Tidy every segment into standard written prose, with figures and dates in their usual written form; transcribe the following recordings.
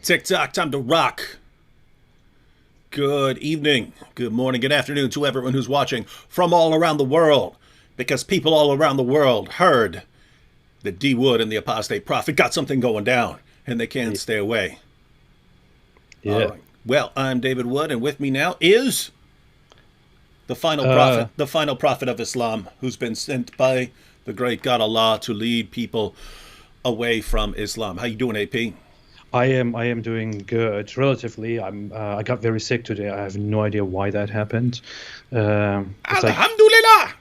TikTok, time to rock. Good evening, good morning, good afternoon to everyone who's watching from all around the world. Because people all around the world heard that D Wood and the Apostate Prophet got something going down, and they can't stay away. Yeah. All right. Well, I'm David Wood, and with me now is the final prophet of Islam, who's been sent by the great God Allah to lead people away from Islam. How you doing, AP? I am doing good, relatively. I got very sick today. I have no idea why that happened. It's Alhamdulillah!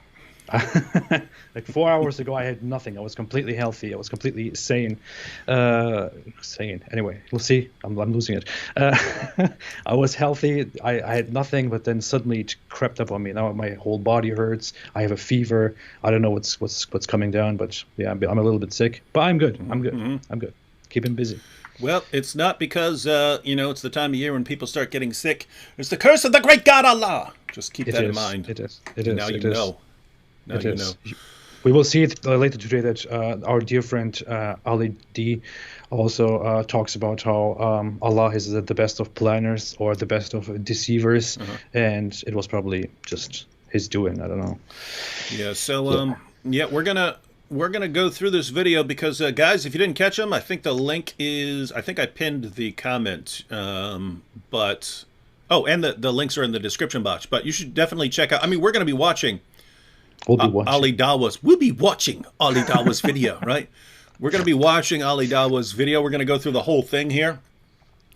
like 4 hours ago, I had nothing. I was completely healthy. I was completely sane. Anyway, we'll see. I'm losing it. I was healthy. I had nothing, but then suddenly it crept up on me. Now my whole body hurts. I have a fever. I don't know what's coming down, but yeah, I'm a little bit sick. But I'm good. I'm good. I'm good. Keeping busy. Well, it's not because, it's the time of year when people start getting sick. It's the curse of the great God Allah. Just keep that in mind. It is. It is. Now you know. Now you know. We will see it later today that our dear friend Ali D also talks about how Allah is the best of planners or the best of deceivers, and it was probably just his doing. I don't know. Yeah. So we're gonna go through this video because guys, if you didn't catch them, I think the link is. I think I pinned the comment, and the links are in the description box. But you should definitely check out. I mean, we're gonna be watching. We'll be watching Ali Dawah's video, right? We're going to be watching Ali Dawah's video. We're going to go through the whole thing here.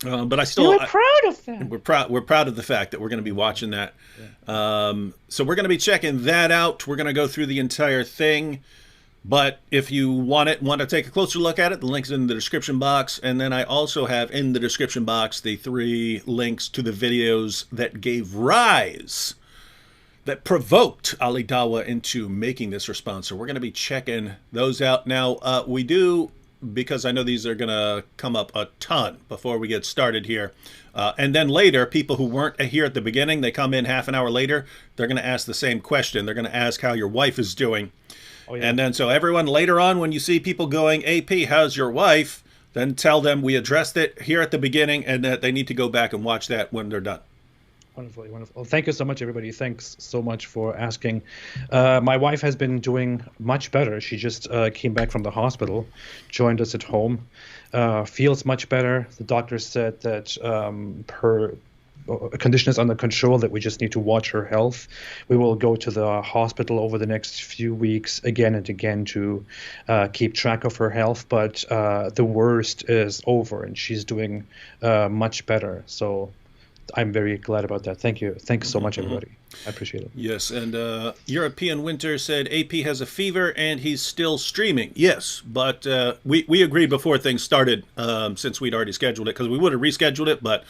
But we're proud of that. We're proud of the fact that we're going to be watching that. Yeah. So we're going to be checking that out. We're going to go through the entire thing. But if you want to take a closer look at it, the link's in the description box. And then I also have in the description box the 3 links to the videos that gave rise, that provoked Ali Dawah into making this response. So we're going to be checking those out. Now, we do, because I know these are going to come up a ton before we get started here. And then later, people who weren't here at the beginning, they come in half an hour later, they're going to ask the same question. They're going to ask how your wife is doing. Oh, yeah. And then so everyone later on, when you see people going, AP, how's your wife? Then tell them we addressed it here at the beginning and that they need to go back and watch that when they're done. Wonderful, wonderful. Thank you so much, everybody. Thanks so much for asking. My wife has been doing much better. She just came back from the hospital, joined us at home, feels much better. The doctor said that her condition is under control, that we just need to watch her health. We will go to the hospital over the next few weeks again and again to keep track of her health, but the worst is over and she's doing much better. So I'm very glad about that. Thank you. Thanks so much, everybody. I appreciate it. Yes, and European Winter said AP has a fever and he's still streaming. Yes, but we agreed before things started, since we'd already scheduled it, because we would have rescheduled it, but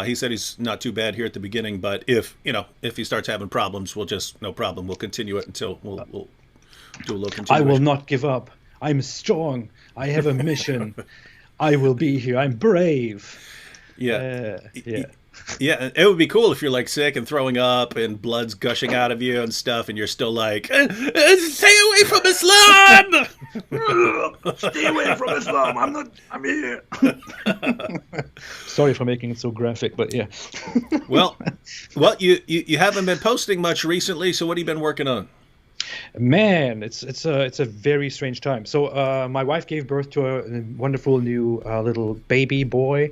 he said he's not too bad here at the beginning. But if he starts having problems, we'll continue it until we'll do a little continuation. I will not give up. I'm strong. I have a mission. I will be here. I'm brave. Yeah. Yeah, it would be cool if you're like sick and throwing up and blood's gushing out of you and stuff, and you're still like, stay away from Islam! Stay away from Islam. I'm here. Sorry for making it so graphic, but yeah. well, you haven't been posting much recently, so what have you been working on? Man, it's a very strange time. So my wife gave birth to a wonderful new little baby boy.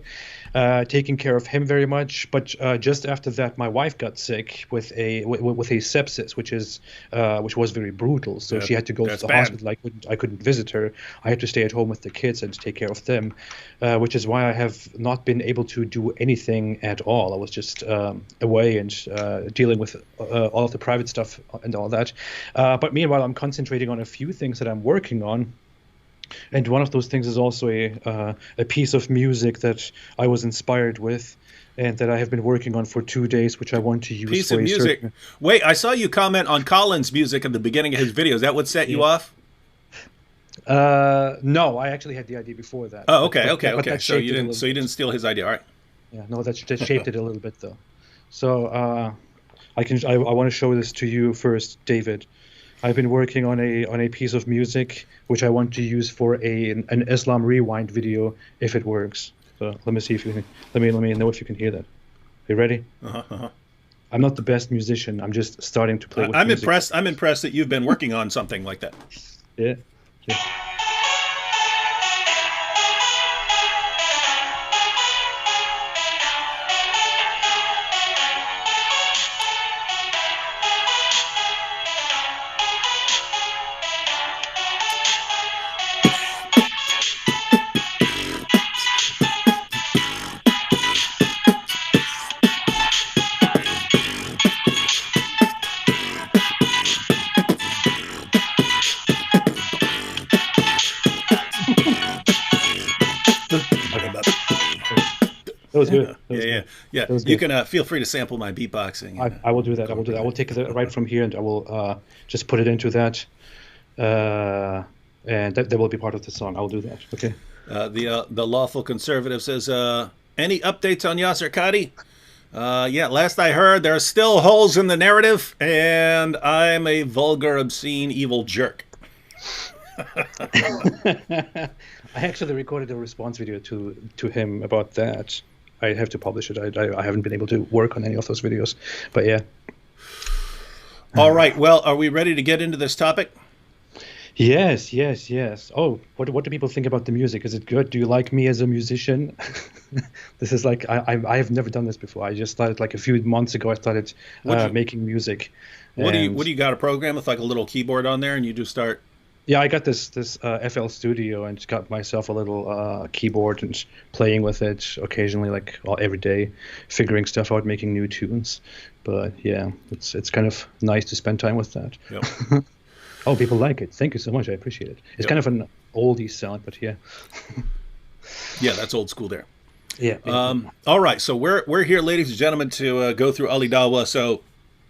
Taking care of him very much, but just after that, my wife got sick with a sepsis, which was very brutal. So she had to go to the hospital. I couldn't visit her. I had to stay at home with the kids and take care of them, which is why I have not been able to do anything at all. I was just away and dealing with all of the private stuff and all that. But meanwhile, I'm concentrating on a few things that I'm working on. And one of those things is also a piece of music that I was inspired with and that I have been working on for 2 days, which I want to use piece for of music. Wait, I saw you comment on Colin's music at the beginning of his video. Is that what set you off? No, I actually had the idea before that. Oh, okay. So you didn't steal his idea. All right. Yeah, no, that shaped it a little bit though. So I want to show this to you first, David. I've been working on a piece of music which I want to use for an Islam Rewind video if it works. So let me see if you can. Let me know if you can hear that. You ready? I'm not the best musician. I'm just starting to play with I'm music. impressed. I'm impressed that you've been working on something like that. Yeah. Yeah. That was good. That was good. Yeah. That was You good. can feel free to sample my beatboxing. I will do that. I will do that. I will take it right from here, and I will just put it into that, and that will be part of the song. I will do that. Okay. The lawful conservative says, any updates on Yasser Qadi? Yeah, last I heard, there are still holes in the narrative, and I'm a vulgar, obscene, evil jerk. I actually recorded a response video to him about that. I have to publish it. I haven't been able to work on any of those videos, but yeah. All right. Well, are we ready to get into this topic? Yes, yes, yes. Oh, what do people think about the music? Is it good? Do you like me as a musician? This is like I have never done this before. I just started like a few months ago. I started making music. What do you got a program with like a little keyboard on there, and you just start? Yeah, I got this FL Studio and got myself a little keyboard and playing with it occasionally, like every day, figuring stuff out, making new tunes. But yeah, it's kind of nice to spend time with that. Yep. Oh, people like it. Thank you so much. I appreciate it. It's kind of an oldie sound, but yeah. Yeah, that's old school there. Yeah. All right, so we're here, ladies and gentlemen, to go through Ali Dawah. So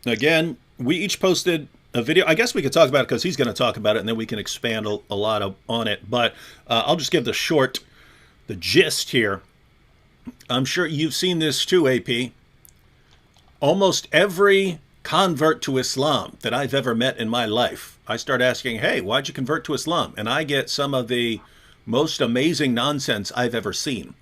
again, we each posted a video. I guess we could talk about it because he's going to talk about it, and then we can expand a lot on it. But I'll just give the gist here. I'm sure you've seen this too, AP. Almost every convert to Islam that I've ever met in my life, I start asking, hey, why'd you convert to Islam? And I get some of the most amazing nonsense I've ever seen.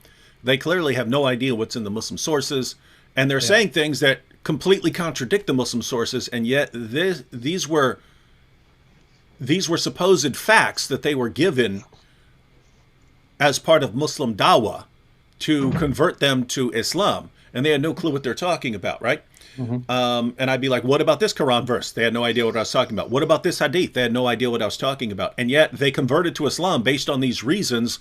They clearly have no idea what's in the Muslim sources, and they're saying things that completely contradict the Muslim sources, and yet these were supposed facts that they were given as part of Muslim Dawah to convert them to Islam, and they had no clue what they're talking about, right? Mm-hmm. And I'd be like, what about this Quran verse? They had no idea what I was talking about. What about this hadith? They had no idea what I was talking about. And yet they converted to Islam based on these reasons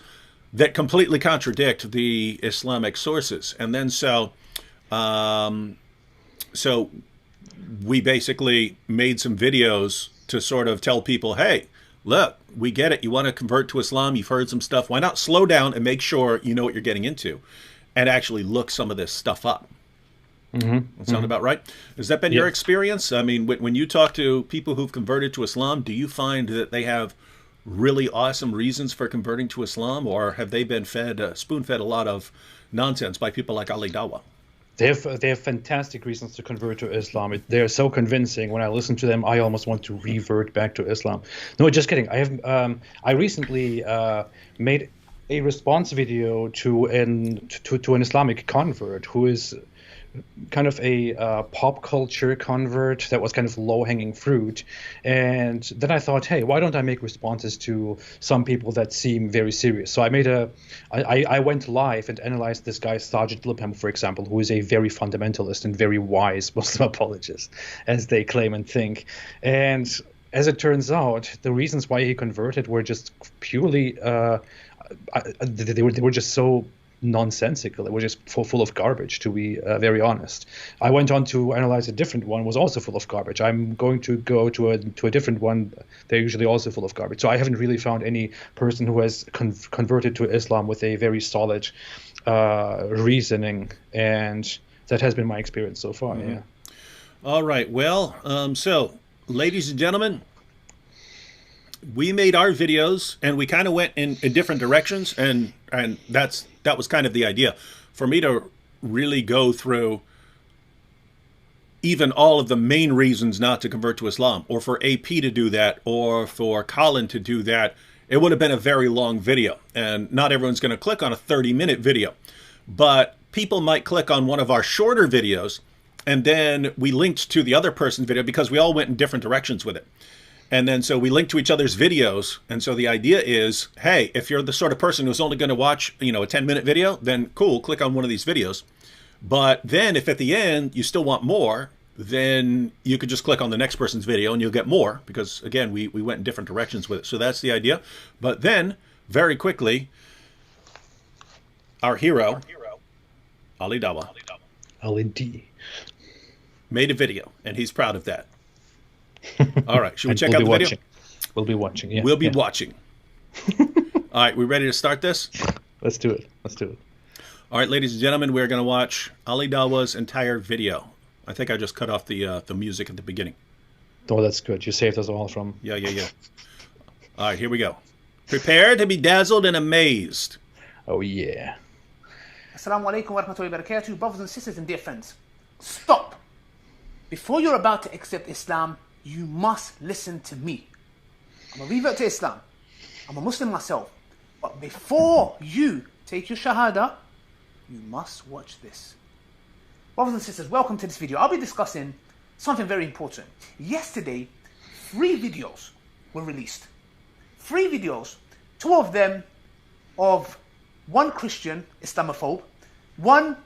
that completely contradict the Islamic sources. And then so we basically made some videos to sort of tell people, hey, look, we get it. You want to convert to Islam. You've heard some stuff. Why not slow down and make sure you know what you're getting into and actually look some of this stuff up? Mm-hmm. That sound about right? Has that been your experience? I mean, when you talk to people who've converted to Islam, do you find that they have really awesome reasons for converting to Islam, or have they been spoon-fed a lot of nonsense by people like Ali Dawah? They have fantastic reasons to convert to Islam. They're so convincing. When I listen to them, I almost want to revert back to Islam. No, just kidding. I recently made a response video to an Islamic convert who is kind of a pop culture convert that was kind of low-hanging fruit. And then I thought, hey, why don't I make responses to some people that seem very serious? So I went live and analyzed this guy, Sajid Lipham, for example, who is a very fundamentalist and very wise Muslim apologist, as they claim and think. And as it turns out, the reasons why he converted were just purely, they were just so nonsensical. They were just full of garbage, to be very honest. I went on to analyze a different one, was also full of garbage. I'm going to go to a different one. They're usually also full of garbage. So I haven't really found any person who has converted to Islam with a very solid reasoning, and that has been my experience so far. Mm-hmm. Yeah. All right. Well, so ladies and gentlemen, we made our videos and we kind of went in different directions, and that was kind of the idea for me to really go through even all of the main reasons not to convert to Islam, or for AP to do that, or for Colin to do that, it would have been a very long video. And not everyone's going to click on a 30-minute video. But people might click on one of our shorter videos, and then we linked to the other person's video because we all went in different directions with it. And then so we linked to each other's videos. And so the idea is, hey, if you're the sort of person who's only going to watch, a 10-minute video, then cool, click on one of these videos. But then if at the end you still want more, then you could just click on the next person's video and you'll get more because, again, we went in different directions with it. So that's the idea. But then, very quickly, our hero, Ali Dawah, Ali D, made a video, and he's proud of that. All right, should we check out the video? We'll be watching, yeah. We'll be watching. All right, we ready to start this? Let's do it. All right, ladies and gentlemen, we're going to watch Ali Dawah's entire video. I think I just cut off the music at the beginning. Oh, that's good. You saved us all from... Yeah. All right, here we go. Prepare to be dazzled and amazed. Oh, yeah. Assalamu alaikum wa rahmatullahi wa barakatuh. Brothers and sisters and dear friends, stop. Before you're about to accept Islam, you must listen to me. I'm a revert to Islam. I'm a Muslim myself. But before you take your Shahada, you must watch this. Brothers and sisters, welcome to this video. I'll be discussing something very important. Yesterday, 3 videos were released. 3 videos, 2 of them of one Christian Islamophobe, one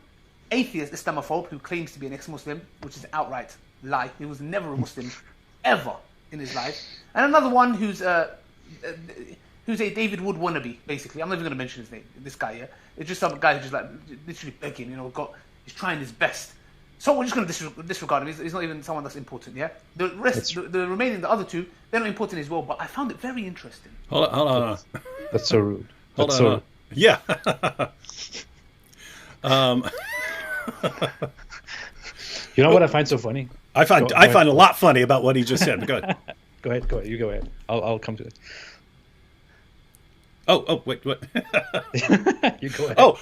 atheist Islamophobe who claims to be an ex-Muslim, which is an outright lie. He was never a Muslim ever in his life. And another one who's a David Wood wannabe, basically. I'm not even going to mention his name, this guy, yeah? It's just some guy who's just like literally begging, he's trying his best. So we're just going to disregard him. He's not even someone that's important, yeah? The rest, the remaining, the other 2, they're not important as well, but I found it very interesting. Hold on. That's so rude. Hold on. Yeah. You know what I find so funny? I find a lot funny about what he just said. Go ahead. Go ahead. You go ahead. I'll come to it. Oh, wait, what? You go ahead. Oh,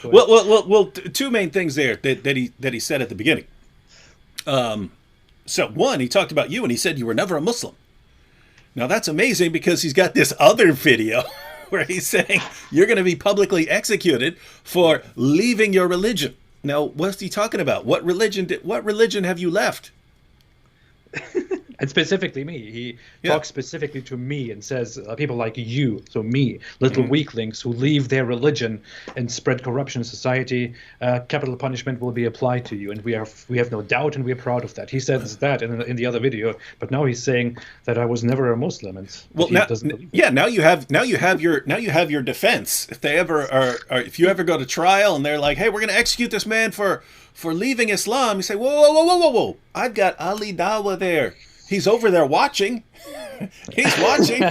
well, 2 main things there that he said at the beginning. So one, he talked about you and he said you were never a Muslim. Now that's amazing because he's got this other video where he's saying you're going to be publicly executed for leaving your religion. Now, what's he talking about? What religion have you left? And specifically me. He talks specifically to me and says people like you, so me, little weaklings who leave their religion and spread corruption in society, capital punishment will be applied to you. And we have no doubt and we are proud of that. He says that in the other video, but now he's saying that I was never a Muslim. And now you have your defense. If they ever are, if you ever go to trial and they're like, hey, we're going to execute this man for leaving Islam, you say, whoa. I've got Ali Dawah there. He's over there watching. He's watching.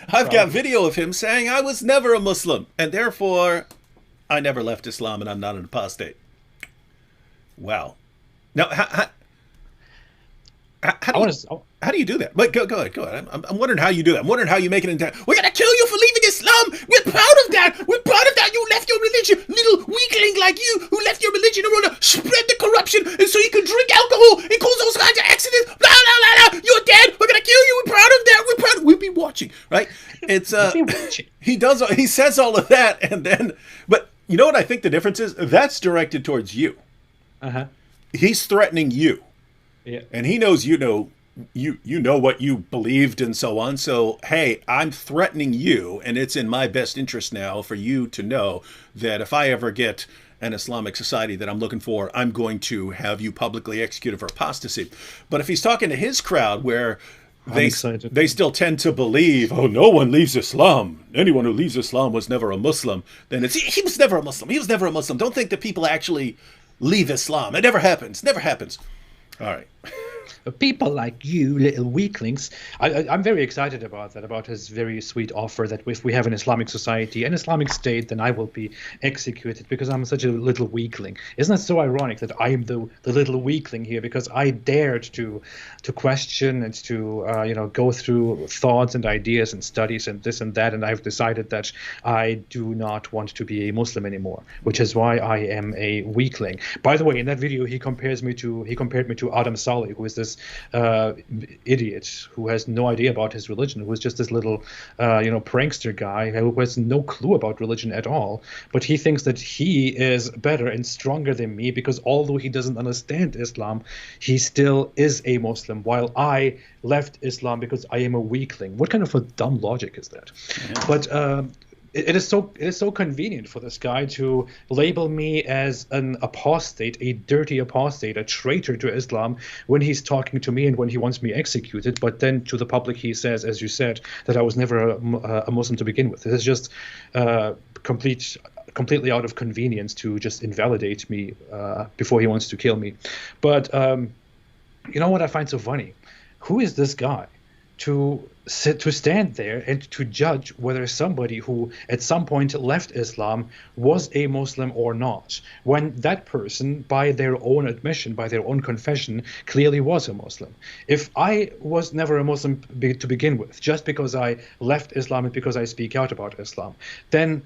I've got video of him saying I was never a Muslim, and therefore I never left Islam, and I'm not an apostate. Wow. Now, how do you do that? But go ahead. I'm wondering how you do that. I'm wondering how you make it into. We're gonna kill you for leaving Islam. We're proud of that. We're proud of that. You left your religion, little weakling like you, who left your religion and want to spread the corruption, and so you can drink alcohol and cause those kinds of accidents. Blah blah blah blah. You're dead. We're gonna kill you. We're proud of that. We're proud. We'll be watching, right? It's He says all of that, and then, but you know what I think the difference is? That's directed towards you. He's threatening you. Yeah. And he knows you know what you believed and so on. So, hey, I'm threatening you, and it's in my best interest now for you to know that if I ever get an Islamic society that I'm looking for, I'm going to have you publicly executed for apostasy. But if he's talking to his crowd where they still tend to believe, oh, no one leaves Islam. Anyone who leaves Islam was never a Muslim. Then he was never a Muslim. He was never a Muslim. Don't think that people actually leave Islam. It never happens. Never happens. All right. People like you, little weaklings. I'm very excited about that, about his very sweet offer that if we have an Islamic society, an Islamic state, then I will be executed because I'm such a little weakling. Isn't that so ironic that I am the little weakling here because I dared to question and to go through thoughts and ideas and studies and this and that, and I've decided that I do not want to be a Muslim anymore, which is why I am a weakling. By the way, in that video, he compared me to Adam Saleh, who is this idiot who has no idea about his religion, who is just this little, prankster guy who has no clue about religion at all. But he thinks that he is better and stronger than me because although he doesn't understand Islam, he still is a Muslim, while I left Islam because I am a weakling. What kind of a dumb logic is that? Yeah. But it is so convenient for this guy to label me as an apostate, a dirty apostate, a traitor to Islam when he's talking to me and when he wants me executed. But then to the public he says, as you said, that I was never a Muslim to begin with. This is just completely out of convenience to just invalidate me before he wants to kill me. But you know what I find so funny? Who is this guy to stand there and to judge whether somebody who at some point left Islam was a Muslim or not, when that person, by their own admission, by their own confession, clearly was a Muslim? If I was never a Muslim to begin with, just because I left Islam and because I speak out about Islam, then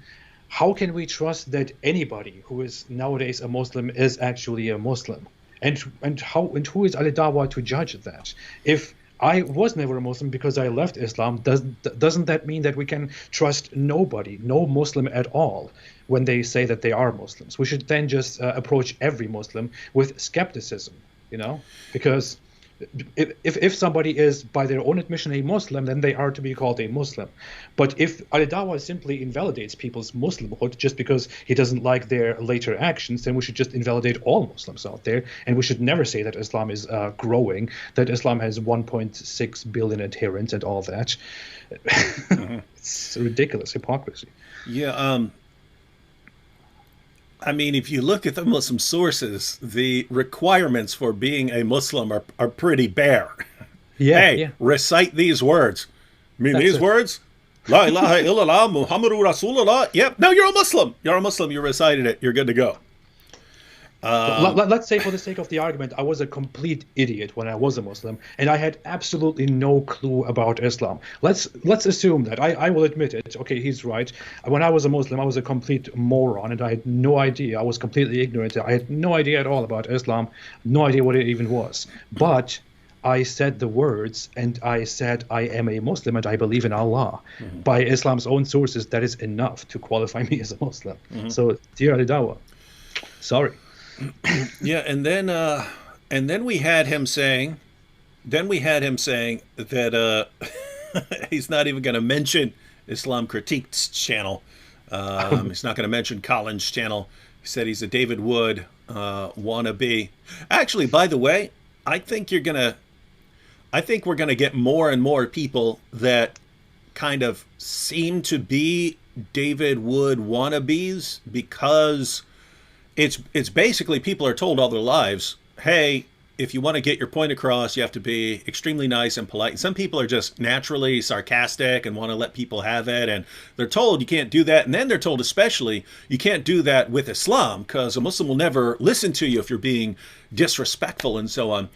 how can we trust that anybody who is nowadays a Muslim is actually a Muslim? And who is Ali Dawah to judge that? If I was never a Muslim because I left Islam, doesn't that mean that we can trust nobody, no Muslim at all, when they say that they are Muslims? We should then just approach every Muslim with skepticism, because if somebody is by their own admission a Muslim, then they are to be called a Muslim. But if Ali Dawah simply invalidates people's Muslimhood just because he doesn't like their later actions, then we should just invalidate all Muslims out there, and we should never say that Islam is growing, that Islam has 1.6 billion adherents and all that. Mm-hmm. It's ridiculous hypocrisy. Yeah. I mean, if you look at the Muslim sources, the requirements for being a Muslim are pretty bare. Yeah, recite these words. These words? La ilaha illallah Muhammadur Rasulullah. Yep. No, you're a Muslim. You're a Muslim. You recited it. You're good to go. Let's say, for the sake of the argument, I was a complete idiot when I was a Muslim, and I had absolutely no clue about Islam. Let's assume that. I will admit it. Okay, he's right. When I was a Muslim, I was a complete moron, and I had no idea. I was completely ignorant. I had no idea at all about Islam, no idea what it even was. But I said the words, and I said I am a Muslim, and I believe in Allah. Mm-hmm. By Islam's own sources, that is enough to qualify me as a Muslim. Mm-hmm. So, dear Ali Dawah, sorry. Yeah, and then we had him saying that he's not even going to mention Islam Critiqued's channel. He's not going to mention Colin's channel. He said he's a David Wood wannabe. Actually, by the way, I think we're gonna get more and more people that kind of seem to be David Wood wannabes, because it's basically people are told all their lives, hey, if you want to get your point across, you have to be extremely nice and polite. And some people are just naturally sarcastic and want to let people have it. And they're told you can't do that. And then they're told especially you can't do that with Islam, because a Muslim will never listen to you if you're being disrespectful and so on.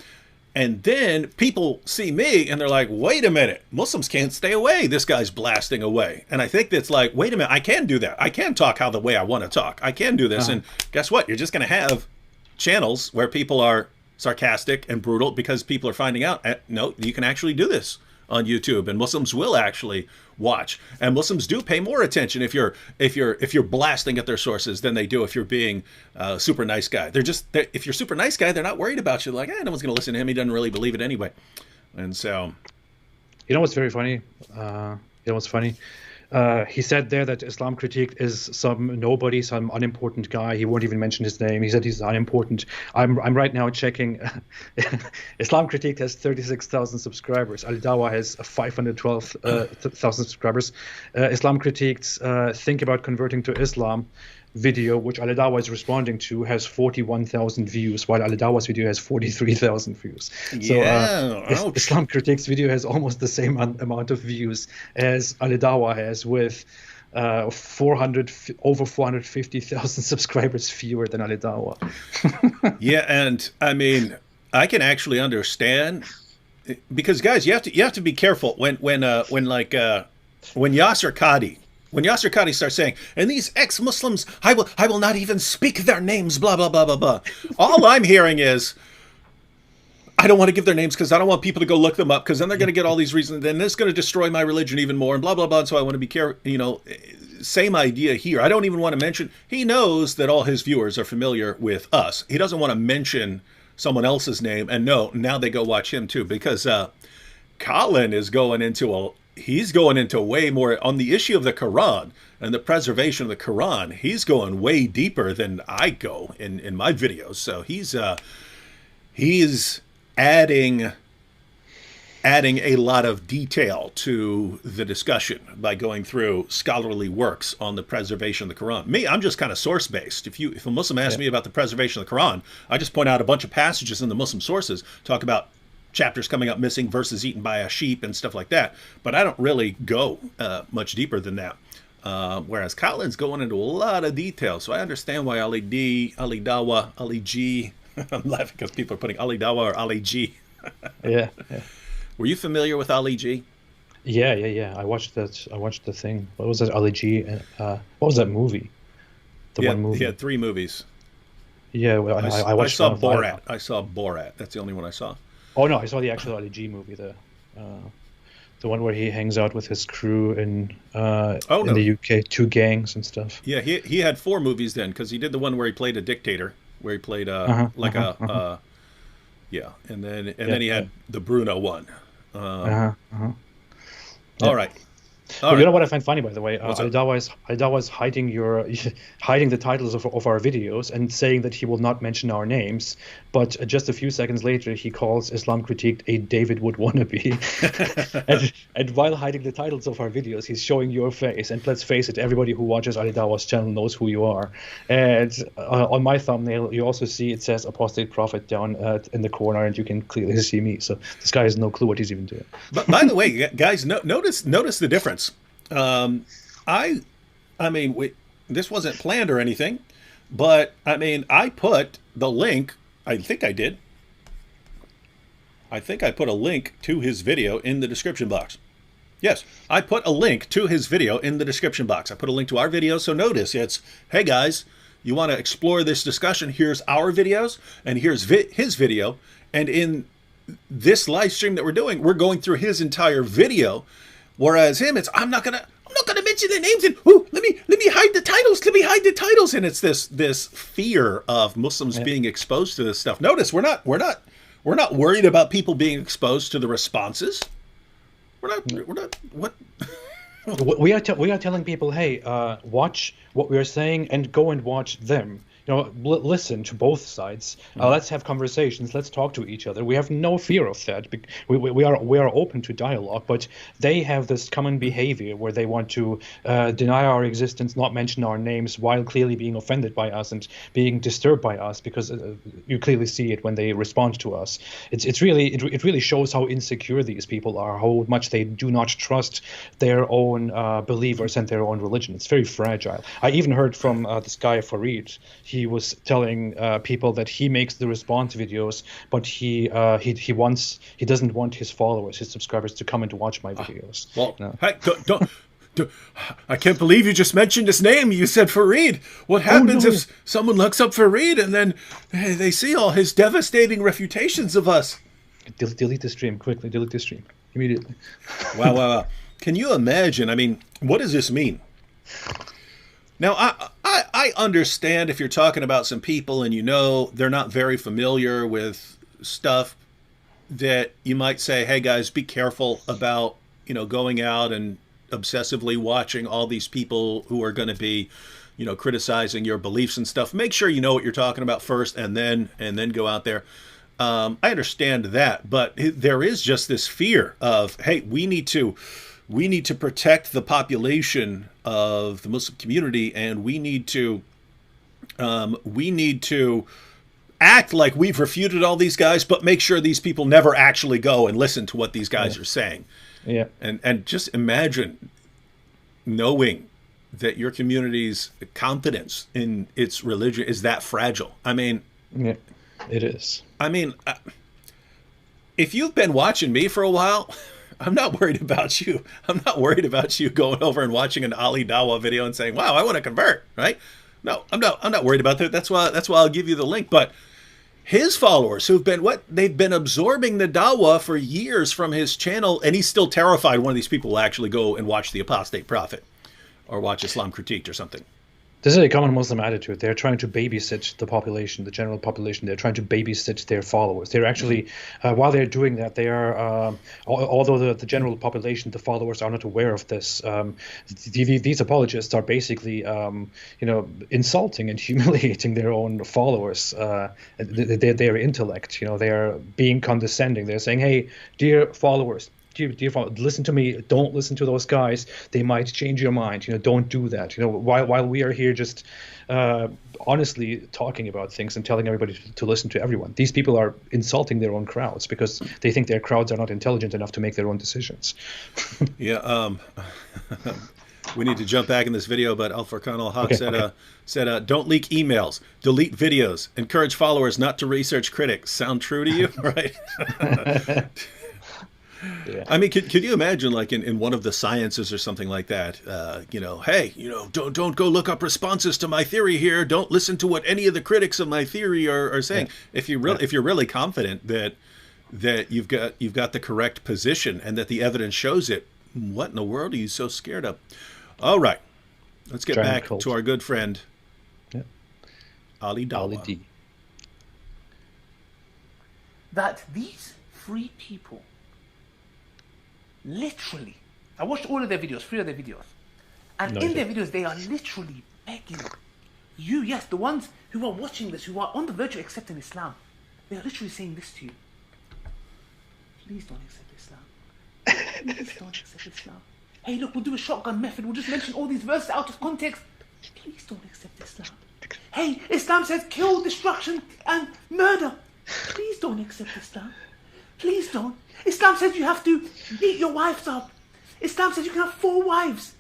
And then people see me and they're like, wait a minute, Muslims can't stay away. This guy's blasting away. And I think that's like, wait a minute, I can do that. I can talk the way I want to talk. I can do this. And guess what? You're just going to have channels where people are sarcastic and brutal because people are finding out, no, you can actually do this on YouTube, and Muslims will actually watch. And Muslims do pay more attention if you're blasting at their sources than they do if you're being a super nice guy. If you're super nice guy, they're not worried about you. Like, no one's going to listen to him. He doesn't really believe it anyway. And so, you know what's very funny? He said there that Islam Critiqued is some nobody, some unimportant guy. He won't even mention his name. He said he's unimportant. I'm right now checking. Islam Critiqued has 36,000 subscribers. Ali Dawah has 512,000 subscribers. Islam Critiqued's Think About Converting to Islam video, which Ali Dawah is responding to, has 41,000 views, while Ali Dawah's video has 43,000 views. Yeah, so Islam Critiqued's video has almost the same amount of views as Ali Dawah has, with over 450,000 subscribers fewer than Ali Dawah. Yeah, and I mean, I can actually understand, because guys, you have to be careful when Yasser Qadi. When Yasser Qadi starts saying, and these ex-Muslims, I will not even speak their names, blah, blah, blah, blah, blah. All I'm hearing is, I don't want to give their names because I don't want people to go look them up, because then they're going to get all these reasons. Then this is going to destroy my religion even more, and blah, blah, blah. And so I want to be careful. You know, same idea here. I don't even want to mention. He knows that all his viewers are familiar with us. He doesn't want to mention someone else's name. And no, now they go watch him too, because Colin is going into he's going into way more on the issue of the Quran and the preservation of the Quran. He's going way deeper than I go in my videos. So he's adding a lot of detail to the discussion by going through scholarly works on the preservation of the Quran. Me, I'm just kind of source based. If a Muslim asks me about the preservation of the Quran, I just point out a bunch of passages in the Muslim sources, talk about chapters coming up missing, verses eaten by a sheep, and stuff like that. But I don't really go much deeper than that. Whereas Colin's going into a lot of detail. So I understand why Ali Dawah, Ali G. I'm laughing because people are putting Ali Dawah or Ali G. Yeah. Were you familiar with Ali G? Yeah. I watched that. I watched the thing. What was that? Ali G. What was that movie? One movie. He had 3 movies. Yeah, well, I watched. I saw Borat. I saw Borat. That's the only one I saw. Oh no, I saw the actual Ali G movie, the one where he hangs out with his crew in the UK, 2 gangs and stuff. Yeah, he had 4 movies then, because he did the one where he played a dictator, where he played and then he had the Bruno one. All right. You know what I find funny, by the way? Ali Dawah is hiding hiding the titles of our videos and saying that he will not mention our names. But just a few seconds later, he calls Islam Critiqued a David Wood wannabe. and while hiding the titles of our videos, he's showing your face. And let's face it, everybody who watches Ali Dawah's channel knows who you are. And on my thumbnail, you also see it says Apostate Prophet down in the corner, and you can clearly see me. So this guy has no clue what he's even doing. But by the way, guys, notice the difference. I mean, this wasn't planned or anything, but I mean, I put the link. I think I did. I think I put a link to his video in the description box. Yes, I put a link to his video in the description box. I put a link to our video. So notice it's, hey guys, you want to explore this discussion? Here's our videos, and here's his video. And in this live stream that we're doing, we're going through his entire video. Whereas him, it's I'm not gonna mention their names, and let me hide the titles. Let me hide the titles, and it's this fear of Muslims being exposed to this stuff. Notice we're not worried about people being exposed to the responses. We're not what. we are telling people, hey, watch what we are saying and go and watch them. You know, listen to both sides. Let's have conversations. Let's talk to each other. We have no fear of that. We are open to dialogue, but they have this common behavior where they want to deny our existence, not mention our names, while clearly being offended by us and being disturbed by us, because you clearly see it when they respond to us. It really shows how insecure these people are, how much they do not trust their own believers and their own religion. It's very fragile. I even heard from this guy Farid. He was telling people that he makes the response videos, but he doesn't want his followers, his subscribers, to come and to watch my videos. Well, hey, don't, I can't believe you just mentioned his name. You said Farid. What happens if someone looks up Farid and then they see all his devastating refutations of us? Delete the stream quickly. Delete the stream immediately. Wow. Can you imagine? I mean, what does this mean? Now, I understand if you're talking about some people and you know they're not very familiar with stuff, that you might say, hey guys, be careful about, going out and obsessively watching all these people who are going to be, criticizing your beliefs and stuff. Make sure you know what you're talking about first, and then go out there. I understand that, but there is just this fear of, hey, we need to protect the population of the Muslim community, and we need to act like we've refuted all these guys, but make sure these people never actually go and listen to what these guys are saying. Yeah. And just imagine knowing that your community's confidence in its religion is that fragile. I mean, yeah, it is. I mean, if you've been watching me for a while, I'm not worried about you. I'm not worried about you going over and watching an Ali Dawah video and saying, wow, I want to convert, right? No, I'm not worried about that. That's why I'll give you the link. But his followers who've been they've been absorbing the dawah for years from his channel, and he's still terrified one of these people will actually go and watch the Apostate Prophet or watch Islam Critiqued or something. This is a common Muslim attitude. They're trying to babysit the population, the general population. They're trying to babysit their followers. They're actually, while they're doing that, they are, although the general population, the followers are not aware of this, these apologists are basically, insulting and humiliating their own followers, their intellect. They are being condescending. They're saying, hey, dear followers, listen to me. Don't listen to those guys. They might change your mind. Don't do that. While we are here just honestly talking about things and telling everybody to listen to everyone, these people are insulting their own crowds because they think their crowds are not intelligent enough to make their own decisions. Yeah. We need to jump back in this video, but Al Furqan al-Haq said, don't leak emails, delete videos, encourage followers not to research critics. Sound true to you? Right. Yeah. I mean, could you imagine, like in one of the sciences or something like that, hey, don't go look up responses to my theory here. Don't listen to what any of the critics of my theory are saying. Yeah. If you're really confident that you've got the correct position and that the evidence shows it, what in the world are you so scared of? All right, let's get back to our good friend, Ali Dawah. Ali D. That these three people, literally, I watched all of their videos, 3 of their videos, and in their videos they are literally begging you, yes, the ones who are watching this, who are on the verge of accepting Islam, they are literally saying this to you: please don't accept Islam. Please don't accept Islam. Hey, look, we'll do a shotgun method. We'll just mention all these verses out of context. Please don't accept Islam. Hey, Islam says kill, destruction, and murder. Please don't accept Islam. Please don't. Islam says you have to beat your wives up. Islam says you can have 4 wives.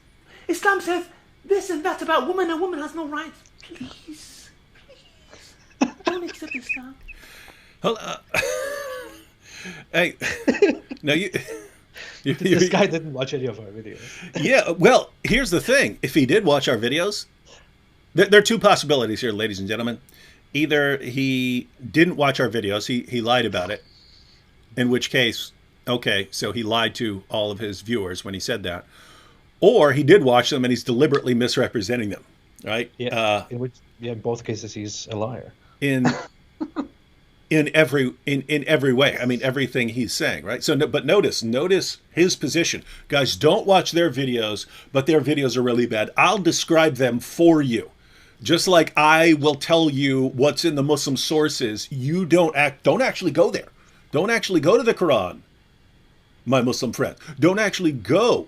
Islam says this and that about women. A woman has no rights. Please, don't accept Islam. Hold Hey, no, this guy didn't watch any of our videos. Yeah, well, here's the thing. If he did watch our videos, there are 2 possibilities here, ladies and gentlemen. Either he didn't watch our videos, he lied about it, in which case, okay, so he lied to all of his viewers when he said that. Or he did watch them and he's deliberately misrepresenting them, right? Yeah, in both cases he's a liar. In every way. I mean, everything he's saying, right? So, but notice his position. Guys, don't watch their videos, but their videos are really bad. I'll describe them for you. Just like I will tell you what's in the Muslim sources, you don't actually go there. Don't actually go to the Quran, my Muslim friend. Don't actually go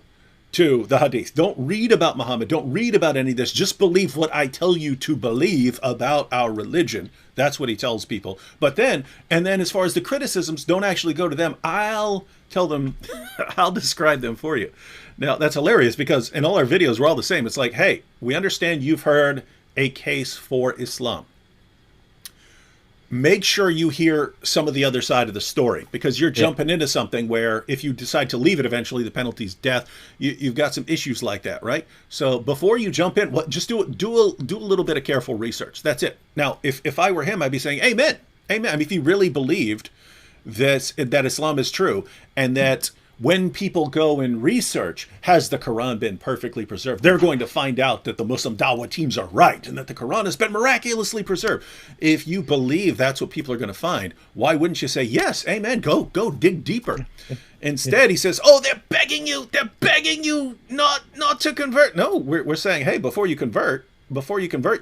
to the Hadith. Don't read about Muhammad. Don't read about any of this. Just believe what I tell you to believe about our religion. That's what he tells people. But then as far as the criticisms, don't actually go to them. I'll tell them, I'll describe them for you. Now, that's hilarious because in all our videos, we're all the same. It's like, hey, we understand you've heard a case for Islam. Make sure you hear some of the other side of the story, because you're jumping into something where if you decide to leave it, eventually the penalty's death. You've got some issues like that, right? So before you jump in, just do a little bit of careful research. That's it. Now, if I were him, I'd be saying, amen, amen. I mean, if he really believed that Islam is true and that when people go and research, has the Quran been perfectly preserved, they're going to find out that the Muslim Dawah teams are right and that the Quran has been miraculously preserved. If you believe that's what people are going to find, why wouldn't you say, yes, amen, go dig deeper? Instead, he says, oh, they're begging you not to convert. No, we're saying, hey, before you convert,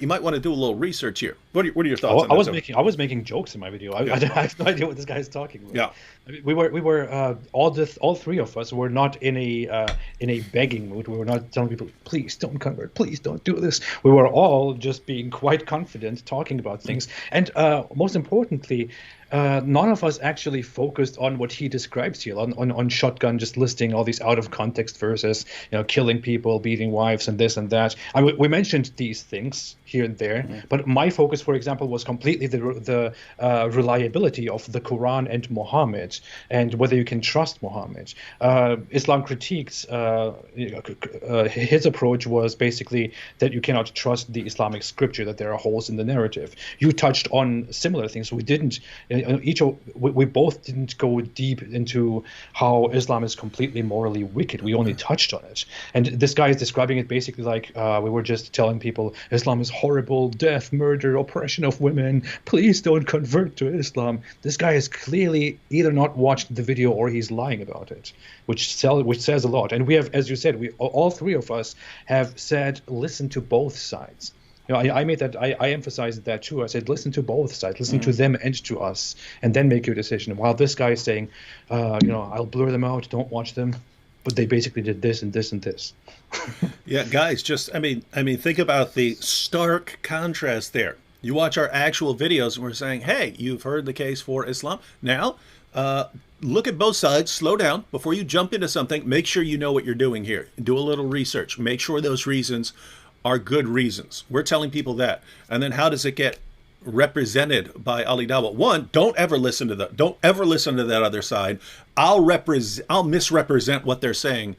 you might want to do a little research here. What are your thoughts on that? I was making jokes in my video. I have no idea what this guy is talking about. Yeah, I mean, we were all 3 of us were not in a begging mood. We were not telling people, please don't convert, please don't do this. We were all just being quite confident, talking about things, and most importantly, none of us actually focused on what he describes here, on shotgun, just listing all these out of context verses, killing people, beating wives, and this and that. We mentioned these things here and there, but my focus, for example, was completely the reliability of the Quran and Muhammad, and whether you can trust Muhammad. Islam critiques his approach was basically that you cannot trust the Islamic scripture, that there are holes in the narrative. You touched on similar things. We both didn't go deep into how Islam is completely morally wicked. We only touched on it. And this guy is describing it basically like we were just telling people Islam is horrible, death, murder, oppression of women. Please don't convert to Islam. This guy has clearly either not watched the video or he's lying about it, which says a lot. And we have, as you said, all three of us have said, listen to both sides. I made that. I emphasized that too. I said, listen to both sides, listen to them and to us, and then make your decision. While this guy is saying, I'll blur them out, don't watch them, but they basically did this and this and this. Yeah, guys, think about the stark contrast there. You watch our actual videos, and we're saying, hey, you've heard the case for Islam. Now, look at both sides, slow down. Before you jump into something, make sure you know what you're doing here. Do a little research. Make sure those reasons are good reasons. We're telling people that. And then how does it get represented by Ali Dawah? One, don't ever listen to that other side. I'll misrepresent what they're saying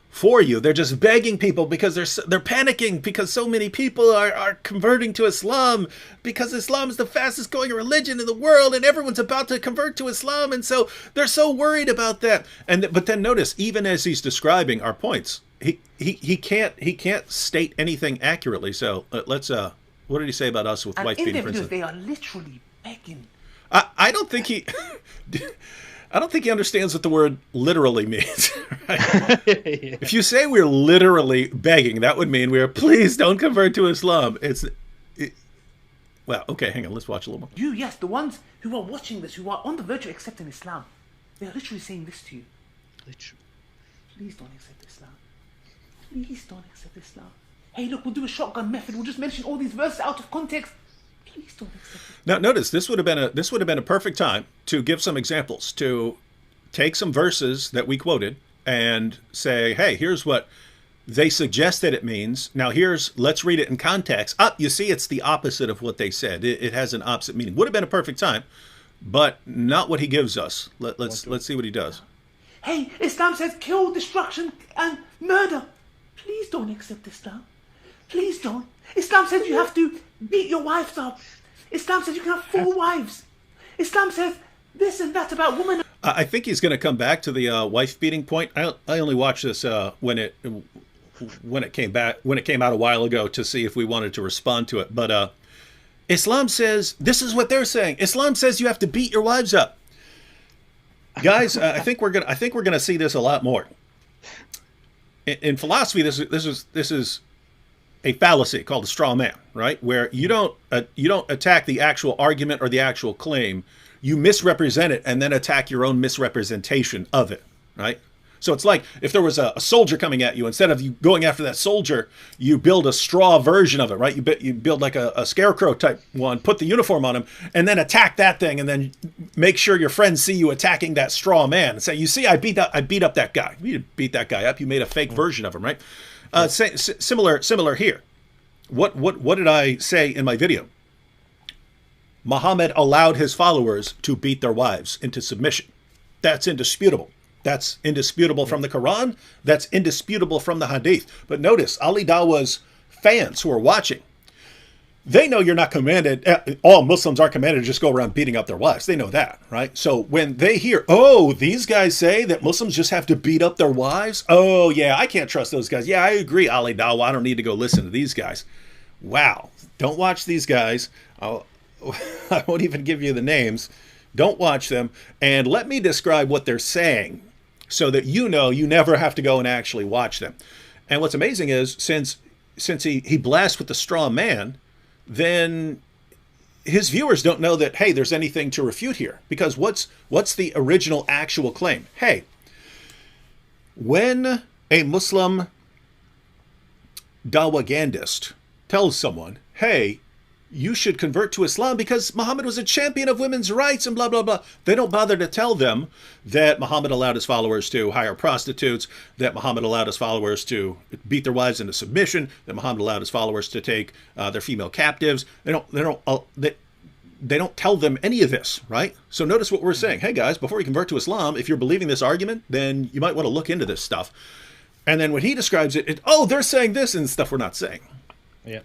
for you. They're just begging people because they're panicking because so many people are converting to Islam, because Islam is the fastest growing religion in the world and everyone's about to convert to Islam, and so they're so worried about that. But then notice, even as he's describing our points, he can't state anything accurately. So let's what did he say about us with wife beating? In their videos, they are literally begging. I don't think he understands what the word literally means. Right? If you say we're literally begging, that would mean please don't convert to Islam. Well, okay, hang on, let's watch a little more. Yes, the ones who are watching this, who are on the verge of accepting Islam, they are literally saying this to you. Literally. Please don't accept Islam. Please don't accept Islam. Hey, look, we'll do a shotgun method. We'll just mention all these verses out of context. Please don't accept it. Now, notice this would have been a perfect time to give some examples, to take some verses that we quoted and say, hey, here's what they suggested it means. Now let's read it in context. You see, it's the opposite of what they said. It has an opposite meaning. Would have been a perfect time, but not what he gives us. Let's see what he does. Hey, Islam says kill, destruction, and murder. Please don't accept Islam. Please don't. Islam says you have to beat your wives up. Islam says you can have 4 wives. Islam says this and that about women. I think he's going to come back to the wife beating point. I only watched this when it came out a while ago to see if we wanted to respond to it. But Islam says this is what they're saying. Islam says you have to beat your wives up. Guys, I think we're gonna see this a lot more. In philosophy, this is a fallacy called a straw man, right? Where you don't attack the actual argument or the actual claim, you misrepresent it and then attack your own misrepresentation of it, right? So it's like if there was a soldier coming at you, instead of you going after that soldier, you build a straw version of it, right? You build like a scarecrow type one, put the uniform on him, and then attack that thing, and then make sure your friends see you attacking that straw man and say, "You see, I beat up that guy. You didn't beat that guy up. You made a fake version of him, right?" Similar here. What did I say in my video? Muhammad allowed his followers to beat their wives into submission. That's indisputable. That's indisputable from the Quran. That's indisputable from the Hadith. But notice, Ali Dawah's fans who are watching, they know you're not commanded, all Muslims are commanded to just go around beating up their wives. They know that, right? So when they hear, oh, these guys say that Muslims just have to beat up their wives. Oh, yeah, I can't trust those guys. Yeah, I agree, Ali Dawah. I don't need to go listen to these guys. Wow. Don't watch these guys. I won't even give you the names. Don't watch them. And let me describe what they're saying so that you know you never have to go and actually watch them. And what's amazing is since he blasts with the straw man, then his viewers don't know that, hey, there's anything to refute here. Because what's the original actual claim? Hey, when a Muslim dawahgandist tells someone, hey, you should convert to Islam because Muhammad was a champion of women's rights and blah, blah, blah. They don't bother to tell them that Muhammad allowed his followers to hire prostitutes, that Muhammad allowed his followers to beat their wives into submission, that Muhammad allowed his followers to take their female captives. They don't tell them any of this, right? So notice what we're saying. Hey, guys, before you convert to Islam, if you're believing this argument, then you might want to look into this stuff. And then when he describes it, oh, they're saying this and stuff we're not saying.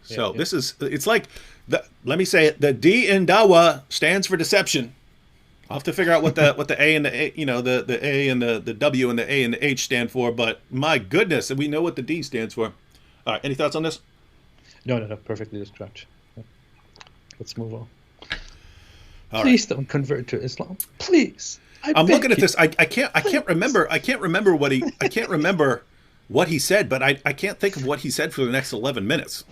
So this is, it's like, let me say it, the D in Dawah stands for deception. I'll have to figure out what the A and the A, the A and the W and the A and the H stand for, but my goodness, we know what the D stands for. All right, any thoughts on this? No, perfectly described. Let's move on. Please don't convert to Islam. Please. I'm looking at this. I can't remember what he said, but I can't think of what he said for the next 11 minutes.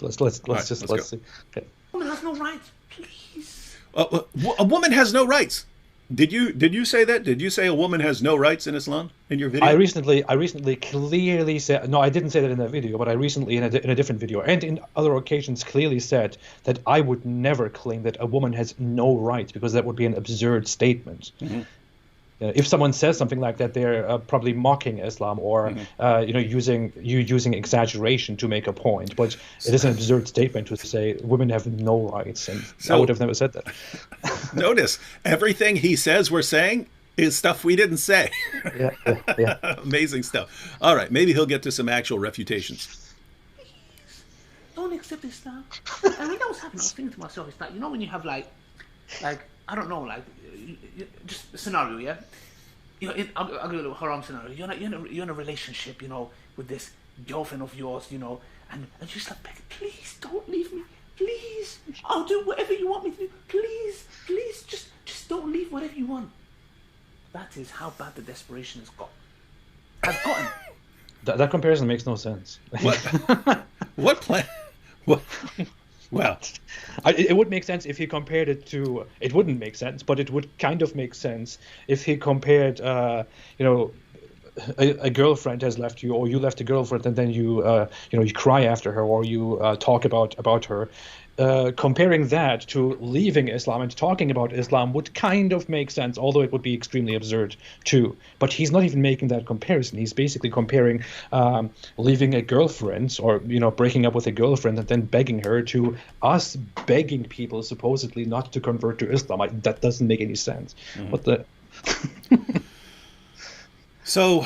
Let's see. Okay. Woman has no rights, please. A woman has no rights. Did you say that? Did you say a woman has no rights in Islam in your video? I recently clearly said, no, I didn't say that in that video, but I recently in a different video and in other occasions clearly said that I would never claim that a woman has no rights because that would be an absurd statement. Mm-hmm. If someone says something like that, they're probably mocking Islam or using exaggeration to make a point. But it is an absurd statement to say women have no rights, and I would have never said that. Notice everything he says we're saying is stuff we didn't say. Yeah. Amazing stuff. All right, maybe he'll get to some actual refutations. Don't accept Islam. And when that was happening, I was thinking to myself, it's like, when you have like I don't know, just a scenario, yeah. I'll give a little haram scenario. You're in a relationship, with this girlfriend of yours, and she's like, please don't leave me, please. I'll do whatever you want me to do, please, just don't leave. Whatever you want. That is how bad the desperation has gotten. That comparison makes no sense. What plan? What? Well, it would make sense if he compared it to. It wouldn't make sense, but it would kind of make sense if he compared, a girlfriend has left you, or you left a girlfriend, and then you cry after her, or you talk about her. Comparing that to leaving Islam and talking about Islam would kind of make sense, although it would be extremely absurd too. But he's not even making that comparison. He's basically comparing leaving a girlfriend or breaking up with a girlfriend and then begging her to us begging people supposedly not to convert to Islam. That doesn't make any sense. Mm-hmm. What the? So,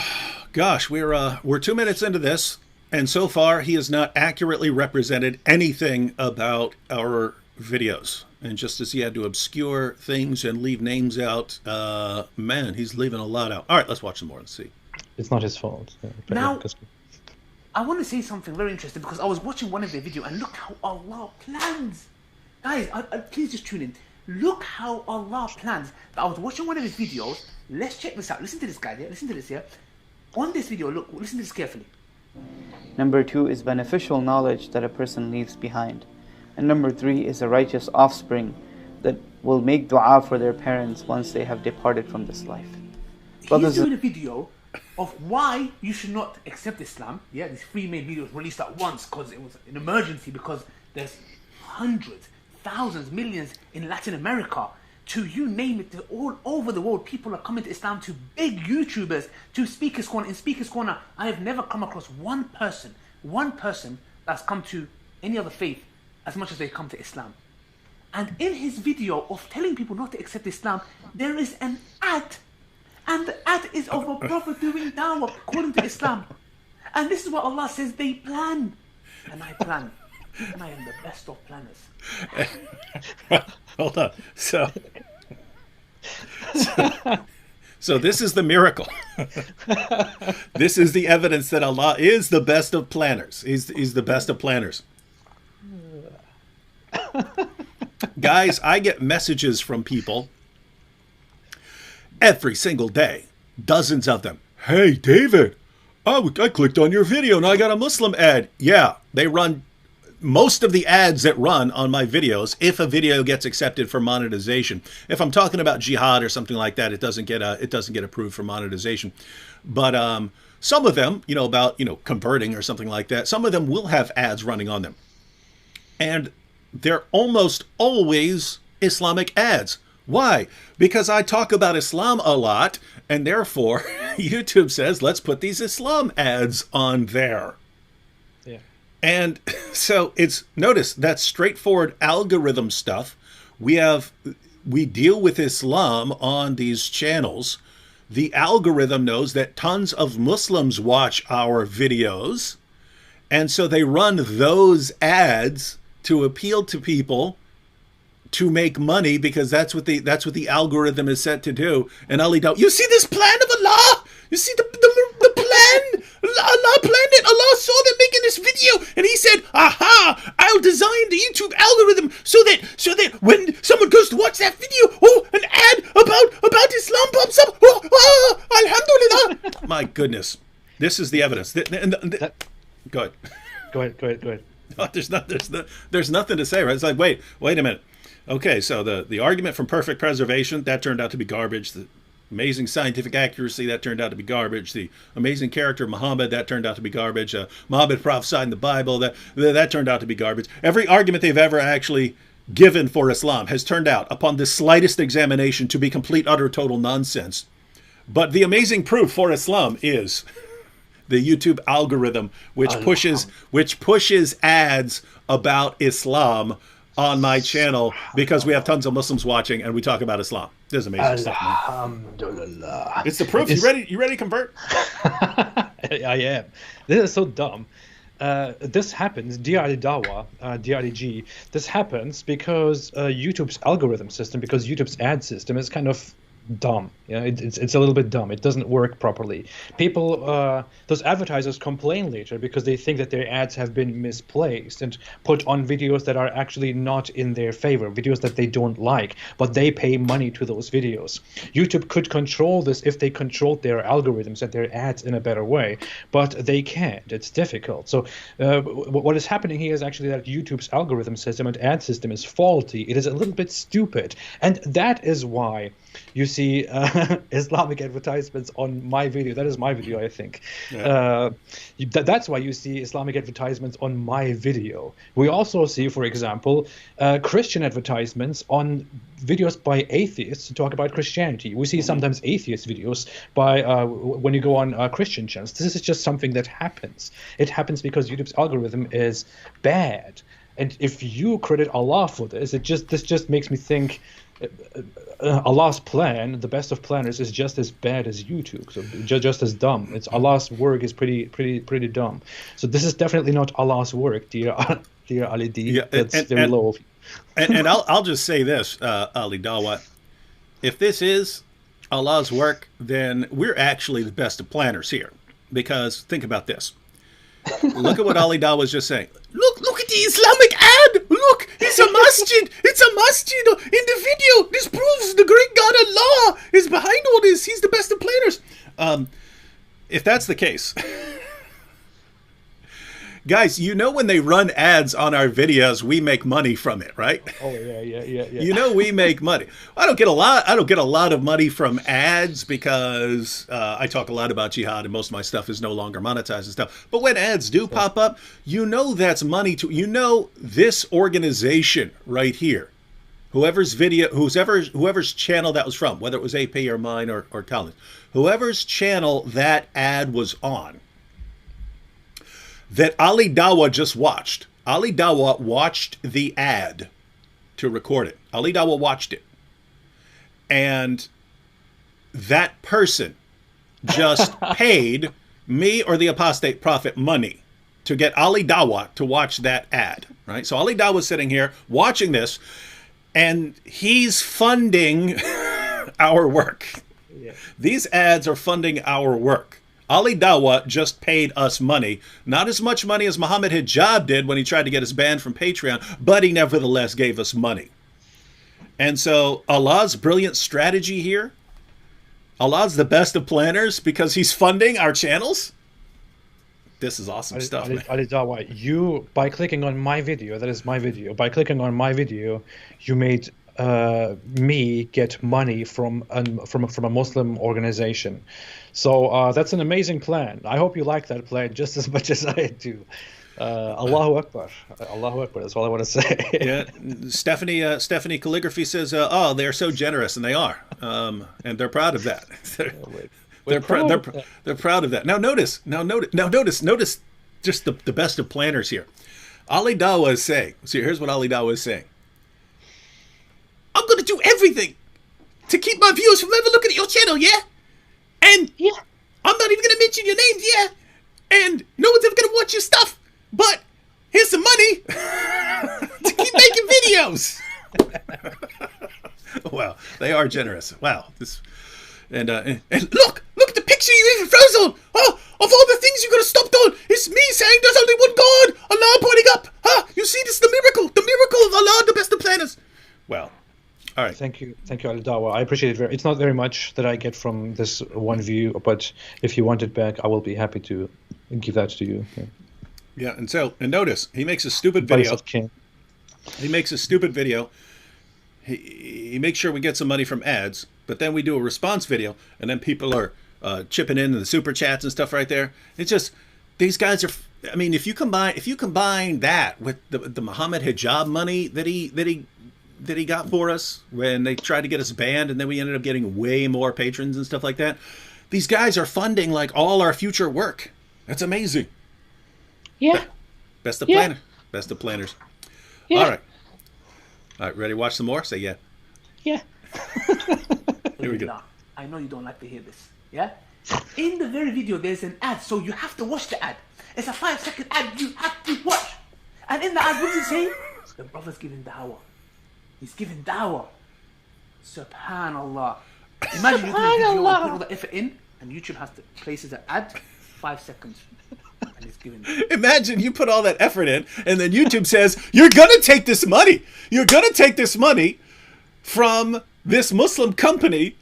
gosh, we're 2 minutes into this. And so far, he has not accurately represented anything about our videos. And just as he had to obscure things and leave names out, man, he's leaving a lot out. All right, let's watch some more and see. It's not his fault. Now, I want to say something very interesting because I was watching one of their videos and look how Allah plans. Guys, please just tune in. Look how Allah plans. I was watching one of his videos. Let's check this out. Listen to this guy here. Listen to this here. On this video, look, listen to this carefully. Number 2 is beneficial knowledge that a person leaves behind. And number 3 is a righteous offspring that will make dua for their parents once they have departed from this life. He's doing a video of why you should not accept Islam. Yeah, these 3 main videos released at once because it was an emergency, because there's hundreds, thousands, millions in Latin America. To you name it, all over the world, people are coming to Islam, to big YouTubers, to Speaker's Corner. In Speaker's Corner, I have never come across one person that's come to any other faith as much as they come to Islam. And in his video of telling people not to accept Islam, there is an ad. And the ad is of a prophet doing dawah, calling to Islam. And this is what Allah says they plan. And I plan. And I am the best of planners. Hold on. So this is the miracle. This is the evidence that Allah is the best of planners. He's the best of planners. Guys, I get messages from people every single day. Dozens of them. Hey, David, I clicked on your video and I got a Muslim ad. Yeah, they run most of the ads that run on my videos, if a video gets accepted for monetization. If I'm talking about jihad or something like that, it doesn't get approved for monetization. But some of them, about converting or something like that, some of them will have ads running on them. And they're almost always Islamic ads. Why? Because I talk about Islam a lot, and therefore YouTube says, let's put these Islam ads on there. Yeah. And so notice that's straightforward algorithm stuff. We deal with Islam on these channels. The algorithm knows that tons of Muslims watch our videos, and so they run those ads to appeal to people to make money, because that's what the algorithm is set to do. And Ali Dawah, you see this plan of Allah? You see the plan? Allah planned it. Allah saw them making this video, and he said, "Aha! I'll design the YouTube algorithm so that when someone goes to watch that video, oh, an ad about Islam pops up. Oh, alhamdulillah." My goodness, this is the evidence. Go ahead. Go ahead. No, there's nothing to say, right? It's like, wait a minute. Okay, so the argument from perfect preservation, that turned out to be garbage. The amazing scientific accuracy, that turned out to be garbage. The amazing character of Muhammad, that turned out to be garbage. Muhammad prophesied in the Bible, that turned out to be garbage. Every argument they've ever actually given for Islam has turned out, upon the slightest examination, to be complete, utter, total nonsense. But the amazing proof for Islam is the YouTube algorithm, which pushes ads about Islam on my channel, because we have tons of Muslims watching and we talk about Islam. This is amazing stuff, man. Alhamdulillah. It's the proof. You ready to convert? I am. This is so dumb. This happens, dear Ali Dawah, dear Ali G, this happens because YouTube's algorithm system, because YouTube's ad system is kind of dumb. It's a little bit dumb. It doesn't work properly. People, those advertisers complain later because they think that their ads have been misplaced and put on videos that are actually not in their favor, videos that they don't like, but they pay money to those videos. YouTube could control this if they controlled their algorithms and their ads in a better way, but they can't. It's difficult. So what is happening here is actually that YouTube's algorithm system and ad system is faulty. It is a little bit stupid, and that is why you see Islamic advertisements on my video. That is my video, I think. Yeah. That's why you see Islamic advertisements on my video. We also see, for example, Christian advertisements on videos by atheists to talk about Christianity. We see sometimes atheist videos by when you go on Christian channels. This is just something that happens. It happens because YouTube's algorithm is bad. And if you credit Allah for this, this just makes me think Allah's plan, the best of planners, is just as bad as YouTube, so just as dumb. It's Allah's work is pretty dumb. So this is definitely not Allah's work, dear Ali D. Yeah, That's very low of you. and I'll just say this, Ali Dawah, if this is Allah's work, then we're actually the best of planners here. Because think about this. Look at what Ali Dawah was just saying. Look at the Islamic ad. Look, it's a masjid. It's a masjid in the video. This proves the great God Allah is behind all this. He's the best of planners. If that's the case, guys, when they run ads on our videos, we make money from it, right? Oh yeah. We make money. I don't get a lot of money from ads because I talk a lot about jihad and most of my stuff is no longer monetized and stuff. But when ads do pop up, that's money to this organization right here. Whoever's channel that was from, whether it was AP or mine or Colin's, whoever's channel that ad was on, that Ali Dawah just watched. Ali Dawah watched the ad to record it. Ali Dawah watched it. And that person just paid me or the Apostate Prophet money to get Ali Dawah to watch that ad, right? So Ali Dawah was sitting here watching this, and he's funding our work. Yeah. These ads are funding our work. Ali Dawah just paid us money. Not as much money as Muhammad Hijab did when he tried to get us banned from Patreon, but he nevertheless gave us money. And so Allah's brilliant strategy here, Allah's the best of planners because he's funding our channels. This is awesome stuff, man. Ali Dawah, you, by clicking on my video, that is my video, by clicking on my video, you made me get money from a Muslim organization. So that's an amazing plan. I hope you like that plan just as much as I do. Allahu Akbar. Allahu Akbar. That's all I want to say. Yeah, Stephanie Calligraphy says, "Oh, they're so generous," and they are, and they're proud of that. They're proud of that. Now notice just the best of planners here. Ali Dawah is saying. See, here's what Ali Dawah is saying. I'm going to do everything to keep my viewers from ever looking at your channel, yeah? And Yeah. I'm not even going to mention your names, yeah? And no one's ever going to watch your stuff. But here's some money to keep making videos. Wow, they are generous. Wow. And look at the picture you even froze on. Oh, of all the things you're going to stop doing, it's me saying there's only one God. Allah pointing up. You see, this is the miracle of Allah, the best of planners. Well, all right. Thank you, Ali Dawah. I appreciate it. It's not very much that I get from this one view, but if you want it back, I will be happy to give that to you. Yeah, and notice he makes a stupid video. He makes a stupid video. He makes sure we get some money from ads, but then we do a response video, and then people are chipping in the super chats and stuff right there. It's just these guys are. I mean, if you combine that with the Muhammad hijab money that he got for us when they tried to get us banned, and then we ended up getting way more patrons and stuff like that. These guys are funding like all our future work. That's amazing. Yeah. Best of planners. Best of planners. Yeah. All right, ready to watch some more? Say yeah. Yeah. Here we go. I know you don't like to hear this. Yeah? In the very video, there's an ad, so you have to watch the ad. It's a 5-second ad you have to watch. And in the ad, what does it say? The brother's giving dawah. He's giving dawah. Subhanallah. Imagine you do a video and put all the effort in, and YouTube has to places an ad, 5 seconds. And it's giving. Imagine you put all that effort in, and then YouTube says, you're going to take this money. You're going to take this money from this Muslim company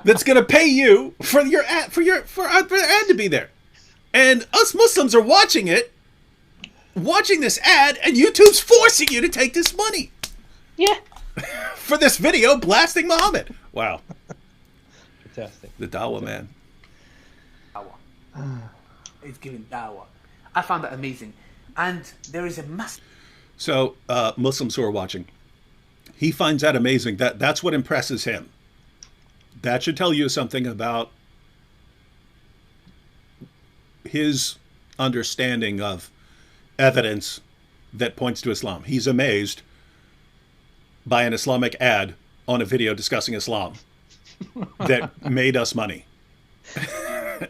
that's going to pay you for your ad, for our ad to be there. And us Muslims are watching this ad, and YouTube's forcing you to take this money. Yeah. For this video blasting Muhammad. Wow. Fantastic. The Dawah man. Dawah. It's giving dawah. I found that amazing. And there is a massive... So, Muslims who are watching, he finds that amazing. That's what impresses him. That should tell you something about his understanding of evidence that points to Islam. He's amazed by an Islamic ad on a video discussing Islam that made us money.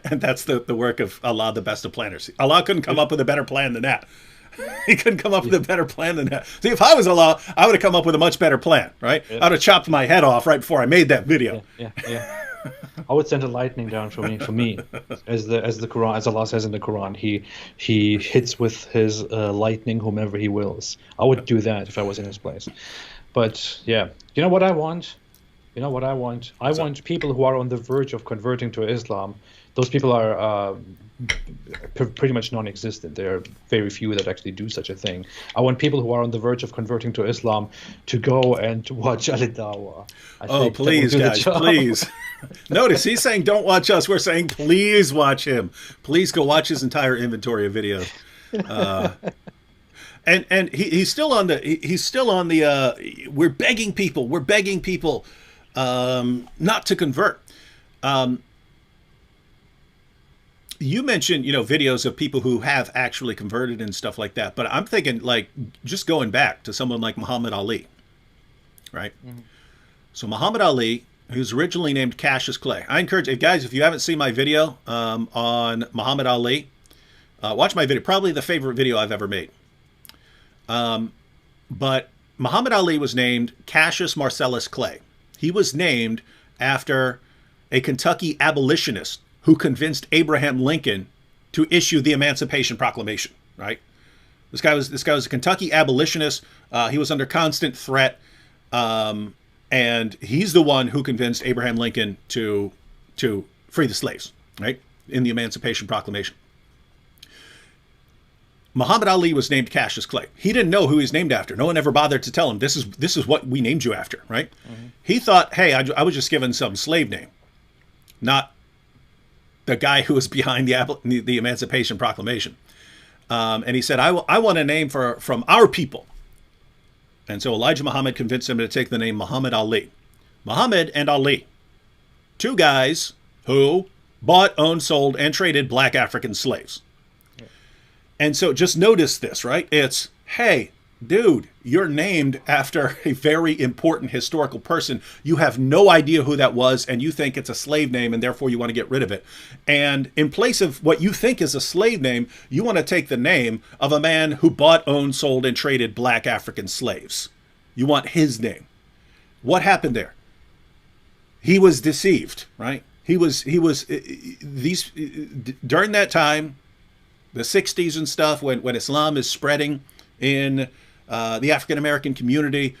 And that's the work of Allah, the best of planners. Allah couldn't come up with a better plan than that. He couldn't come up with a better plan than that. See, if I was Allah, I would have come up with a much better plan, right? Yeah. I would have chopped my head off right before I made that video. Yeah. I would send a lightning down for me. As the Quran, as Allah says in the Quran, he hits with his lightning whomever he wills. I would do that if I was in his place. But yeah, you know what I want? I want people who are on the verge of converting to Islam. Those people are pretty much non-existent. There are very few that actually do such a thing. I want people who are on the verge of converting to Islam to go and watch Ali Dawah. Oh, please, guys, please. Notice he's saying don't watch us. We're saying please watch him. Please go watch his entire inventory of videos. And he's still on the we're begging people not to convert. You mentioned, videos of people who have actually converted and stuff like that. But I'm thinking, like, just going back to someone like Muhammad Ali, right? Mm-hmm. So Muhammad Ali, who's originally named Cassius Clay. I encourage you guys, if you haven't seen my video on Muhammad Ali, watch my video. Probably the favorite video I've ever made. But Muhammad Ali was named Cassius Marcellus Clay. He was named after a Kentucky abolitionist who convinced Abraham Lincoln to issue the Emancipation Proclamation, right? This guy was a Kentucky abolitionist. He was under constant threat. And he's the one who convinced Abraham Lincoln to free the slaves, right? In the Emancipation Proclamation. Muhammad Ali was named Cassius Clay. He didn't know who he was named after. No one ever bothered to tell him, this is what we named you after, right? Mm-hmm. He thought, hey, I was just given some slave name, not the guy who was behind the Emancipation Proclamation. And he said, I want a name from our people. And so Elijah Muhammad convinced him to take the name Muhammad Ali. Muhammad and Ali, two guys who bought, owned, sold, and traded black African slaves. Yeah. And so just notice this, right? It's, hey, dude, you're named after a very important historical person. You have no idea who that was, and you think it's a slave name, and therefore you want to get rid of it. And in place of what you think is a slave name, you want to take the name of a man who bought, owned, sold, and traded black African slaves. You want his name. What happened there? He was deceived, right? He was during that time, the 60s and stuff, when Islam is spreading in the African-American community,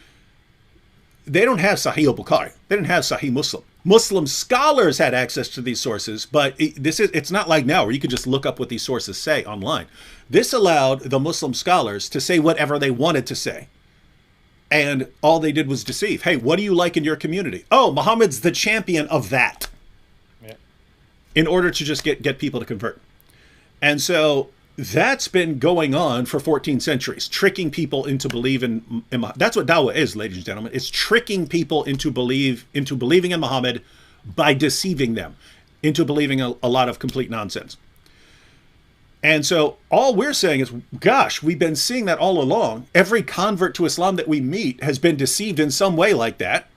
they don't have Sahih al-Bukhari. They didn't have Sahih Muslim. Muslim scholars had access to these sources, but it's not like now where you could just look up what these sources say online. This allowed the Muslim scholars to say whatever they wanted to say. And all they did was deceive. Hey, what do you like in your community? Oh, Muhammad's the champion of that. Yeah. In order to just get people to convert. And so that's been going on for 14 centuries, tricking people into believing in that's what Dawah is, ladies and gentlemen. It's tricking people into believing in Muhammad by deceiving them into believing a lot of complete nonsense. And so all we're saying is, gosh, we've been seeing that all along. Every convert to Islam that we meet has been deceived in some way like that.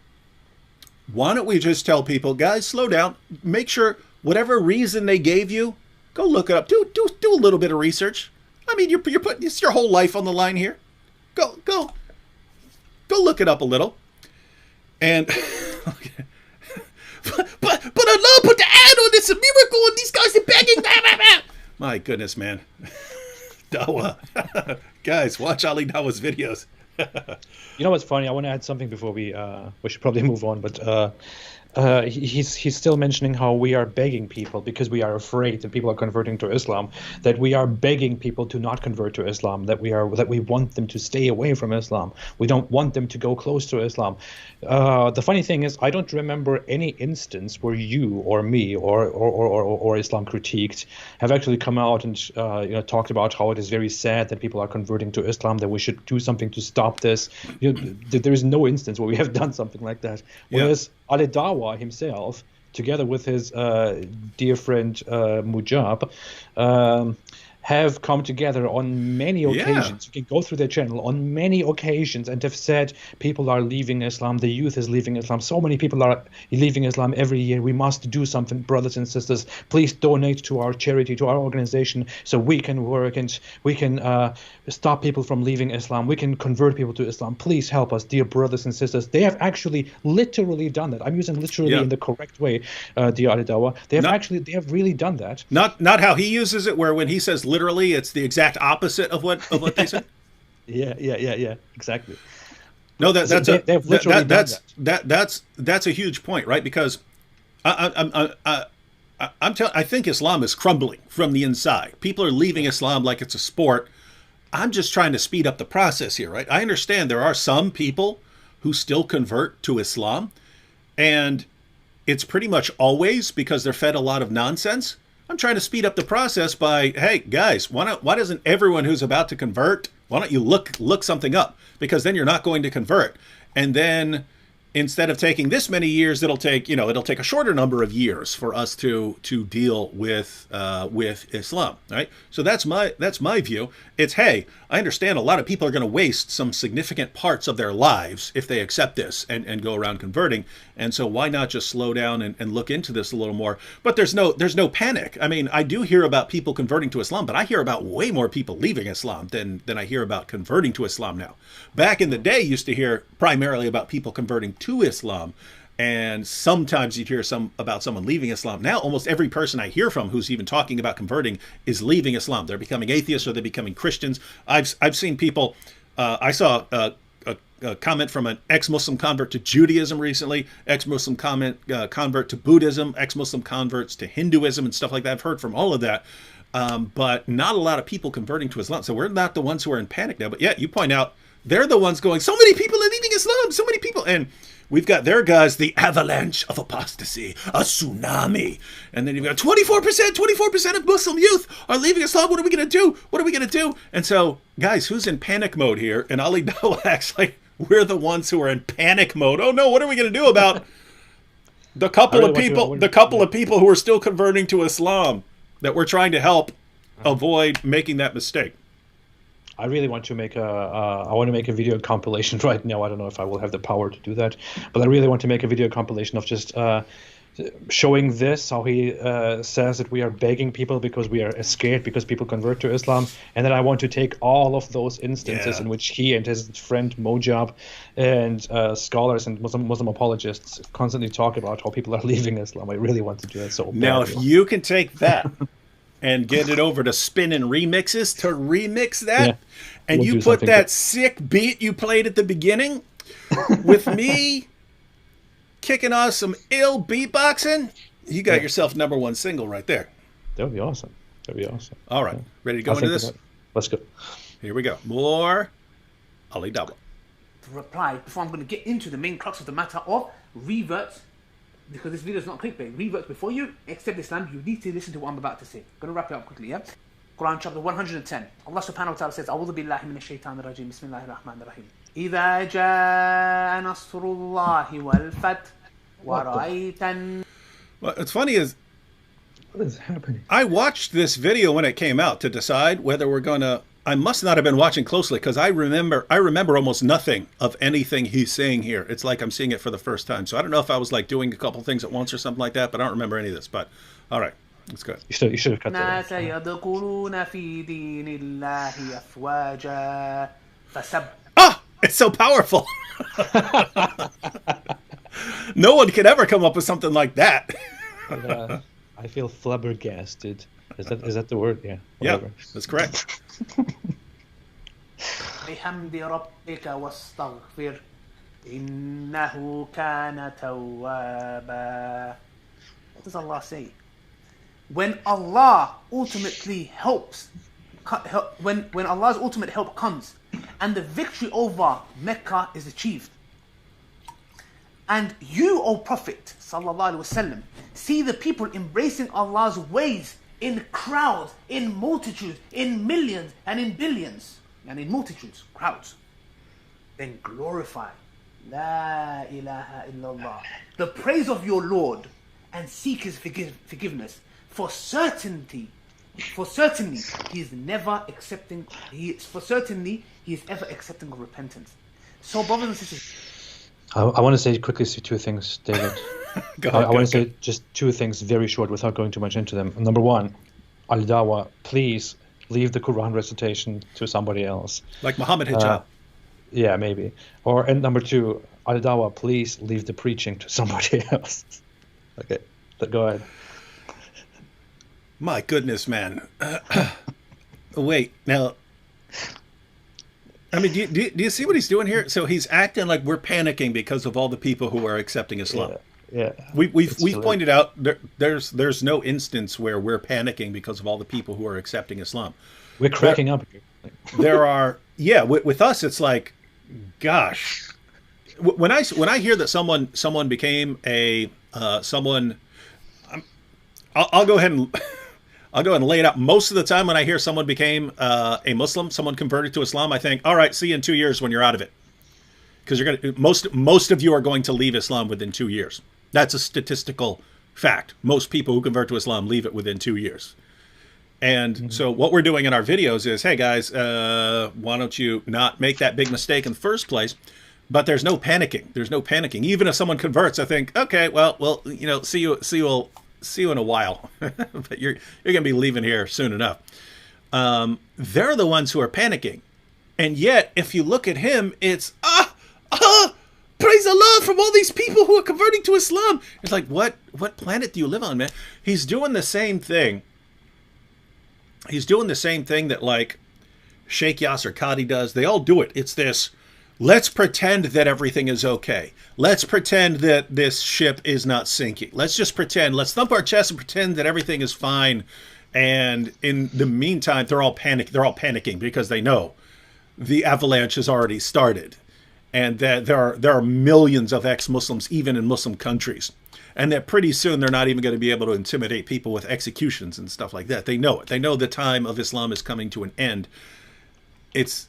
Why don't we just tell people, guys, slow down, make sure whatever reason they gave you, go look it up. Do a little bit of research. I mean, you're putting your whole life on the line here. Go look it up a little. And but Allah put the ad on. It's a miracle, and these guys are begging. My goodness, man. Dawah. Guys, watch Ali Dawah's videos. You know what's funny? I want to add something before we should probably move on, but he's still mentioning how we are begging people because we are afraid that people are converting to Islam, that we are begging people to not convert to Islam, that we want them to stay away from Islam. We don't want them to go close to Islam. The funny thing is, I don't remember any instance where you or me or Islam critiqued have actually come out and talked about how it is very sad that people are converting to Islam, that we should do something to stop this. There is no instance where we have done something like that. Whereas Ali Dawah himself, together with his dear friend Mujab, have come together on many occasions. You can go through their channel on many occasions and have said people are leaving Islam, the youth is leaving Islam. So many people are leaving Islam every year. We must do something, brothers and sisters. Please donate to our charity, to our organization, so we can work and we can stop people from leaving Islam. We can convert people to Islam. Please help us, dear brothers and sisters. They have actually literally done that. I'm using literally in the correct way, dear Ali Dawah. They have really done that. Not how he uses it, where when he says literally, it's the exact opposite of what they said. Yeah, exactly. No, that's a huge point, right? Because I think Islam is crumbling from the inside. People are leaving Islam like it's a sport. I'm just trying to speed up the process here, right? I understand there are some people who still convert to Islam, and it's pretty much always because they're fed a lot of nonsense. I'm trying to speed up the process by, hey, guys, why doesn't everyone who's about to convert, why don't you look something up? Because then you're not going to convert. And then instead of taking this many years, it'll take a shorter number of years for us to deal with Islam, right? So that's my view. It's, hey, I understand a lot of people are going to waste some significant parts of their lives if they accept this and go around converting. And so why not just slow down and look into this a little more? But there's no panic. I mean, I do hear about people converting to Islam, but I hear about way more people leaving Islam than I hear about converting to Islam now. Back in the day, I used to hear primarily about people converting to Islam, and sometimes you'd hear about someone leaving Islam. Now almost every person I hear from who's even talking about converting is leaving Islam. They're becoming atheists or they're becoming Christians. I've seen people, I saw a comment from an ex-Muslim convert to Judaism recently, ex-Muslim convert to Buddhism, ex-Muslim converts to Hinduism and stuff like that. I've heard from all of that, but not a lot of people converting to Islam. So we're not the ones who are in panic now. But yeah, you point out, they're the ones going, so many people are leaving Islam, so many people. And We've got their guys, the avalanche of apostasy, a tsunami. And then you've got 24% of Muslim youth are leaving Islam. What are we going to do? What are we going to do? And so, guys, who's in panic mode here? And Ali Dawah acts like we're the ones who are in panic mode. Oh, no, what are we going to do about the couple of people who are still converting to Islam that we're trying to help avoid making that mistake? I really want to make a video compilation right now. I don't know if I will have the power to do that, but I really want to make a video compilation of just showing this, how he says that we are begging people because we are scared because people convert to Islam. And then I want to take all of those instances in which he and his friend Mojab and scholars and Muslim apologists constantly talk about how people are leaving Islam. I really want to do that so badly. Now, if you can take that and get it over to Spin and Remixes to remix that, and you put that sick beat you played at the beginning with me kicking off some ill beatboxing, you got yourself #1 single right there. That would be awesome. That'd be awesome. All right. Ready to go into this? Let's go. Here we go. More Ali Dawah. Reply before I'm going to get into the main crux of the matter of reverts, because this video is not clickbait. Reverts before you accept Islam, you need to listen to what I'm about to say. I'm going to wrap it up quickly, yeah? Quran chapter 110. Allah subhanahu wa ta'ala says, A'udhu billahi minash shaitanir rajim. Bismillahir rahmanir rahim. إِذَا جَاءَ نَصْرُ اللَّهِ وَالْفَتْحُ وَرَأَيْتَ. Well, what's funny is, what is happening? I watched this video when it came out to decide whether we're going to... I must not have been watching closely because I remember almost nothing of anything he's saying here. It's like I'm seeing it for the first time. So I don't know if I was like doing a couple things at once or something like that, but I don't remember any of this. But all right, let's go. You should have cut that. It's so powerful. No one could ever come up with something like that. I feel flabbergasted. Is that the word? Yeah. Whatever. Yeah, that's correct. بِحَمْدِ رَبِّكَ وَاسْتَغْفِرْ إِنَّهُ كَانَ تَوَّابًا. What does Allah say? When Allah ultimately helps, when Allah's ultimate help comes, and the victory over Mecca is achieved, and you, O Prophet sallallahu alaihi wasallam, see the people embracing Allah's ways in crowds, in multitudes, in millions, and in billions, and in multitudes, crowds, then glorify La ilaha illallah, the praise of your Lord, and seek His forgiveness. For certainly He is never accepting. He is ever accepting of repentance. So, brothers and sisters, I want to say quickly two things, David. I want to say just two things very short without going too much into them. Number one, Ali Dawah, please leave the Quran recitation to somebody else. Like Muhammad Hijab. Yeah, maybe. And number two, Ali Dawah, please leave the preaching to somebody else. Okay, go ahead. My goodness, man. Wait, now... I mean, do you see what he's doing here? So he's acting like we're panicking because of all the people who are accepting Islam. Yeah. We've pointed out there's no instance where we're panicking because of all the people who are accepting Islam. We're cracking up. There are, with us it's like, gosh, when I hear that someone became a someone, I'll go ahead and lay it out. Most of the time when I hear someone became a Muslim, someone converted to Islam, I think, all right, see you in 2 years when you're out of it. Because most of you are going to leave Islam within 2 years. That's a statistical fact. Most people who convert to Islam leave it within 2 years. And so what we're doing in our videos is, hey guys, why don't you not make that big mistake in the first place? But there's no panicking. There's no panicking. Even if someone converts, I think, okay, well, see you in a while. But you're going to be leaving here soon enough. They're the ones who are panicking. And yet, if you look at him, it's, praise Allah from all these people who are converting to Islam. It's like, what planet do you live on, man? He's doing the same thing. He's doing the same thing that, like, Sheikh Yasser Qadi does. They all do it. It's this, let's pretend that everything is okay. Let's pretend that this ship is not sinking. Let's just pretend. Let's thump our chest and pretend that everything is fine. And in the meantime, they're all panicking because they know the avalanche has already started. and that there are millions of ex-Muslims even in Muslim countries, and that pretty soon they're not even going to be able to intimidate people with executions and stuff like that. They know it. They know the time of Islam is coming to an end. It's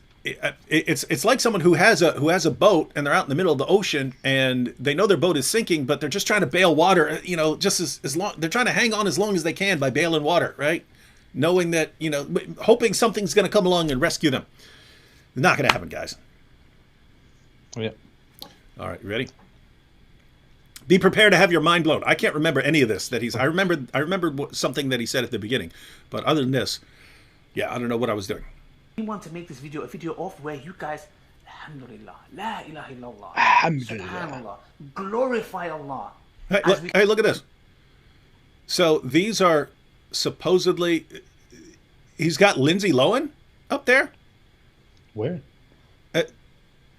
like someone who has a boat and they're out in the middle of the ocean and they know their boat is sinking, but they're just trying to bail water. Just as long, they're trying to hang on as long as they can by bailing water, right? Knowing that, hoping something's going to come along and rescue them. Not going to happen, guys. Yeah. All right, you ready? Be prepared to have your mind blown. I can't remember any of this that he's. I remembered something that he said at the beginning, but other than this, yeah, I don't know what I was doing. We want to make this video a video of where you guys, Alhamdulillah, La ilaha illallah, Alhamdulillah. Subhanallah, glorify Allah. Hey, look at this. So these are supposedly. He's got Lindsay Lohan up there. Where?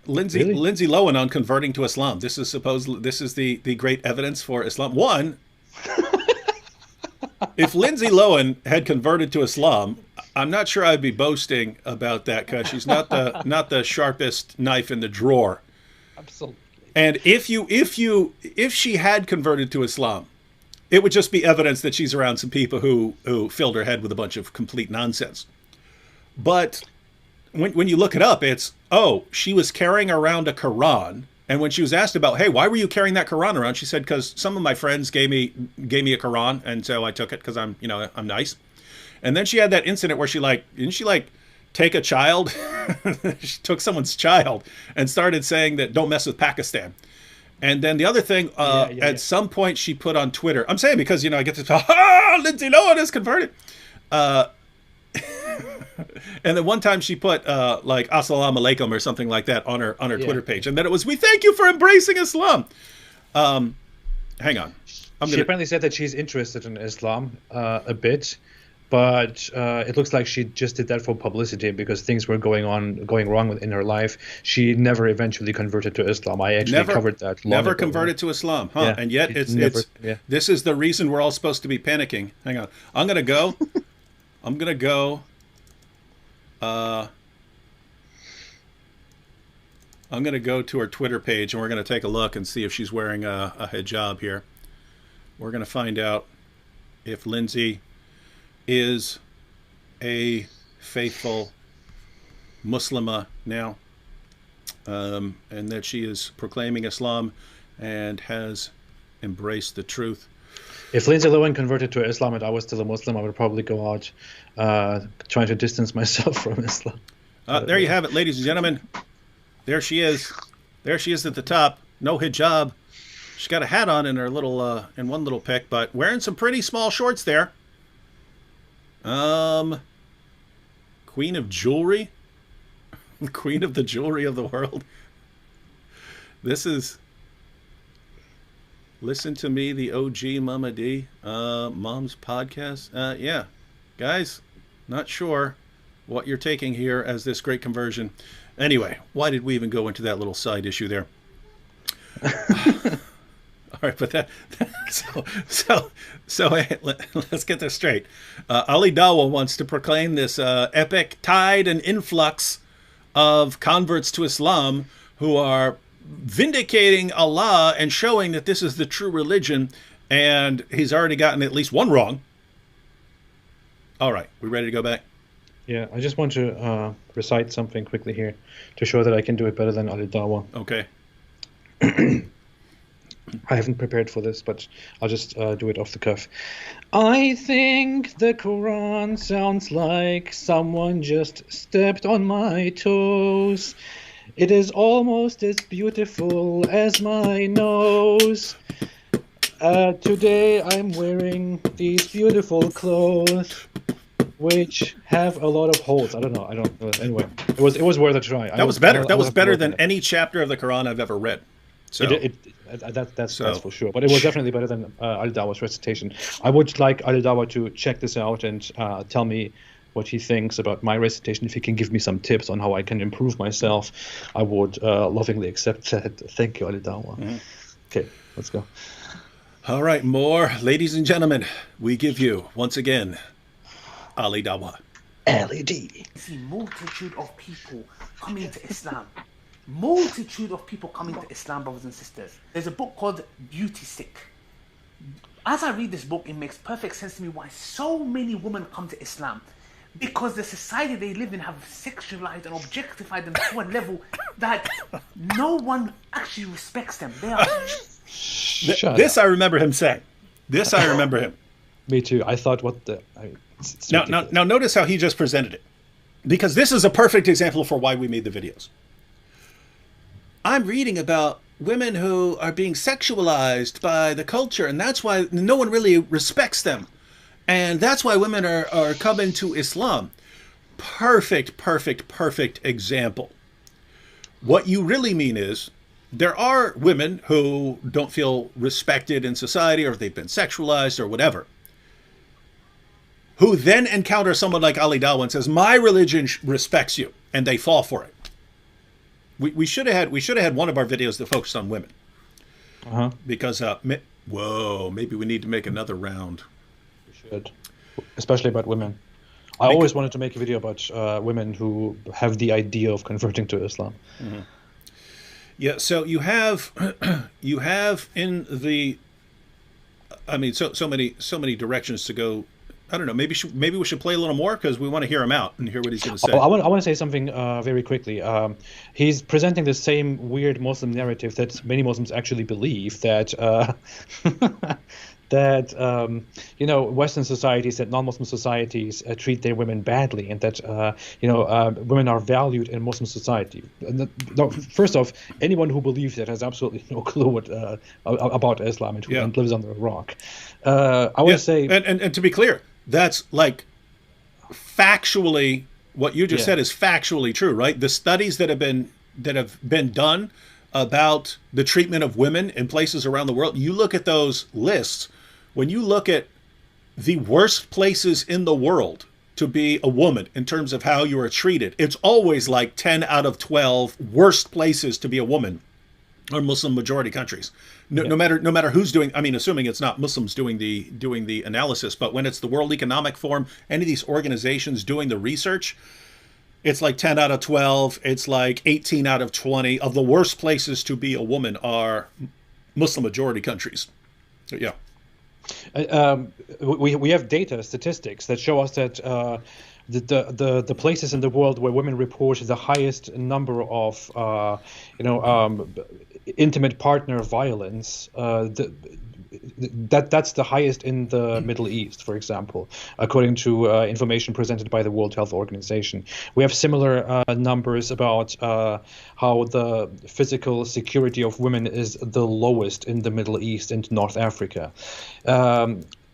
Lindsay Lohan on converting to Islam. This is the great evidence for Islam. One, if Lindsay Lohan had converted to Islam, I'm not sure I'd be boasting about that because she's not the sharpest knife in the drawer. Absolutely. And if she had converted to Islam, it would just be evidence that she's around some people who filled her head with a bunch of complete nonsense. But when you look it up, it's, she was carrying around a Quran. And when she was asked about, hey, why were you carrying that Quran around? She said, because some of my friends gave me a Quran. And so I took it because I'm nice. And then she had that incident where didn't she take a child? She took someone's child and started saying that don't mess with Pakistan. And then the other thing, at some point she put on Twitter, I'm saying because, I get to talk, Lindsay Lohan is converted. And then one time she put Assalamu alaikum or something like that on her Twitter page. And then it was, we thank you for embracing Islam. Hang on. She apparently said that she's interested in Islam a bit, but it looks like she just did that for publicity because things were going wrong in her life. She never eventually converted to Islam. I actually covered that. Never converted to Islam, huh? Yeah, and yet this is the reason we're all supposed to be panicking. Hang on. I'm going to go. I'm going to go to her Twitter page and we're going to take a look and see if she's wearing a hijab here. We're going to find out if Lindsay is a faithful Muslimah now, and that she is proclaiming Islam and has embraced the truth. If Lindsay Lohan converted to Islam and I was still a Muslim, I would probably go out trying to distance myself from Islam. There you have it, ladies and gentlemen. There she is. There she is at the top. No hijab. She's got a hat on in her little, in one little pic, but wearing some pretty small shorts there. Queen of jewelry. Queen of the jewelry of the world. This is... Listen to me, the OG Mama D, Mom's podcast. Yeah, guys, not sure what you're taking here as this great conversion. Anyway, why did we even go into that little side issue there? All right, but so hey, let's get this straight. Ali Dawah wants to proclaim this epic tide and influx of converts to Islam who are vindicating Allah and showing that this is the true religion, and he's already gotten at least one wrong. All right, we ready to go back? Yeah, I just want to recite something quickly here to show that I can do it better than Ali Dawah. Okay. I haven't prepared for this, but I'll just do it off the cuff. I think the Quran sounds like someone just stepped on my toes. It is almost as beautiful as my nose. Today I'm wearing these beautiful clothes, which have a lot of holes. I don't know. Anyway, it was worth a try. That was better. That was better than any chapter of the Quran I've ever read. So that's for sure. But it was definitely better than Ali Dawah's recitation. I would like Ali Dawah to check this out and tell me what he thinks about my recitation. If he can give me some tips on how I can improve myself, I would lovingly accept that. Thank you, Ali Dawah. Mm-hmm. Okay, let's go. All right, more. Ladies and gentlemen, we give you, once again, Ali Dawah. LED. See multitude of people coming to Islam. multitude of people coming to Islam, brothers and sisters. There's a book called Beauty Sick. As I read this book, it makes perfect sense to me why so many women come to Islam. Because the society they live in have sexualized and objectified them to a level that no one actually respects them. They are... This I remember him saying. This I remember him. Me too. I thought, what the... Now, notice how he just presented it. Because this is a perfect example for why we made the videos. I'm reading about women who are being sexualized by the culture, and that's why no one really respects them. And that's why women are coming to Islam. Perfect example. What you really mean is, there are women who don't feel respected in society, or they've been sexualized or whatever, who then encounter someone like Ali Dawah and says, my religion respects you, and they fall for it. We should have had one of our videos that focused on women. Because, whoa, maybe we need to make another round. Should, especially about women. I always wanted to make a video about women who have the idea of converting to Islam. Mm-hmm. Yeah, so you have in the, I mean, so many directions to go. I don't know. Maybe we should play a little more because we want to hear him out and hear what he's going to say. I want to say something very quickly. He's presenting the same weird Muslim narrative that many Muslims actually believe, that Western societies, that non-Muslim societies treat their women badly, and that women are valued in Muslim society. No, first off, anyone who believes that has absolutely no clue about Islam and lives under a rock. I want to say, and to be clear, that's like factually what you just said is factually true, right? The studies that have been done about the treatment of women in places around the world, you look at those lists. When you look at the worst places in the world to be a woman in terms of how you are treated, it's always like 10 out of 12 worst places to be a woman are Muslim majority countries. No matter who's doing, I mean, assuming it's not Muslims doing the analysis, but when it's the World Economic Forum, any of these organizations doing the research, it's like 10 out of 12, it's like 18 out of 20 of the worst places to be a woman are Muslim majority countries. So, yeah. We have data, statistics that show us that the places in the world where women report the highest number of intimate partner violence, that's the highest in the Middle East, for example, according to information presented by the World Health Organization. We have similar numbers about how the physical security of women is the lowest in the Middle East and North Africa.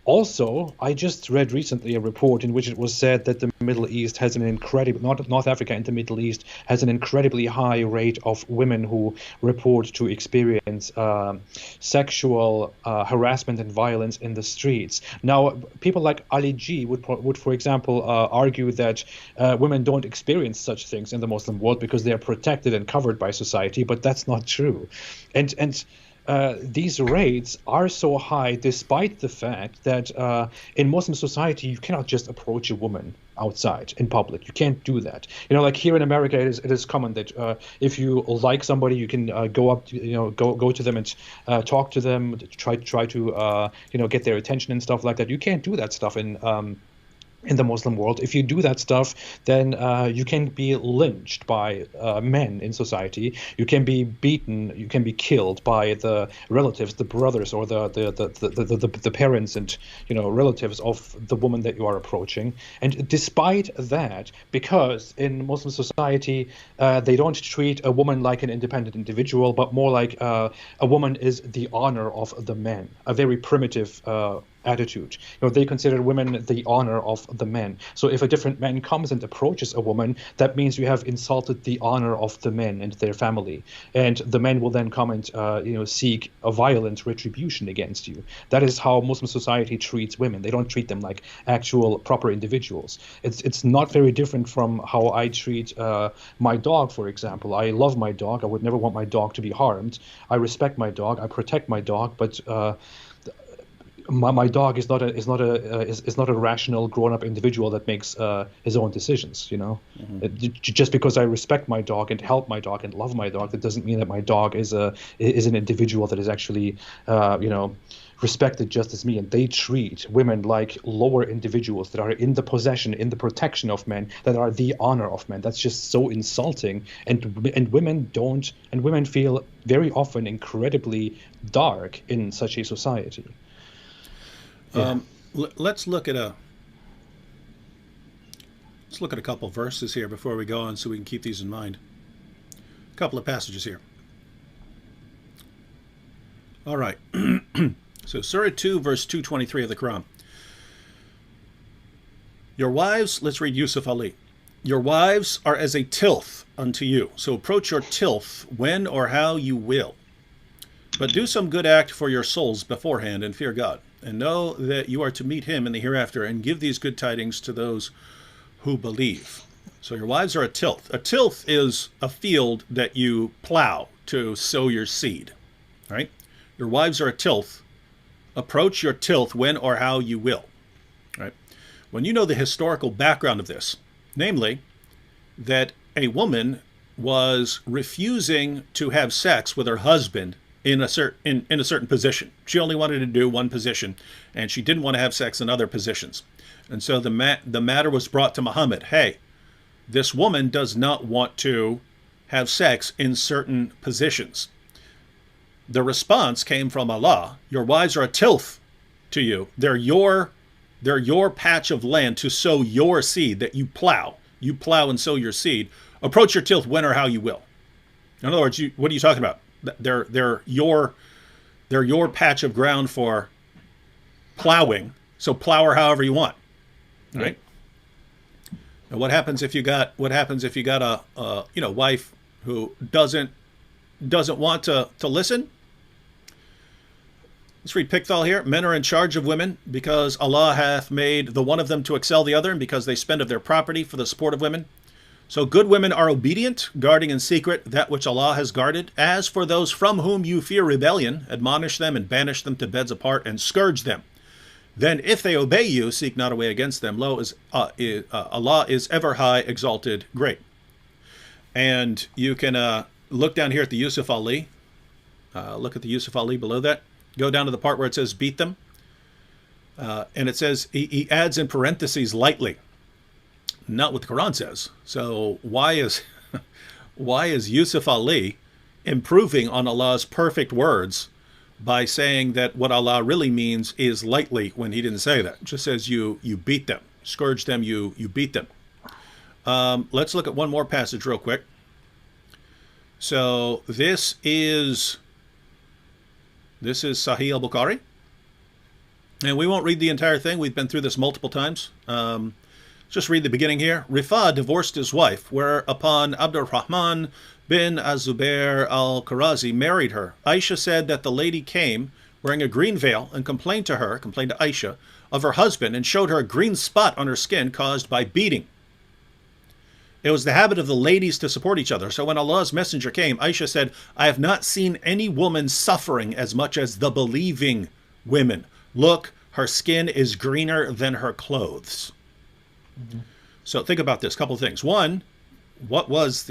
Also, I just read recently a report in which it was said that the Middle East has an North Africa and the Middle East has an incredibly high rate of women who report to experience sexual harassment and violence in the streets. Now, people like Ali G would for example, argue that women don't experience such things in the Muslim world because they are protected and covered by society, but that's not true. And these rates are so high despite the fact that in Muslim society you cannot just approach a woman outside in public. You can't do that. Like here in America, it is common that if you like somebody, you can go up to, go to them and talk to them, try to get their attention and stuff like that. You can't do that stuff in the Muslim world. If you do that stuff, then you can be lynched by men in society. You can be beaten. You can be killed by the relatives, the brothers, or the parents and relatives of the woman that you are approaching. And despite that, because in Muslim society they don't treat a woman like an independent individual, but more like a woman is the honor of the man. A very primitive attitude. They consider women the honor of the men. So if a different man comes and approaches a woman, that means you have insulted the honor of the men and their family. And the men will then come and seek a violent retribution against you. That is how Muslim society treats women. They don't treat them like actual proper individuals. It's not very different from how I treat my dog, for example. I love my dog. I would never want my dog to be harmed. I respect my dog. I protect my dog. But my dog is not a rational grown-up individual that makes his own decisions. Just because I respect my dog and help my dog and love my dog, that doesn't mean that my dog is an individual that is actually respected just as me. And they treat women like lower individuals that are in the possession, in the protection of men, that are the honor of men. That's just so insulting. And women feel very often incredibly dark in such a society. Yeah. Let's look at a couple verses here before we go on, so we can keep these in mind. A couple of passages here. All right. So Surah 2, verse 223 of the Quran. Your wives, let's read Yusuf Ali. Your wives are as a tilth unto you, so approach your tilth when or how you will. But do some good act for your souls beforehand, and fear God, and know that you are to meet him in the hereafter, and give these good tidings to those who believe. So your wives are a tilth. A tilth is a field that you plow to sow your seed, right? Your wives are a tilth. Approach your tilth when or how you will, right? When you know the historical background of this, namely that a woman was refusing to have sex with her husband in a certain position. She only wanted to do one position, and she didn't want to have sex in other positions. And so the matter was brought to Muhammad. Hey, this woman does not want to have sex in certain positions. The response came from Allah. Your wives are a tilth to you. They're your patch of land to sow your seed that you plow. You plow and sow your seed. Approach your tilth when or how you will. In other words, what are you talking about? They're your patch of ground for plowing. So plow her however you want, right? Now, what happens if you got a wife who doesn't want to listen? Let's read Pickthall here. Men are in charge of women because Allah hath made the one of them to excel the other, and because they spend of their property for the support of women. So good women are obedient, guarding in secret that which Allah has guarded. As for those from whom you fear rebellion, admonish them and banish them to beds apart and scourge them. Then if they obey you, seek not a way against them. Lo, Allah is ever high, exalted, great. And you can look down here at the Yusuf Ali. Look at the Yusuf Ali below that. Go down to the part where it says beat them. And it says, he adds in parentheses lightly. Not what the Quran says. So why is Yusuf Ali improving on Allah's perfect words by saying that what Allah really means is lightly when he didn't say that? It just says you beat them. Scourge them, you beat them. Let's look at one more passage real quick. So this is Sahih al-Bukhari. And we won't read the entire thing. We've been through this multiple times. Just read the beginning here. Rifa divorced his wife, whereupon Abdurrahman bin Az-Zubair al-Qarazi married her. Aisha said that the lady came wearing a green veil and complained to Aisha, of her husband, and showed her a green spot on her skin caused by beating. It was the habit of the ladies to support each other. So when Allah's messenger came, Aisha said, I have not seen any woman suffering as much as the believing women. Look, her skin is greener than her clothes. Mm-hmm. So think about this, couple of things. One, what was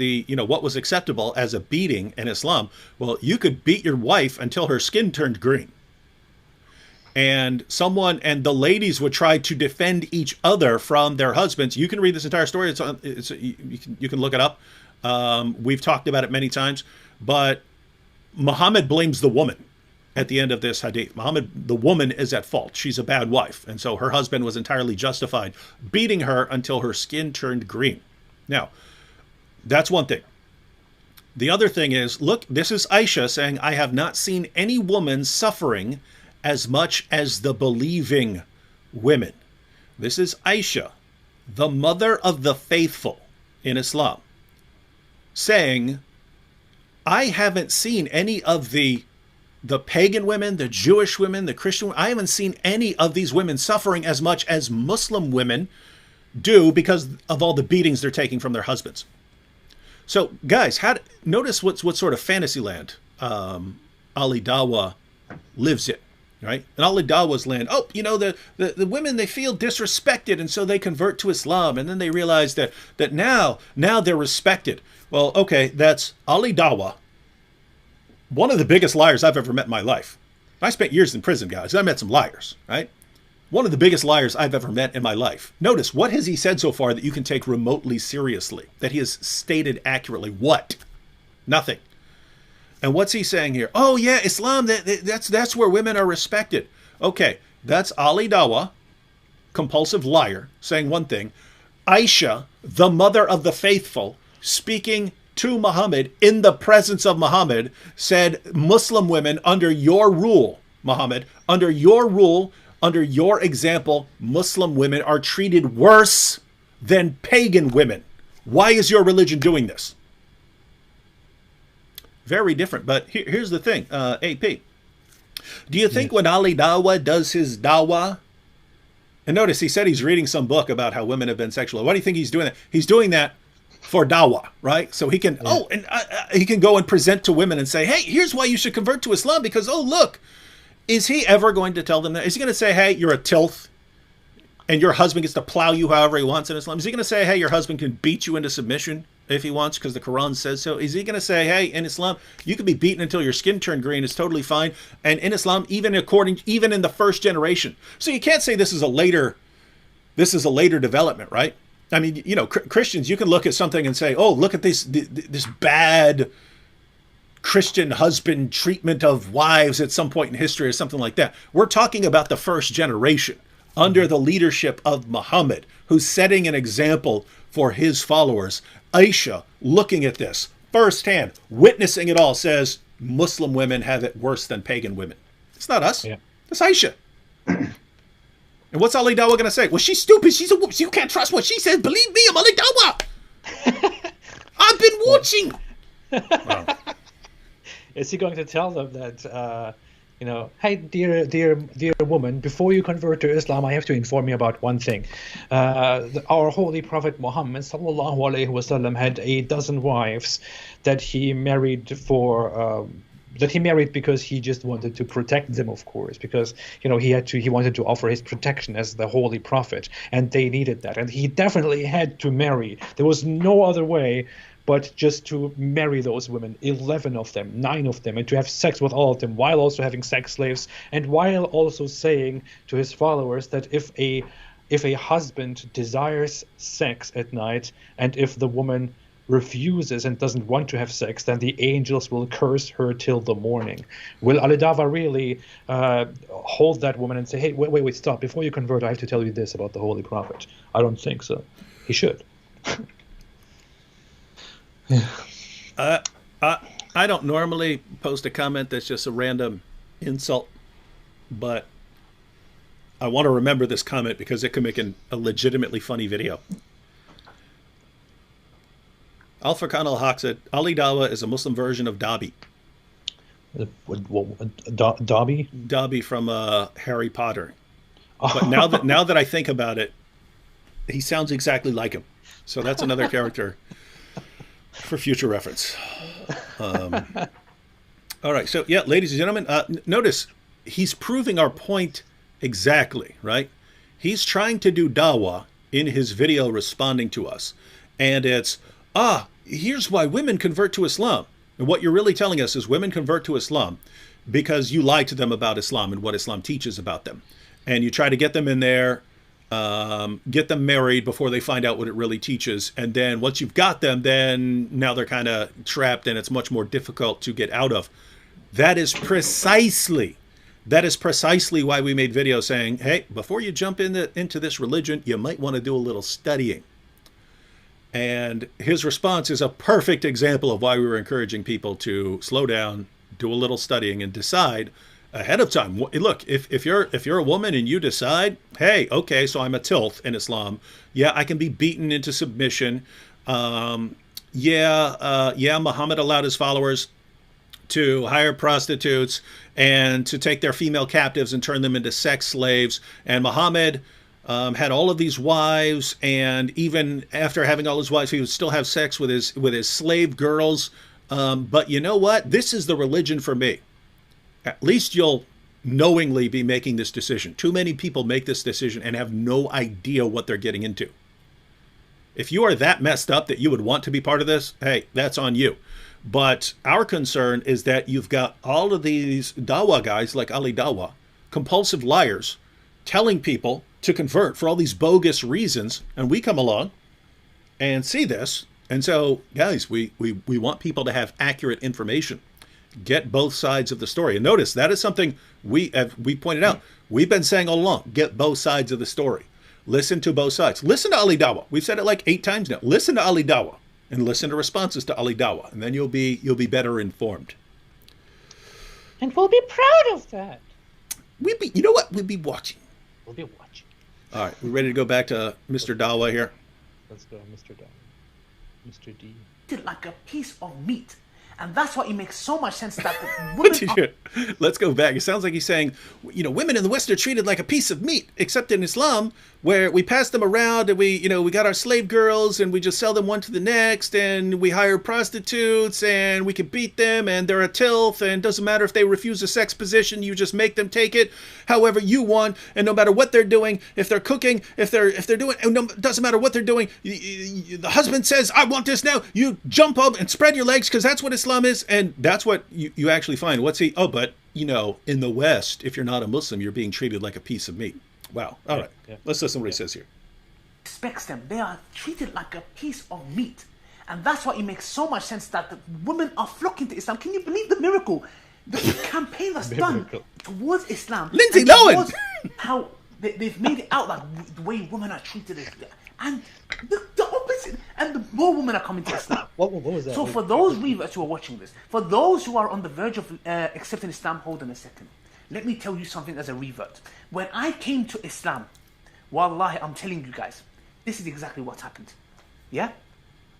acceptable as a beating in Islam? Well, you could beat your wife until her skin turned green. And the ladies would try to defend each other from their husbands. You can read this entire story. You can look it up. We've talked about it many times. But Muhammad blames the woman at the end of this hadith. The woman is at fault. She's a bad wife. And so her husband was entirely justified beating her until her skin turned green. Now, that's one thing. The other thing is, look, this is Aisha saying, I have not seen any woman suffering as much as the believing women. This is Aisha, the mother of the faithful in Islam, saying, I haven't seen any of the pagan women, the Jewish women, the Christian women. I haven't seen any of these women suffering as much as Muslim women do because of all the beatings they're taking from their husbands. So, guys, notice what sort of fantasy land Ali Dawah lives in. right? And Ali Dawah's land. Oh, you know, the women, they feel disrespected, and so they convert to Islam, and then they realize that now they're respected. Well, okay, that's Ali Dawah, one of the biggest liars I've ever met in my life. I spent years in prison, guys. I met some liars, right? One of the biggest liars I've ever met in my life. Notice, what has he said so far that you can take remotely seriously, that he has stated accurately? What? Nothing. And what's he saying here? Oh, yeah, Islam, that's where women are respected. Okay, that's Ali Dawah, compulsive liar, saying one thing. Aisha, the mother of the faithful, speaking to Muhammad in the presence of Muhammad, said, Muslim women, under your rule, Muhammad, under your rule, under your example, Muslim women are treated worse than pagan women. Why is your religion doing this? Very different. But here's the thing, AP. Do you think when Ali Dawah does his dawah, and notice he said he's reading some book about how women have been sexual. Why do you think he's doing that? He's doing that for dawah, right? So he can, he can go and present to women and say, hey, here's why you should convert to Islam, because, oh, look. Is he ever going to tell them that? Is he going to say, hey, you're a tilth and your husband gets to plow you however he wants in Islam? Is he going to say, hey, your husband can beat you into submission if he wants because the Quran says so? Is he going to say, hey, in Islam, you can be beaten until your skin turned green, it's totally fine. And in Islam, even in the first generation. So you can't say this is a later development, right? I mean, you know, Christians, you can look at something and say, oh, look at this bad Christian husband treatment of wives at some point in history or something like that. We're talking about the first generation under the leadership of Muhammad, who's setting an example for his followers. Aisha, looking at this firsthand, witnessing it all, says Muslim women have it worse than pagan women. It's not us. Yeah. It's Aisha. And what's Ali Dawah going to say? Well, she's stupid. She's a woman. You can't trust what she says. Believe me, I'm Ali Dawah. I've been watching. Wow. Is he going to tell them that, you know, hey, dear woman, before you convert to Islam, I have to inform you about one thing. Our holy Prophet Muhammad sallallahu alaihi wasallam had a dozen wives that he married because he just wanted to protect them, of course, because, you know, he wanted to offer his protection as the holy prophet, and they needed that, and he definitely had to marry. There was no other way but just to marry those women, 11 of them, 9 of them, and to have sex with all of them, while also having sex slaves, and while also saying to his followers that if a husband desires sex at night, and if the woman refuses and doesn't want to have sex, then the angels will curse her till the morning. Will Ali Dawah really hold that woman and say, hey, wait, stop. Before you convert, I have to tell you this about the Holy Prophet? I don't think so. He should. I don't normally post a comment that's just a random insult, but I want to remember this comment because it could make a legitimately funny video. Al-Furqan al-Haq said, Ali Dawah is a Muslim version of Dobby. Dobby? Dobby from Harry Potter. But now that I think about it, he sounds exactly like him. So that's another character for future reference. All right. So, yeah, ladies and gentlemen, notice he's proving our point exactly, right? He's trying to do dawah in his video responding to us. And it's, here's why women convert to Islam. And what you're really telling us is women convert to Islam because you lie to them about Islam and what Islam teaches about them. And you try to get them in there, get them married before they find out what it really teaches. And then once you've got them, then now they're kind of trapped and it's much more difficult to get out of. That is precisely why we made videos saying, hey, before you jump into this religion, you might want to do a little studying. And his response is a perfect example of why we were encouraging people to slow down, do a little studying, and decide ahead of time. Look, if you're a woman and you decide, hey, okay, so I'm a tilth in Islam. Yeah, I can be beaten into submission. Muhammad allowed his followers to hire prostitutes and to take their female captives and turn them into sex slaves. And Muhammad had all of these wives, and even after having all his wives, he would still have sex with his slave girls. But you know what? This is the religion for me. At least you'll knowingly be making this decision. Too many people make this decision and have no idea what they're getting into. If you are that messed up that you would want to be part of this, hey, that's on you. But our concern is that you've got all of these Dawah guys like Ali Dawah, compulsive liars, telling people to convert for all these bogus reasons, and we come along and see this. And so, guys, we want people to have accurate information. Get both sides of the story. And notice, that is something we pointed out. We've been saying all along, get both sides of the story. Listen to both sides. Listen to Ali Dawah. We've said it like 8 times now. Listen to Ali Dawah and listen to responses to Ali Dawah, and then you'll be better informed. And we'll be proud of that. You know what? We'll be watching. We'll be watching. All right, we ready to go back to Mr. Dawah here? Let's go, Mr. Dawah. Mr. D. Like a piece of meat. And that's why it makes so much sense that the women Let's go back. It sounds like he's saying, women in the West are treated like a piece of meat, except in Islam, where we pass them around and we got our slave girls and we just sell them one to the next, and we hire prostitutes and we can beat them and they're a tilth, and it doesn't matter if they refuse a sex position, you just make them take it however you want, and no matter what they're doing, if they're cooking, if they're doing, it doesn't matter what they're doing, the husband says, I want this now, you jump up and spread your legs because that's what Islam is, and that's what you actually find. What's he? Oh, but in the West, if you're not a Muslim, you're being treated like a piece of meat. Wow. All right. Yeah. Let's listen to what he says here. Respects them. They are treated like a piece of meat, and that's why it makes so much sense that the women are flocking to Islam. Can you believe the miracle? The campaign that's done towards Islam. Lindsay Lohan. How they've made it out like the way women are treated, and the opposite. And the more women are coming to Islam. What was that? So for those reverts who are watching this, for those who are on the verge of accepting Islam, hold on a second. Let me tell you something as a revert. When I came to Islam, wallahi, I'm telling you guys, this is exactly what happened. Yeah?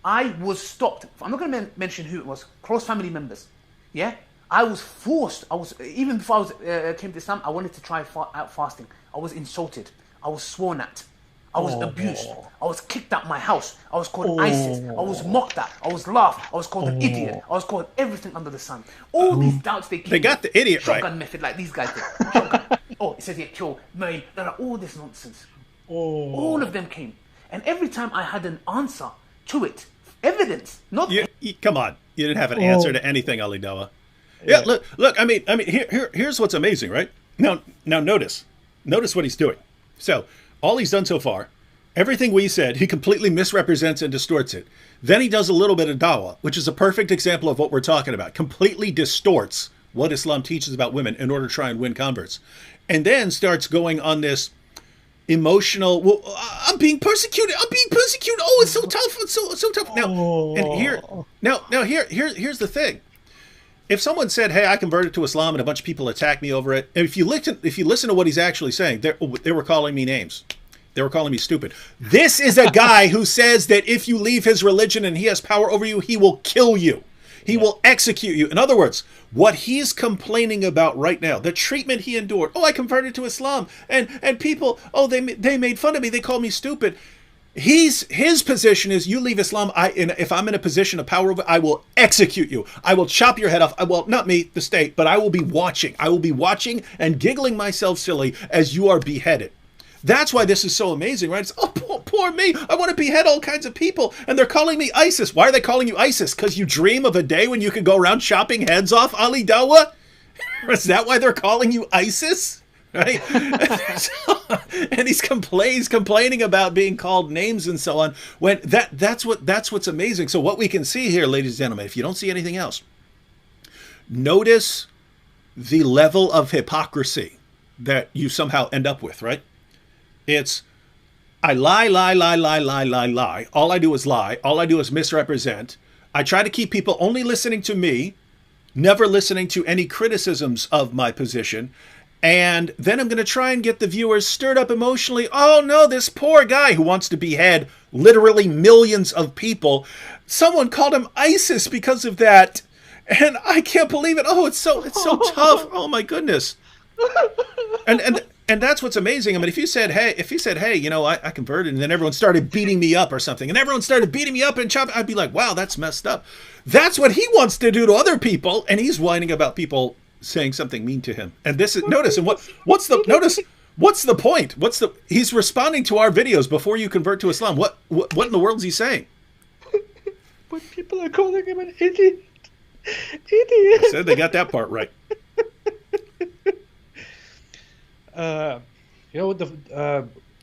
I was stopped. I'm not going to mention who it was. Close family members. Yeah? I was forced. Even before I came to Islam, I wanted to try out fasting. I was insulted. I was sworn at. I was abused. I was kicked out my house. I was called ISIS. I was mocked at. I was laughed. I was called an idiot. I was called everything under the sun. All these doubts they got the idiot right. Shotgun method like these guys did. Shotgun. It says here, kill, Mary. All this nonsense. All of them came. And every time I had an answer to it, evidence, not... Come on. You didn't have an answer to anything, Ali Dawah. Yeah, look, I mean, here's what's amazing, right? Now notice what he's doing. So, all he's done so far, everything we said, he completely misrepresents and distorts it. Then he does a little bit of dawah, which is a perfect example of what we're talking about. Completely distorts what Islam teaches about women in order to try and win converts. And then starts going on this emotional, well, I'm being persecuted. Oh, it's so tough. It's so tough. Here's the thing. If someone said, hey, I converted to Islam and a bunch of people attacked me over it, and if you listen to what he's actually saying, they were calling me names. They were calling me stupid. This is a guy who says that if you leave his religion and he has power over you, he will kill you. He will execute you. In other words, what he's complaining about right now, the treatment he endured. Oh, I converted to Islam, and people, they made fun of me. They called me stupid. His position is, you leave Islam, if I'm in a position of power, I will execute you. I will chop your head off. Not me, the state, but I will be watching. I will be watching and giggling myself silly as you are beheaded. That's why this is so amazing, right? It's, poor me. I want to behead all kinds of people. And they're calling me ISIS. Why are they calling you ISIS? Because you dream of a day when you can go around chopping heads off, Ali Dawah? Is that why they're calling you ISIS? Right? And he's complaining about being called names and so on. When that's what's amazing. So what we can see here, ladies and gentlemen, if you don't see anything else, notice the level of hypocrisy that you somehow end up with, right? It's, I lie. All I do is lie. All I do is misrepresent. I try to keep people only listening to me, never listening to any criticisms of my position. And then I'm going to try and get the viewers stirred up emotionally. Oh no, this poor guy who wants to behead literally millions of people. Someone called him ISIS because of that. And I can't believe it. Oh, it's so tough. Oh my goodness. And that's what's amazing. I mean, if you said, hey, I converted, and then everyone started beating me up or something, and everyone started beating me up and chopping, I'd be like, wow, that's messed up. That's what he wants to do to other people, and he's whining about people saying something mean to him. And this is notice. And what's the point? He's responding to our videos before you convert to Islam. What in the world is he saying? But people are calling him an idiot. Idiot. Said they got that part right.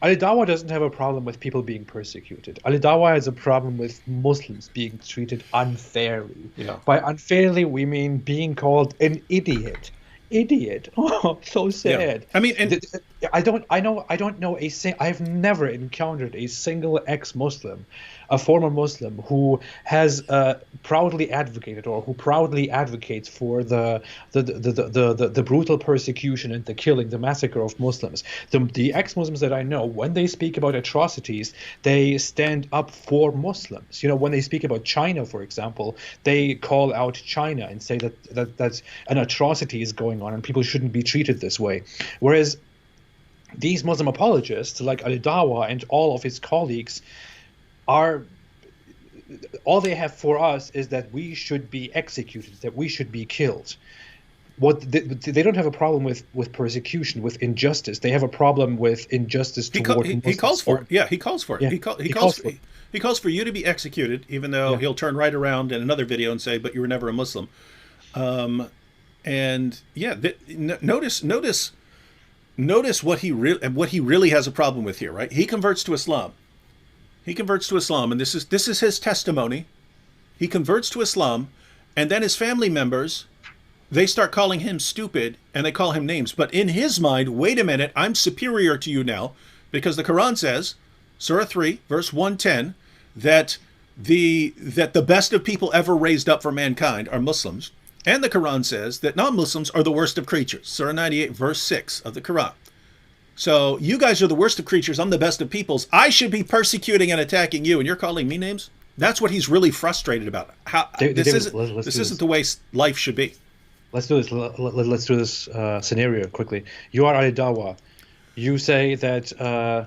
Ali Dawah doesn't have a problem with people being persecuted. Ali Dawah has a problem with Muslims being treated unfairly. Yeah. By unfairly, we mean being called an idiot. Idiot. Oh, so sad. Yeah. I mean, and I've never encountered a single ex-Muslim, a former Muslim who has proudly advocated or who proudly advocates for the brutal persecution and the killing, the massacre of Muslims. The ex-Muslims that I know, when they speak about atrocities, they stand up for Muslims. You know, when they speak about China, for example, they call out China and say that an atrocity is going on and people shouldn't be treated this way. Whereas these Muslim apologists, like Ali Dawah and all of his colleagues, all they have for us is that we should be executed, that we should be killed. They don't have a problem with persecution, with injustice. They have a problem with injustice toward Muslims. He calls for it. Yeah, he calls for it. Yeah, He calls for you to be executed, even though he'll turn right around in another video and say, "But you were never a Muslim." Notice what he really has a problem with here, right? He converts to Islam. And this is his testimony. He converts to Islam, and then his family members, they start calling him stupid, and they call him names. But in his mind, wait a minute, I'm superior to you now, because the Quran says, Surah 3, verse 110, that the best of people ever raised up for mankind are Muslims. And the Quran says that non-Muslims are the worst of creatures. Surah 98, verse 6 of the Quran. So you guys are the worst of creatures. I'm the best of peoples. I should be persecuting and attacking you, and you're calling me names? That's what he's really frustrated about. This isn't the way life should be. Let's do this. Let's do this scenario quickly. You are Ali Dawah. You say that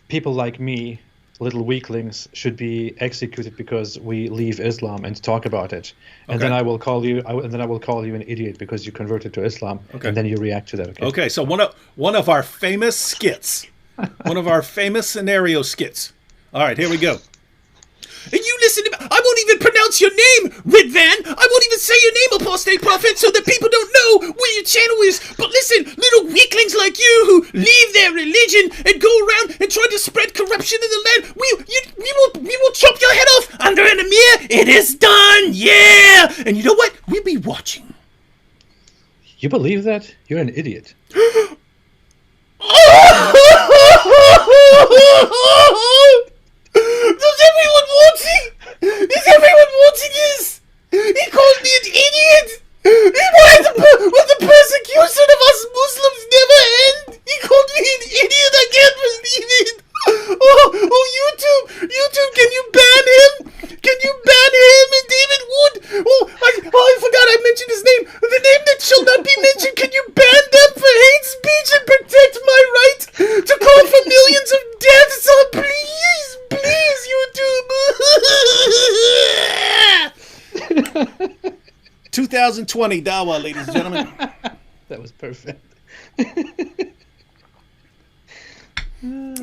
people like me, little weaklings, should be executed because we leave Islam and talk about it. And then I will call you. An idiot because you converted to Islam. Okay. And then you react to that. Okay. So one of our famous skits, one of our famous scenario skits. All right, here we go. And you listen to me. I won't even pronounce your name, Ridvan. I won't even say your name, Apostate Prophet, so that people don't know where your channel is. But listen, little weaklings like you who leave their religion and go around and try to spread corruption in the land, we will chop your head off under an emir. It is done, yeah. And you know what? We'll be watching. You believe that? You're an idiot. Does everyone watching? Is everyone watching this? He called me an idiot. Why the persecution of us Muslims never end? He called me an idiot. I can't believe it. Oh, YouTube, can you ban him? Can you ban him and David Wood? I forgot I mentioned his name. The name that shall not be mentioned. Can you ban them for hate speech and protect my right to call for millions of deaths? Oh, please, YouTube. 2020 Dawah, ladies and gentlemen. That was perfect.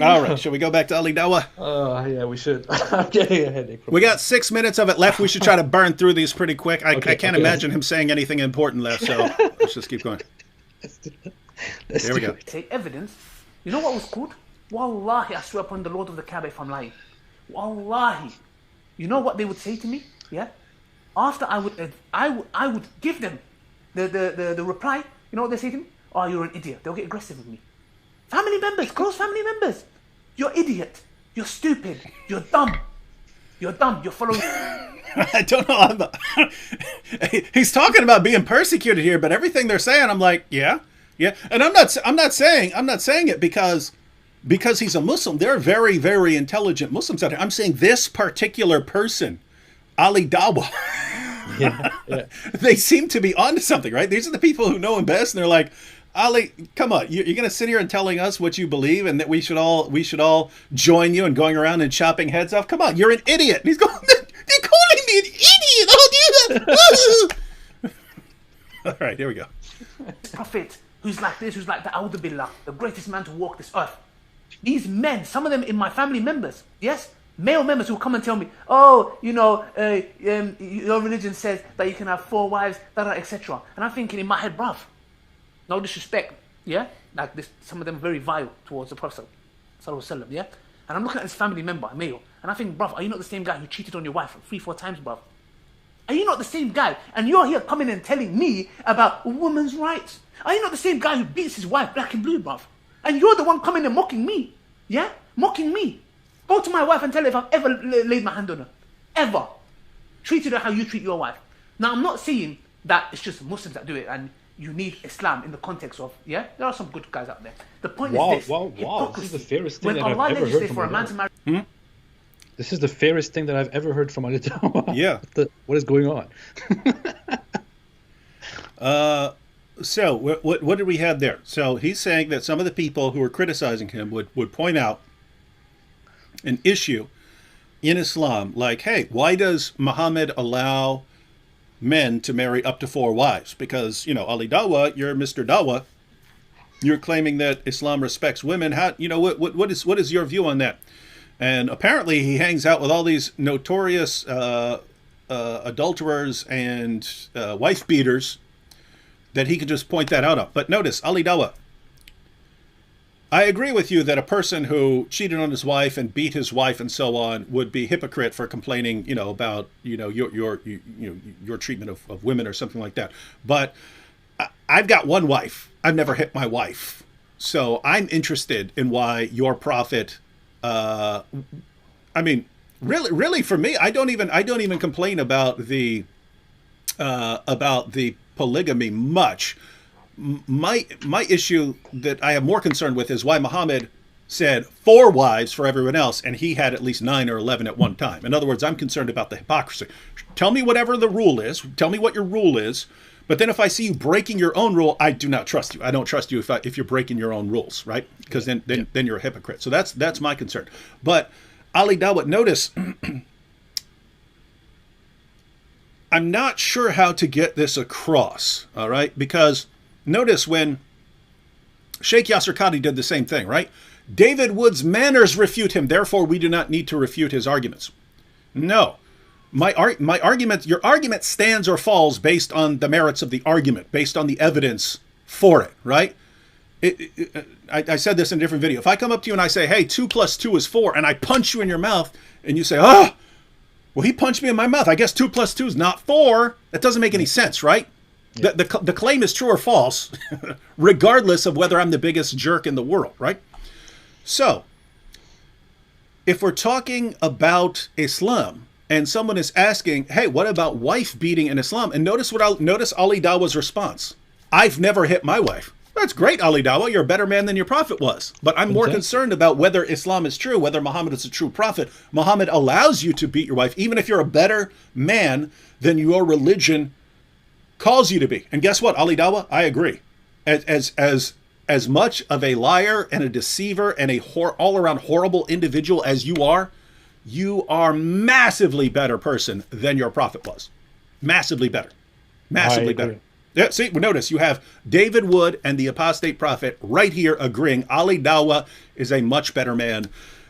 All right, shall we go back to Ali Dawah? Yeah, we should. I'm getting a headache. We got 6 minutes of it left. We should try to burn through these pretty quick. I can't imagine him saying anything important left, so let's just keep going. Here we go. Say evidence. You know what was good? Wallahi, I swear upon the Lord of the Kaaba if I'm lying. Wallahi. You know what they would say to me? Yeah? After I would give them the reply. You know what they say to me? Oh, you're an idiot. They'll get aggressive with me. Family members, close family members. You're idiot. You're stupid. You're dumb. You're following. I don't know. He's talking about being persecuted here, but everything they're saying, I'm like, yeah. And I'm not saying it because he's a Muslim. There are very, very intelligent Muslims out there. I'm saying this particular person, Ali Dawah. Yeah. They seem to be onto something, right? These are the people who know him best, and they're like, Ali, come on, you're going to sit here and telling us what you believe and that we should all join you in going around and chopping heads off? Come on, you're an idiot. And he's going, they're calling me an idiot. I'll do that. All right, here we go. Prophet who's like this, who's like that, A'udhu Billah, the greatest man to walk this earth. These men, some of them in my family members, yes, male members who come and tell me, oh, you know, your religion says that you can have 4 wives, etc. And I'm thinking in my head, bruv, no disrespect, yeah, like this, some of them very vile towards the Prophet, yeah. And I'm looking at this family member, a male, and I think, bruv, are you not the same guy who cheated on your wife 3-4 times, bruv? Are you not the same guy? And you're here coming and telling me about women's rights. Are you not the same guy who beats his wife black and blue, bruv? And you're the one coming and mocking me. Yeah? Mocking me. Go to my wife and tell her if I've ever laid my hand on her. Ever. Treated her how you treat your wife. Now, I'm not saying that it's just Muslims that do it and you need Islam in the context of, yeah? There are some good guys out there. The point is this. Wow. This is the fairest thing when that Allah I've ever heard from for a man to marry... This is the fairest thing that I've ever heard from Ali Dawah. Yeah. What is going on? So what did we have there? So he's saying that some of the people who are criticizing him would point out an issue in Islam, like, hey, why does Muhammad allow men to marry up to 4 wives? Because, you know, Ali Dawah, you're Mr. Dawah, you're claiming that Islam respects women. How, you know, what is your view on that? And apparently he hangs out with all these notorious adulterers and wife beaters that he could just point that out on. But notice, Ali Dawah, I agree with you that a person who cheated on his wife and beat his wife and so on would be hypocrite for complaining, you know, about, you know, your treatment of women or something like that. But I've got one wife. I've never hit my wife. So I'm interested in why your prophet, I mean, really for me, I don't even complain about the polygamy much. My issue that I have more concern with is why Muhammad said 4 wives for everyone else, and he had at least 9 or 11 at one time. In other words, I'm concerned about the hypocrisy. Tell me whatever the rule is. Tell me what your rule is. But then if I see you breaking your own rule, I do not trust you. I don't trust you if you're breaking your own rules, right? Because then you're a hypocrite. So that's my concern. But Ali Dawah, notice, I'm not sure how to get this across, all right? Because notice when Sheikh Yasser Qadhi did the same thing, right? David Wood's manners refute him, therefore we do not need to refute his arguments. No. My argument, your argument stands or falls based on the merits of the argument, based on the evidence for it, right? I said this in a different video. If I come up to you and I say, hey, 2 + 2 is 4, and I punch you in your mouth, and you say, oh, well, he punched me in my mouth. I guess 2 + 2 is not 4. That doesn't make any sense, right? Yeah. The claim is true or false, regardless of whether I'm the biggest jerk in the world, right? So, if we're talking about Islam, and someone is asking, hey, what about wife beating in Islam? And notice Ali Dawah's response. I've never hit my wife. That's great, Ali Dawah. You're a better man than your prophet was. But I'm more concerned about whether Islam is true, whether Muhammad is a true prophet. Muhammad allows you to beat your wife, even if you're a better man than your religion calls you to be. And guess what, Ali Dawah? I agree. As much of a liar and a deceiver and a all-around horrible individual as you are massively better person than your prophet was. Massively better. Massively better. Yeah, see, notice you have David Wood and the Apostate Prophet right here agreeing Ali Dawah is a much better man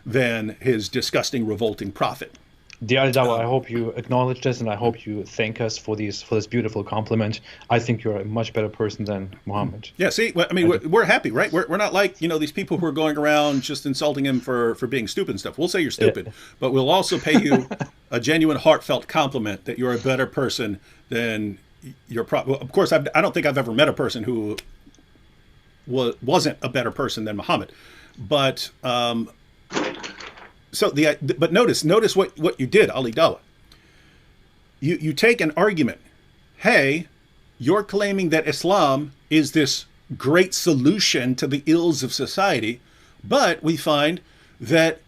than his disgusting, revolting prophet. Dear Ali Dawah, I hope you acknowledge this, and I hope you thank us for this beautiful compliment. I think you're a much better person than Muhammad. Yeah, see, I mean, we're happy, right? We're not like, you know, these people who are going around just insulting him for being stupid and stuff. We'll say you're stupid, but we'll also pay you a genuine, heartfelt compliment that you're a better person than your prophet. Well, of course, I don't think I've ever met a person who wasn't a better person than Muhammad, but but notice what you did, Ali Dawah. You take an argument. Hey, you're claiming that Islam is this great solution to the ills of society, but we find that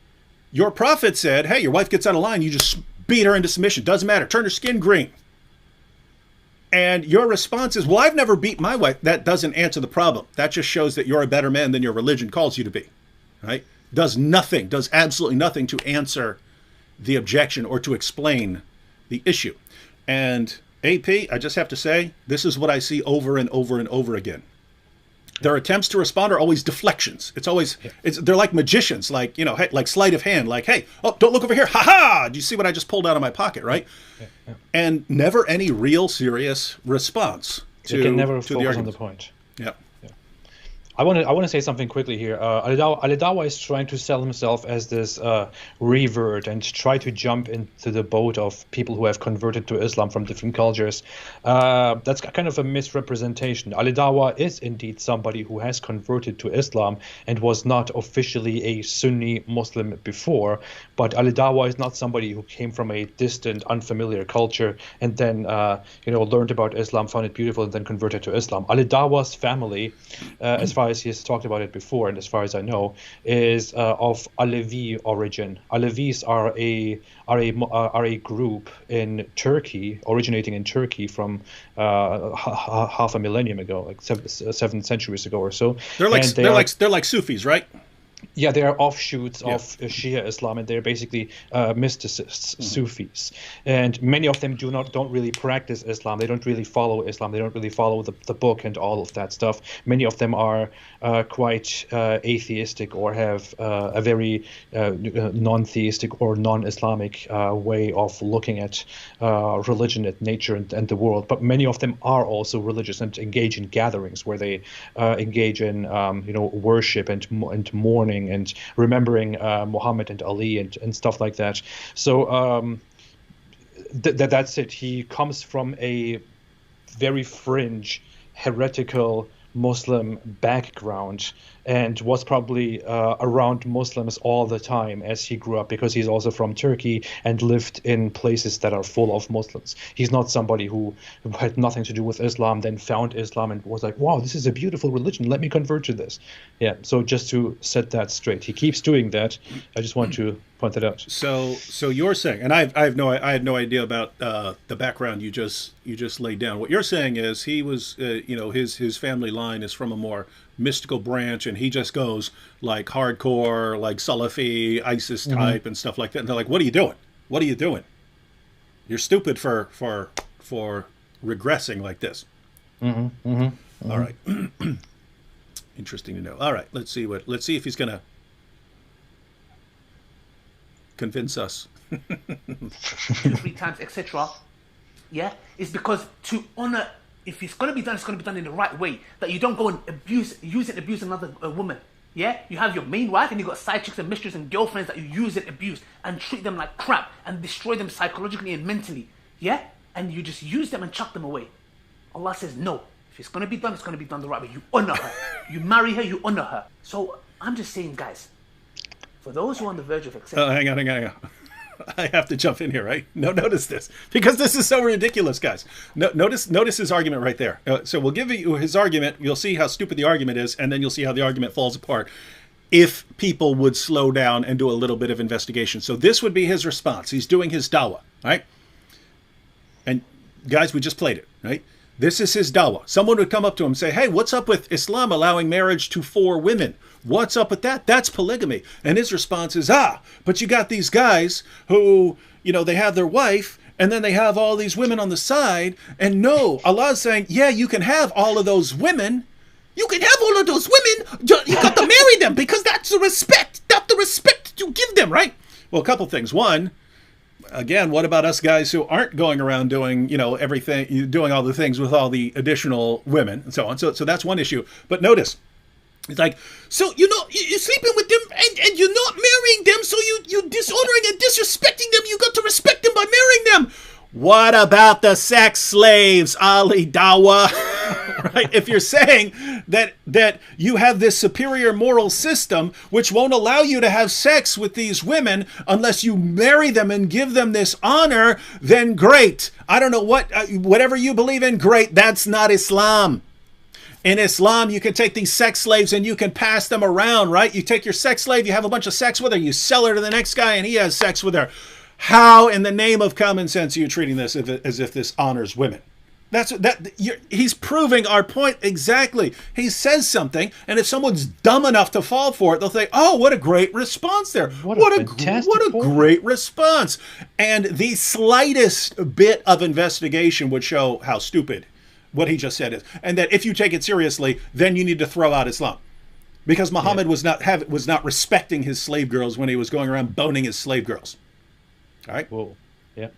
your prophet said, hey, your wife gets out of line, you just beat her into submission. Doesn't matter. Turn her skin green. And your response is, well, I've never beat my wife. That doesn't answer the problem. That just shows that you're a better man than your religion calls you to be, right? Does absolutely nothing to answer the objection or to explain the issue. And AP, I just have to say, this is what I see over and over and over again. Their attempts to respond are always deflections. It's always, they're like magicians, like, you know, like sleight of hand, like, hey, oh, don't look over here. Ha ha! Do you see what I just pulled out of my pocket, right? And never any real serious response to, they can never to the focus on argument. the point. Yeah. I want to say something quickly here. Ali Dawah is trying to sell himself as this revert and try to jump into the boat of people who have converted to Islam from different cultures. That's kind of a misrepresentation. Ali Dawah is indeed somebody who has converted to Islam and was not officially a Sunni Muslim before, but Ali Dawah is not somebody who came from a distant, unfamiliar culture and then learned about Islam, found it beautiful, and then converted to Islam. Ali Dawah's family, as far as he has talked about it before, and as far as I know, is of Alevi origin. Alevis are a group in Turkey, originating in Turkey from half a millennium ago, like 7 centuries ago or so. They're like Sufis, right? Yeah, they are offshoots of Shia Islam, and they're basically mysticists, Sufis. And many of them don't really practice Islam. They don't really follow Islam. They don't really follow the book and all of that stuff. Many of them are quite atheistic or have a very non-theistic or non-Islamic way of looking at religion, at nature, and the world. But many of them are also religious and engage in gatherings where they engage in worship and mourning and remembering Muhammad and Ali and stuff like that. So that's it. He comes from a very fringe, heretical Muslim background and was probably around Muslims all the time as he grew up, because he's also from Turkey and lived in places that are full of Muslims. He's not somebody who had nothing to do with Islam, then found Islam and was like, wow, this is a beautiful religion, let me convert to this. Yeah, so just to set that straight. He keeps doing that. I just want to point that out. So you're saying, and I had no idea about the background you just laid down. What you're saying is he was, his family line is from a more mystical branch, and he just goes like hardcore, like Salafi, ISIS type and stuff like that. And they're like, "What are you doing? What are you doing? You're stupid for regressing like this." All right, interesting to know. All right, let's see if he's gonna convince us. 2-3 times, etc. Yeah, it's because to honor. If it's going to be done, it's going to be done in the right way. That you don't go and use another woman. Yeah? You have your main wife and you've got side chicks and mistresses and girlfriends that you use and abuse and treat them like crap and destroy them psychologically and mentally. Yeah? And you just use them and chuck them away. Allah says no. If it's going to be done, it's going to be done the right way. You honor her. You marry her, you honor her. So I'm just saying, guys, for those who are on the verge of accepting... hang on. I have to jump in here, right? Notice this, because this is so ridiculous, guys. Notice his argument right there. So we'll give you his argument. You'll see how stupid the argument is, and then you'll see how the argument falls apart if people would slow down and do a little bit of investigation. So this would be his response. He's doing his dawah, right? And guys, we just played it, right? This is his dawah. Someone would come up to him and say, hey, what's up with Islam allowing marriage to 4 women? What's up with that? That's polygamy. And his response is, but you got these guys who, they have their wife and then they have all these women on the side. And no, Allah's saying, yeah, you can have all of those women. You can have all of those women. You got to marry them because that's the respect. That's the respect you give them, right? Well, a couple things. One, again, what about us guys who aren't going around doing, everything, doing all the things with all the additional women and so on? So that's one issue. But notice, it's like, so, you're sleeping with them and you're not marrying them, so you're dishonoring and disrespecting them. You got to respect them by marrying them. What about the sex slaves, Ali Dawah? Right? If you're saying that you have this superior moral system which won't allow you to have sex with these women unless you marry them and give them this honor, then great. I don't know whatever you believe in, great. That's not Islam. In Islam, you can take these sex slaves and you can pass them around, right? You take your sex slave, you have a bunch of sex with her, you sell her to the next guy and he has sex with her. How in the name of common sense are you treating this as if this honors women? He's proving our point exactly. He says something, and if someone's dumb enough to fall for it, they'll say, "Oh, what a great response there! What a great response!" And the slightest bit of investigation would show how stupid what he just said is, and that if you take it seriously, then you need to throw out Islam, because Muhammad was not respecting his slave girls when he was going around boning his slave girls. All right. Whoa. Yeah.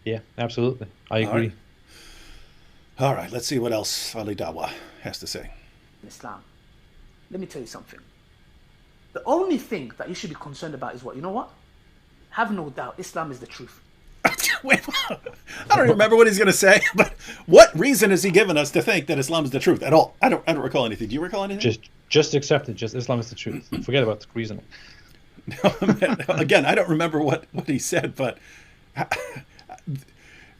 Yeah, absolutely. I agree. All right, let's see what else Ali Dawah has to say. Islam. Let me tell you something. The only thing that you should be concerned about is what? You know what? Have no doubt, Islam is the truth. Wait, I don't remember what he's going to say, but what reason has he given us to think that Islam is the truth at all? I don't recall anything. Do you recall anything? Just accept it. Just Islam is the truth. Forget about the reasoning. No, again, I don't remember what he said, but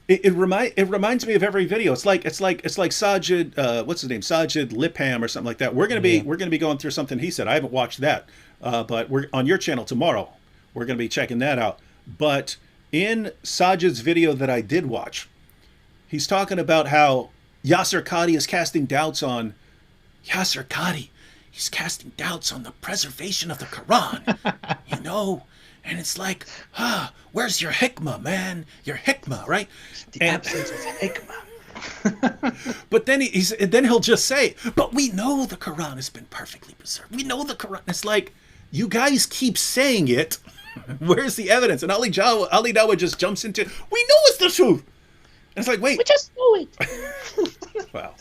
it reminds me of every video. It's like Sajid, what's his name, Sajid Lipham or something like that. We're gonna be going through something he said. I haven't watched that, but we're on your channel tomorrow. We're gonna be checking that out. But in Sajid's video that I did watch, he's talking about how Yasser Qadi is casting doubts on Yasser Qadi. He's casting doubts on the preservation of the Quran, you know? And it's like, where's your hikmah, man? Your hikmah, right? The absence of hikmah. But then then he'll just say, but we know the Quran has been perfectly preserved. We know the Quran. It's like, you guys keep saying it. Where's the evidence? And Ali Dawah just jumps into, we know it's the truth. And it's like, wait. We just know it. Wow.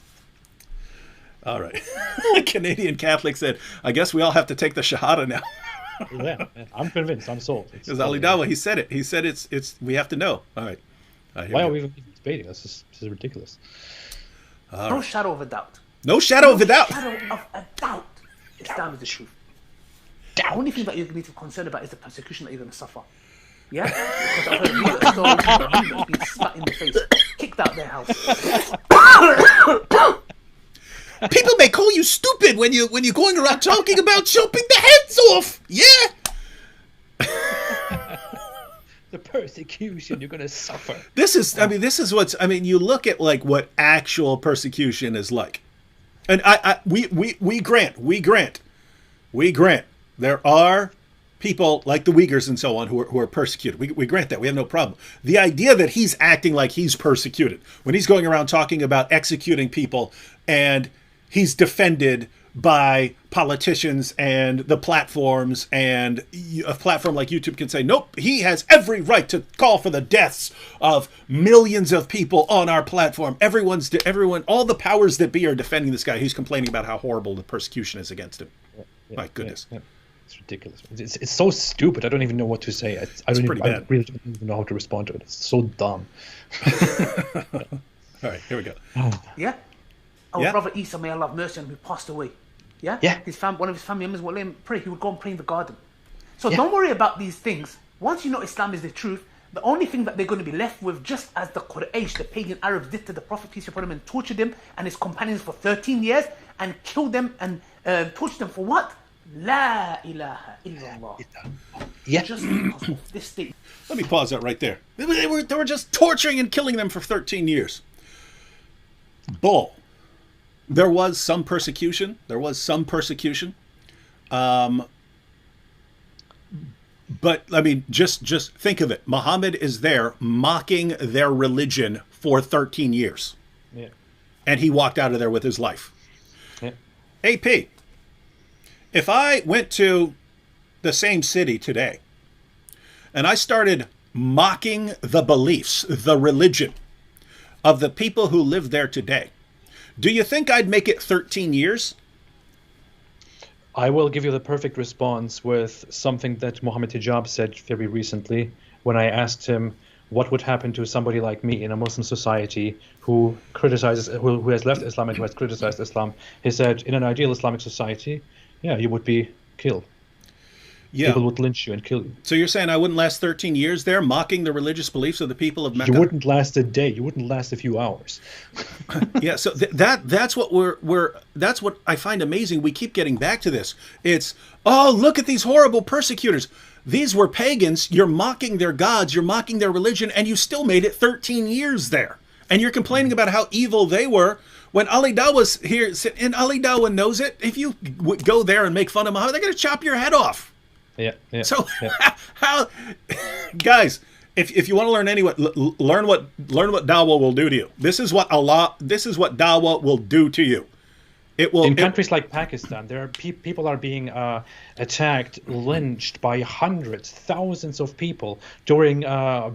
All right. Canadian Catholic said, I guess we all have to take the Shahada now. Yeah, I'm convinced. I'm sold. Because Ali Dawah, he said it. He said it's we have to know. All right. Why are we even debating? This is ridiculous. No shadow of a doubt. No shadow of a doubt. Shadow of a doubt. Islam is the truth. The only thing that you need to be concerned about is the persecution that you're going to suffer. Yeah? Because I've heard stories of being spat in the face, kicked out their house. People may call you stupid when you're going around talking about chopping the heads off. Yeah. The persecution you're going to suffer. This is what's. You look at like what actual persecution is like, and we grant there are people like the Uyghurs and so on who are persecuted. We grant that. We have no problem. The idea that he's acting like he's persecuted when he's going around talking about executing people, and he's defended by politicians and the platforms, and a platform like YouTube can say, nope, he has every right to call for the deaths of millions of people on our platform. Everyone, all the powers that be are defending this guy. He's complaining about how horrible the persecution is against him. My goodness. Yeah. It's ridiculous. It's so stupid. I don't even know what to say. I really don't even know how to respond to it. It's so dumb. All right, here we go. Yeah? Our brother Isa, may Allah have mercy on him, who passed away. Yeah? Yeah. One of his family members would let him pray. He would go and pray in the garden. So don't worry about these things. Once you know Islam is the truth, the only thing that they're going to be left with, just as the Quraysh, the pagan Arabs, did to the Prophet, peace be upon him, and tortured him and his companions for 13 years, and killed them and tortured them for what? La ilaha illallah. Yeah. Just because of this state. Let me pause that right there. They were just torturing and killing them for 13 years. Bull. There was some persecution. But I mean, just think of it. Muhammad is there mocking their religion for 13 years. Yeah. And he walked out of there with his life. Yeah. AP, if I went to the same city today and I started mocking the beliefs, the religion of the people who live there today, do you think I'd make it 13 years? I will give you the perfect response with something that Mohammed Hijab said very recently when I asked him what would happen to somebody like me in a Muslim society who has left Islam and who has criticized Islam. He said, in an ideal Islamic society, you would be killed. Yeah. People would lynch you and kill you. So you're saying I wouldn't last 13 years there mocking the religious beliefs of the people of Mecca? You wouldn't last a day. You wouldn't last a few hours. Yeah, so that's what that's what I find amazing. We keep getting back to this. It's, oh, look at these horrible persecutors. These were pagans. You're mocking their gods. You're mocking their religion, and you still made it 13 years there. And you're complaining about how evil they were when Ali Dawah's here, and Ali Dawah knows it. If you go there and make fun of Muhammad, they're going to chop your head off. Yeah. So how, guys, if you want to learn what Dawah will do to you. This is what Dawah will do to you. It will, in countries like Pakistan, there are people are being attacked, lynched by hundreds, thousands of people during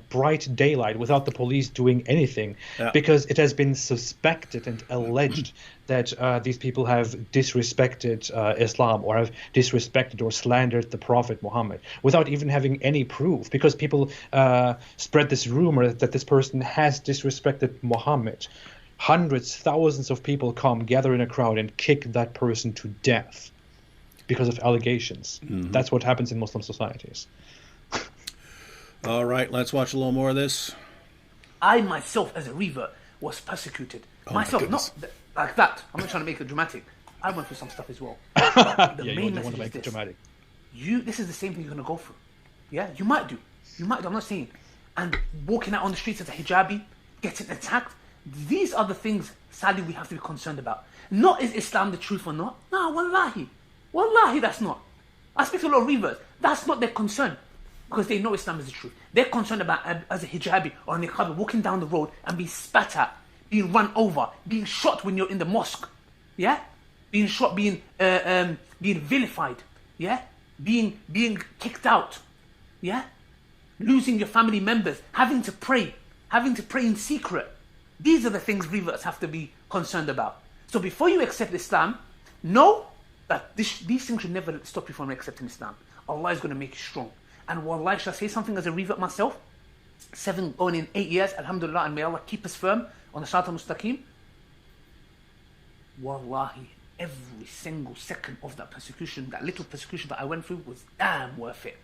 bright daylight without the police doing anything, because it has been suspected and alleged that these people have disrespected Islam or have disrespected or slandered the Prophet Muhammad without even having any proof, because people spread this rumor that this person has disrespected Muhammad. Hundreds, thousands of people come, gather in a crowd, and kick that person to death because of allegations. Mm-hmm. That's what happens in Muslim societies. All right, let's watch a little more of this. I myself, as a revert, was persecuted. Myself, not like that. I'm not trying to make it dramatic. I went through some stuff as well. The main message is this. Dramatic. This is the same thing you're going to go through. Yeah, you might do. I'm not saying. And walking out on the streets as a hijabi, getting attacked. These are the things, sadly, we have to be concerned about. Not is Islam the truth or not. No, wallahi. Wallahi, that's not. I speak to a lot of reverts. That's not their concern. Because they know Islam is the truth. They're concerned about, as a hijabi or a niqabi, walking down the road and being spat at, being run over, being shot when you're in the mosque. Yeah? Being shot, being vilified. Yeah? Being kicked out. Yeah? Losing your family members. Having to pray in secret. These are the things reverts have to be concerned about. So before you accept Islam, know that these things should never stop you from accepting Islam. Allah is going to make you strong. And wallahi, shall I say something as a revert myself? 7 going in 8 years, alhamdulillah, and may Allah keep us firm on the Sirat al-Mustaqim. Wallahi, every single second of that persecution, that little persecution that I went through, was damn worth it.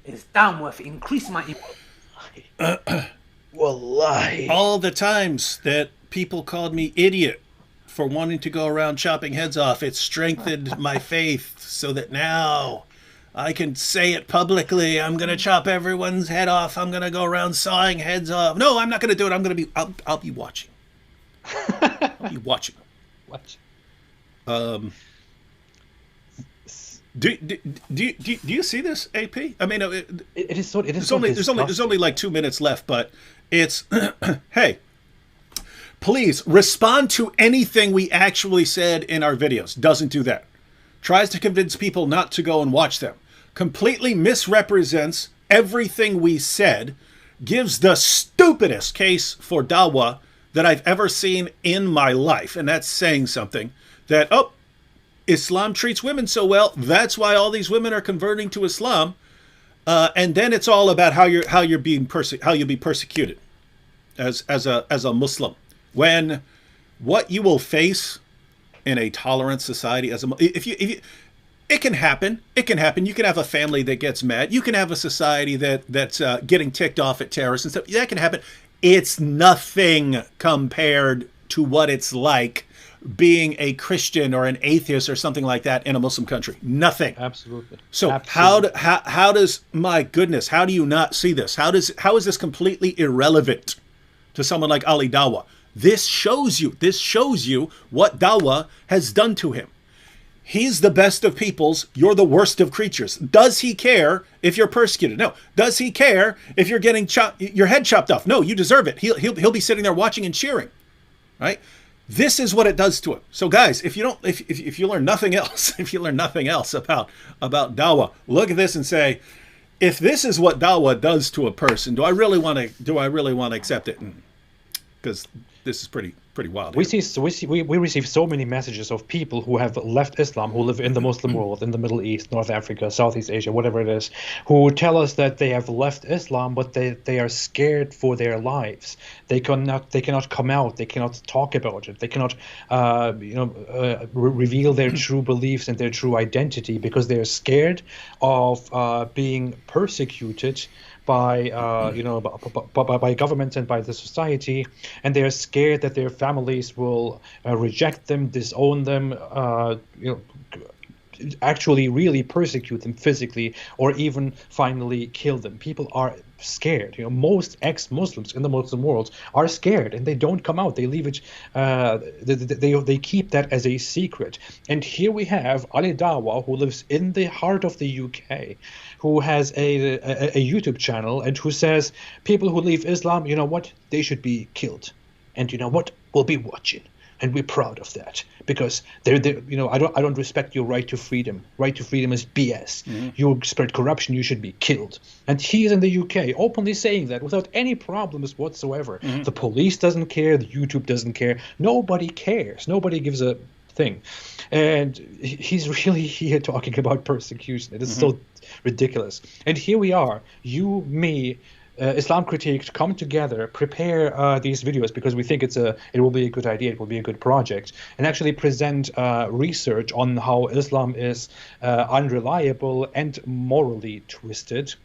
It is damn worth it. It increased my iman. Wallahi. All the times that people called me idiot for wanting to go around chopping heads off, it strengthened my faith so that now I can say it publicly. I'm going to chop everyone's head off. I'm going to go around sawing heads off. No, I'm not going to do it. I'll be watching. I'll be watching. Watch. Do you see this, AP? I mean, there's only like 2 minutes left, but it's hey, please respond to anything we actually said in our videos. Doesn't do that. Tries to convince people not to go and watch them. Completely misrepresents everything we said. Gives the stupidest case for Dawah that I've ever seen in my life, and that's saying something. That Islam treats women so well, that's why all these women are converting to Islam, and then it's all about how you'll be persecuted as a Muslim, when what you will face in a tolerant society if you it can happen. You can have a family that gets mad. You can have a society that's getting ticked off at terrorists and stuff. That can happen. It's nothing compared to what it's like being a Christian or an atheist or something like that in a Muslim country. Nothing. Absolutely. So Absolutely. how does, my goodness, how do you not see this? How is this completely irrelevant to someone like Ali Dawah? This shows you what Dawah has done to him. He's the best of peoples. You're the worst of creatures. Does he care if you're persecuted? No. Does he care if you're getting your head chopped off? No, you deserve it. He'll be sitting there watching and cheering, right? This is what it does to him. So guys, if you learn nothing else, about Dawah, look at this and say, if this is what Dawah does to a person, do I really want to accept it? Because this is pretty wild. We receive so many messages of people who have left Islam, who live in the Muslim world, in the Middle East, North Africa, Southeast Asia, whatever it is, who tell us that they have left Islam, but they are scared for their lives. They cannot come out. They cannot talk about it. They cannot, reveal their true beliefs and their true identity because they are scared of being persecuted by by governments and by the society, and they are scared that their families will reject them, disown them, actually really persecute them physically or even finally kill them. People are scared. Most ex-Muslims in the Muslim world are scared, and they don't come out. They leave it. They keep that as a secret. And here we have Ali Dawah, who lives in the heart of the UK, who has a YouTube channel, and who says people who leave Islam, you know what, they should be killed. And you know what, we'll be watching. And we're proud of that, because I don't respect your right to freedom. Right to freedom is BS. You spread corruption, you should be killed. And he is in the UK openly saying that without any problems whatsoever. The police doesn't care, the YouTube doesn't care, nobody cares, nobody gives a thing. And he's really here talking about persecution. It is so ridiculous. And here we are, you, me, Islam Critiqued, come together, prepare these videos because we think it will be a good idea, it will be a good project, and actually present research on how Islam is unreliable and morally twisted.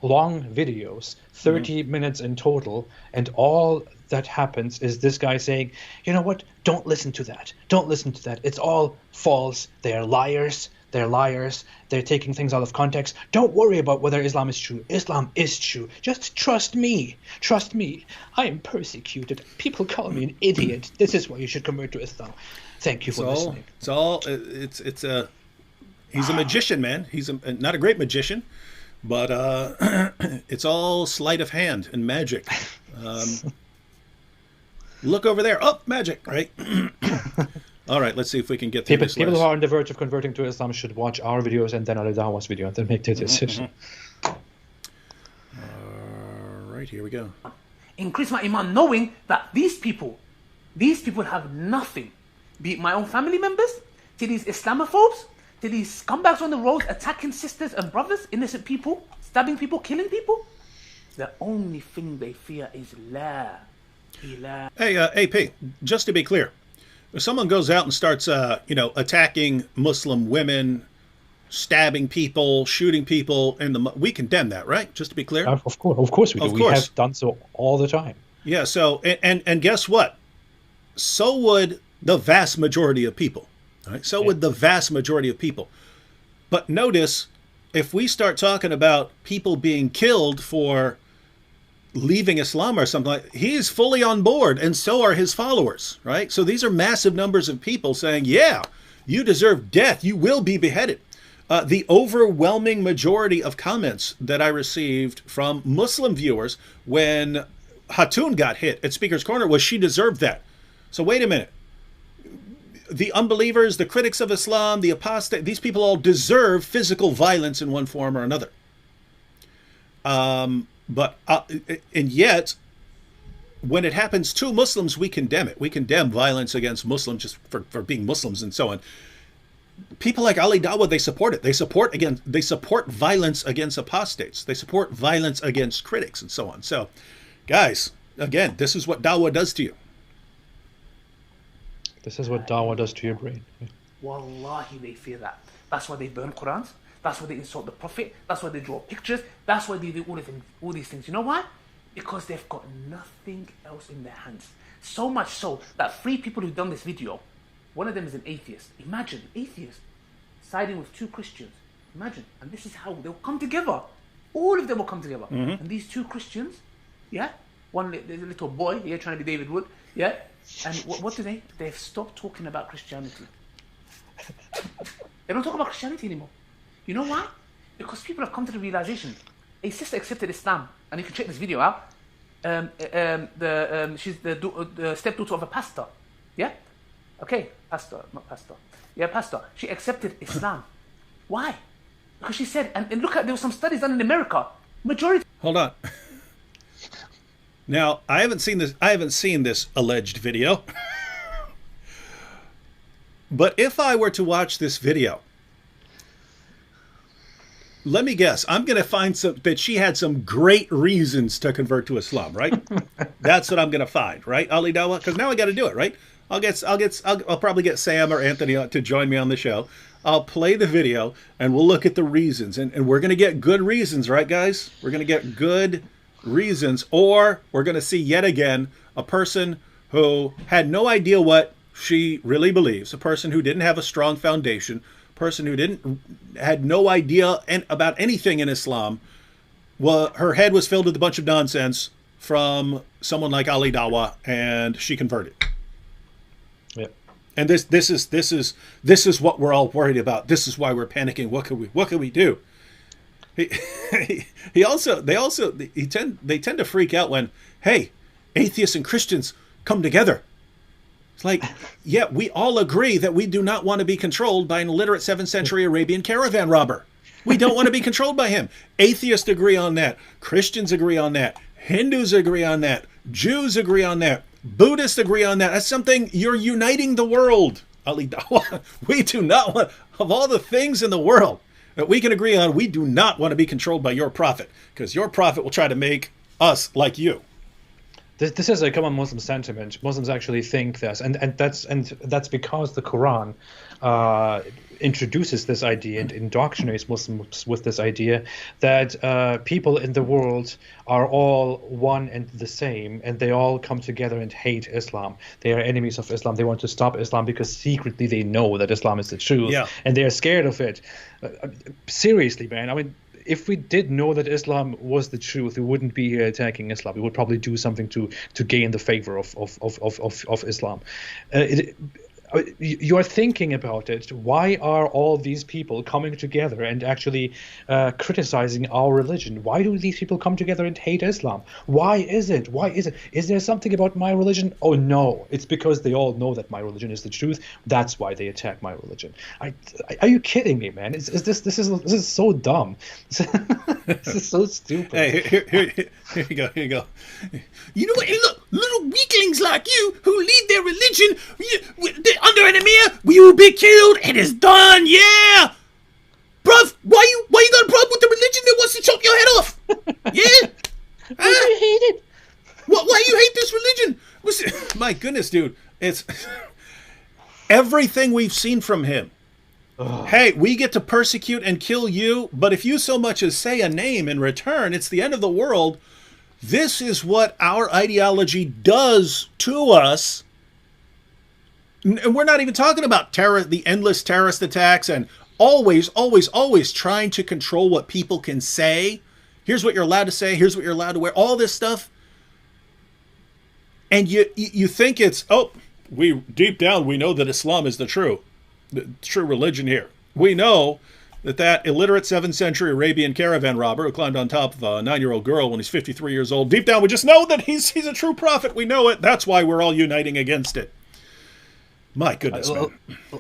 Long videos, 30 minutes in total, and all that happens is this guy saying, you know what, don't listen to that. Don't listen to that. It's all false. They're liars. They're liars. They're taking things out of context. Don't worry about whether Islam is true. Islam is true. Just trust me. Trust me. I am persecuted. People call me an idiot. This is why you should convert to Islam. Thank you for listening. He's a magician, man. He's not a great magician, but it's all sleight of hand and magic. Look over there. Oh, magic, right? All right, let's see if we can get through this. People who are on the verge of converting to Islam should watch our videos and then Ali Dawah's video and then make their decision. All right, here we go. Increase my iman, knowing that these people have nothing. Be it my own family members, to these Islamophobes, to these scumbags on the road attacking sisters and brothers, innocent people, stabbing people, killing people. The only thing they fear is La ilaha. Hey, AP, just to be clear, if someone goes out and starts, attacking Muslim women, stabbing people, shooting people, we condemn that, right? Just to be clear. Of course we do. We have done so all the time. Yeah. So, and guess what? So would the vast majority of people. All right. So would the vast majority of people. But notice, if we start talking about people being killed for leaving Islam or something like, he's fully on board, and so are his followers, right? So these are massive numbers of people saying, yeah, you deserve death, you will be beheaded. The overwhelming majority of comments that I received from Muslim viewers when Hatun got hit at Speaker's Corner was she deserved that. So wait a minute. The unbelievers, the critics of Islam, the apostate, these people all deserve physical violence in one form or another. And yet, when it happens to Muslims, we condemn it. We condemn violence against Muslims just for being Muslims and so on. People like Ali Dawah, they support it. They support violence against apostates. They support violence against critics and so on. So, guys, again, this is what Dawah does to you. This is what Dawah does to your brain. Wallahi, they fear that. That's why they burn Qurans. That's why they insult the Prophet. That's why they draw pictures. That's why they do all these things. You know why? Because they've got nothing else in their hands. So much so that 3 people who've done this video, one of them is an atheist. Imagine, atheist siding with 2 Christians. Imagine. And this is how they'll come together. All of them will come together. And these 2 Christians, one, there's a little boy here trying to be David Wood, and what do they? They've stopped talking about Christianity. They don't talk about Christianity anymore. You know why? Because people have come to the realization. A sister accepted Islam, and you can check this video out. She's the stepdaughter of a pastor. Yeah? Okay, pastor, not pastor. Yeah, pastor. She accepted Islam. Why? Because she said, and look at, there were some studies done in America. Majority. Hold on. Now, I haven't seen this alleged video. But if I were to watch this video, let me guess, I'm going to find that she had some great reasons to convert to Islam, right? That's what I'm going to find, right, Ali Dawah? Because now I got to do it, right? I'll probably get Sam or Anthony to join me on the show. I'll play the video and we'll look at the reasons, and we're going to get good reasons, right, guys? We're going to get good reasons, or we're going to see yet again a person who had no idea what she really believes, a person who didn't have a strong foundation, person who had no idea about anything in Islam. Well, her head was filled with a bunch of nonsense from someone like Ali Dawah, and she converted. Yep. And this is what we're all worried about. This is why we're panicking. What can we do? They tend to freak out when, hey, atheists and Christians come together. It's like, yeah, we all agree that we do not want to be controlled by an illiterate 7th century Arabian caravan robber. We don't want to be controlled by him. Atheists agree on that. Christians agree on that. Hindus agree on that. Jews agree on that. Buddhists agree on that. That's something, you're uniting the world. Ali Dawah, we do not want, of all the things in the world that we can agree on, we do not want to be controlled by your prophet, because your prophet will try to make us like you. This is a common Muslim sentiment. Muslims actually think this, and that's because the Quran introduces this idea and indoctrinates Muslims with this idea that people in the world are all one and the same, and they all come together and hate Islam. They are enemies of Islam. They want to stop Islam because secretly they know that Islam is the truth, and they are scared of it. Seriously, man. I mean, if we did know that Islam was the truth, we wouldn't be here attacking Islam. We would probably do something to gain the favor of Islam. You are thinking about it. Why are all these people coming together and actually criticizing our religion? Why do these people come together and hate Islam? Why is it? Is there something about my religion? Oh no, it's because they all know that my religion is the truth. That's why they attack my religion. Are you kidding me, man? This is so dumb. This is so stupid. Hey, here you go. Here you go. You know what? Hey, look, little weaklings like you who lead their religion under an emir, we will be killed. It is done. Yeah, bruv. Why you got a problem with the religion that wants to chop your head off? Yeah. Why do you hate it? Why you hate this religion? My goodness, dude. It's everything we've seen from him. Hey, we get to persecute and kill you, but if you so much as say a name in return, it's the end of the world. This is what our ideology does to us. And we're not even talking about the endless terrorist attacks and always trying to control what people can say. Here's what you're allowed to say. Here's what you're allowed to wear. All this stuff. And you think it's, deep down, we know that Islam is the true religion here. We know that illiterate 7th century Arabian caravan robber who climbed on top of a 9-year-old girl when he's 53 years old, deep down we just know that he's a true prophet. We know it. That's why we're all uniting against it. My goodness, man.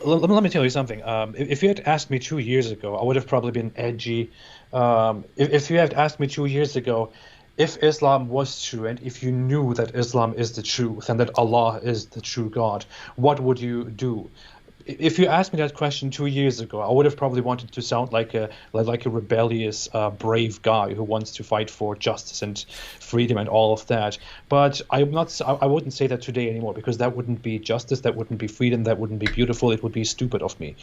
Let me tell you something. If you had asked me 2 years ago, I would have probably been edgy. If you had asked me 2 years ago if Islam was true and if you knew that Islam is the truth and that Allah is the true God, what would you do? If you asked me that question 2 years ago, I would have probably wanted to sound like a rebellious, brave guy who wants to fight for justice and freedom and all of that. But I wouldn't say that today anymore, because that wouldn't be justice, that wouldn't be freedom, that wouldn't be beautiful. It would be stupid of me.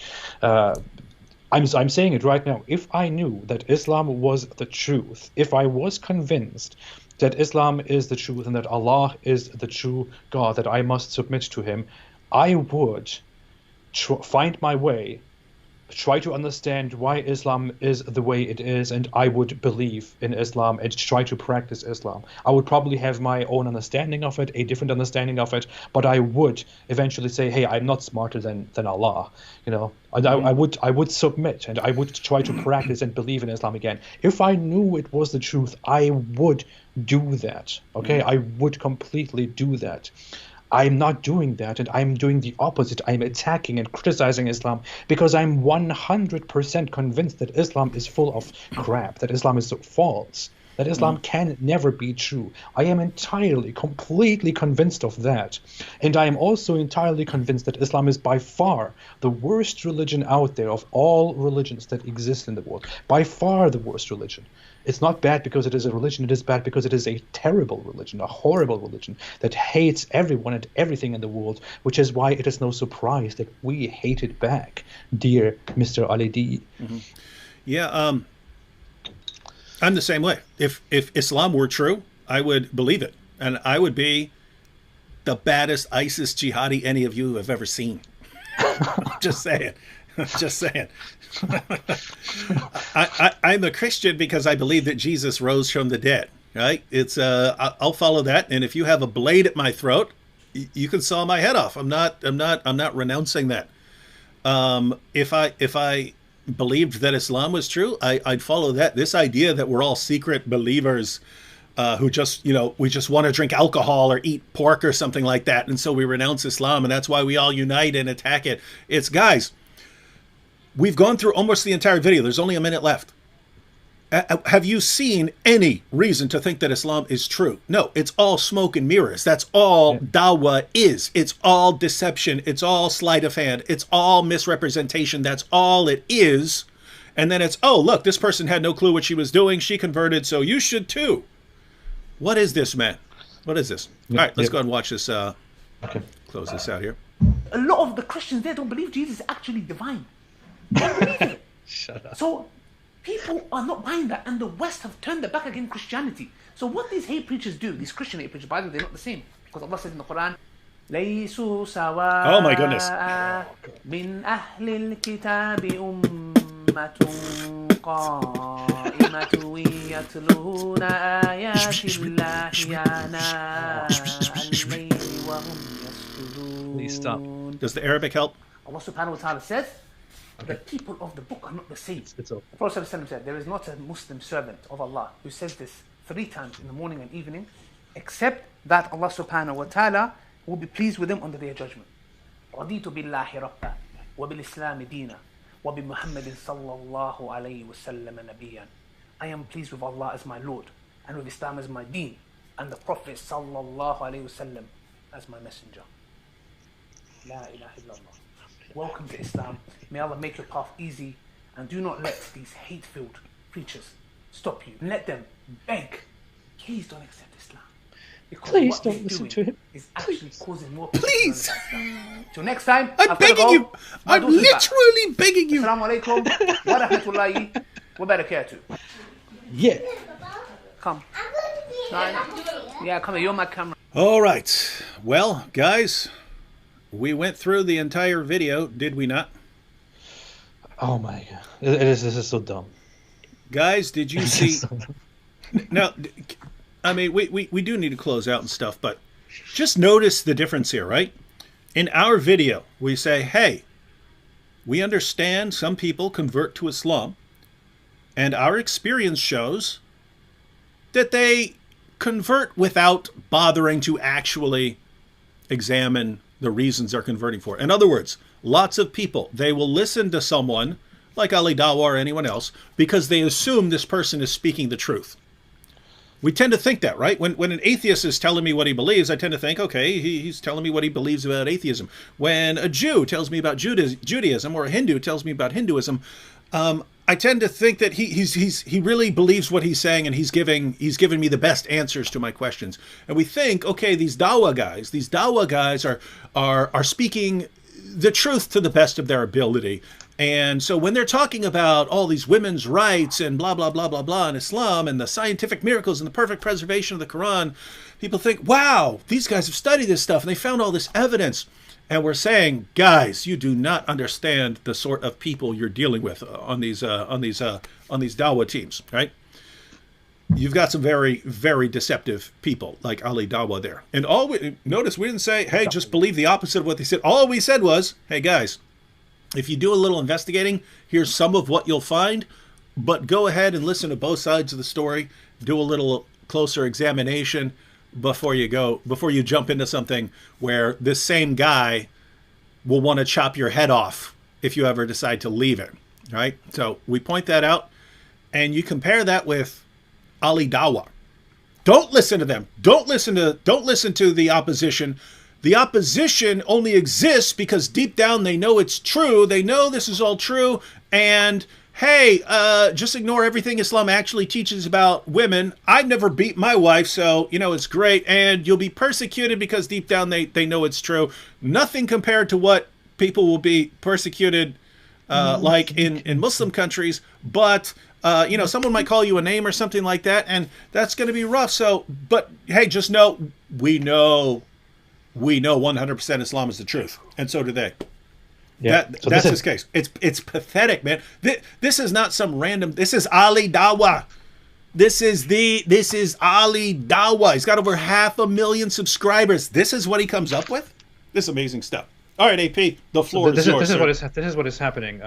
I'm saying it right now. If I knew that Islam was the truth, if I was convinced that Islam is the truth and that Allah is the true God, that I must submit to Him, I would find my way, try to understand why Islam is the way it is, and I would believe in Islam and try to practice Islam. I would probably have my own understanding of it, a different understanding of it, but I would eventually say, hey, I'm not smarter than Allah, you know. And I would submit, and I would try to practice and believe in Islam again. If I knew it was the truth, I would do that, okay? I would completely do that. I'm not doing that, and I'm doing the opposite. I'm attacking and criticizing Islam because I'm 100% convinced that Islam is full of crap, that Islam is false, that Islam can never be true. I am entirely, completely convinced of that. And I am also entirely convinced that Islam is by far the worst religion out there of all religions that exist in the world. By far the worst religion. It's not bad because it is a religion. It is bad because it is a terrible religion, a horrible religion that hates everyone and everything in the world, which is why it is no surprise that we hate it back, dear Mr. Ali D. Yeah, I'm the same way. If Islam were true, I would believe it. And I would be the baddest ISIS jihadi any of you have ever seen. I'm just saying. Just saying. I'm a Christian because I believe that Jesus rose from the dead. Right? It's I'll follow that. And if you have a blade at my throat, you can saw my head off. I'm not renouncing that. If I believed that Islam was true, I'd follow that. This idea that we're all secret believers who just, we just want to drink alcohol or eat pork or something like that, and so we renounce Islam, and that's why we all unite and attack it. It's, guys, we've gone through almost the entire video. There's only a minute left. Have you seen any reason to think that Islam is true? No, it's all smoke and mirrors. That's all Dawah is. It's all deception. It's all sleight of hand. It's all misrepresentation. That's all it is. And then it's, oh, look, this person had no clue what she was doing. She converted, so you should too. What is this, man? What is this? All right, let's go ahead and watch this. Close this out here. A lot of the Christians there don't believe Jesus is actually divine. They don't believe it. Shut up. So people are not buying that, and the West have turned their back against Christianity. So what these hate preachers do, these Christian hate preachers, by the way, they're not the same. Because Allah said in the Quran, لَيْسُوا سَوَاءً Oh my goodness. مِنْ أَهْلِ الْكِتَابِ أُمَّةٌ قَائِمَةٌ يَتْلُونَ آيَاتِ اللَّهِ آنَاءَ اللَّيْلِ وَهُمْ يَسْجُدُونَ. Please stop. Does the Arabic help? Allah subhanahu wa ta'ala says, the people of the book are not the same. It's okay. The Prophet ﷺ said, there is not a Muslim servant of Allah who says this 3 times in the morning and evening, except that Allah subhanahu wa ta'ala will be pleased with him on the day of judgment. رَضِيتُ بِاللَّهِ رَبًّا وَبِالْإِسْلَامِ دِينًا وَبِمُحَمَّدٍ صَلَّى اللَّهُ عَلَيْهِ وَسَلَّمَ نَبِيًّا. I am pleased with Allah as my Lord, and with Islam as my deen, and the Prophet sallallahu alayhi wasallam as my messenger. La ilaha illallah. Welcome to Islam. May Allah make your path easy, and do not let these hate-filled preachers stop you. Let them beg, please don't accept Islam. Because Please what don't they're listen doing to him. is actually causing more people Please. to learn Islam. Till next time, I'm I've gotta begging go. you. My I'm daughter's back. literally begging you. Assalamu alaikum wa rahmatullahi wa barakatuh. Yeah. Come. Yeah, come here. You're my camera. All right. Well, guys, we went through the entire video, did we not? Oh my god. This is so dumb. Guys, did you see... Now, I mean, we do need to close out and stuff, but just notice the difference here, right? In our video, we say, hey, we understand some people convert to Islam, and our experience shows that they convert without bothering to actually examine the reasons they're converting for. In other words, lots of people, they will listen to someone like Ali Dawah or anyone else because they assume this person is speaking the truth. We tend to think that, right? When an atheist is telling me what he believes, I tend to think, okay, he's telling me what he believes about atheism. When a Jew tells me about Judaism, or a Hindu tells me about Hinduism, I tend to think that he really believes what he's saying, and he's giving me the best answers to my questions. And we think, okay, these Dawah guys are speaking the truth to the best of their ability. And so when they're talking about all these women's rights and blah, blah, blah, blah, blah in Islam and the scientific miracles and the perfect preservation of the Quran, people think, wow, these guys have studied this stuff and they found all this evidence. And we're saying, guys, you do not understand the sort of people you're dealing with on these Dawah teams, right? You've got some very, very deceptive people like Ali Dawah there. And notice we didn't say, hey, just believe the opposite of what they said. All we said was, hey, guys, if you do a little investigating, here's some of what you'll find, but go ahead and listen to both sides of the story, do a little closer examination before you jump into something where this same guy will want to chop your head off if you ever decide to leave it, right? So we point that out, and you compare that with Ali Dawah. Don't listen to them. Don't listen to the opposition. The opposition only exists because deep down they know it's true. They know this is all true. And hey, just ignore everything Islam actually teaches about women. I've never beat my wife, so, it's great. And you'll be persecuted because deep down they know it's true. Nothing compared to what people will be persecuted like in Muslim countries. But, someone might call you a name or something like that, and that's going to be rough. So, but hey, just know, we know 100% Islam is the truth. And so do they. Yeah. So That's his case. It's pathetic, man. This is not some random. This is Ali Dawah. This is Ali Dawah. He's got over 500,000 subscribers. This is what he comes up with. This is amazing stuff. All right, AP, the floor is yours. This is what is happening.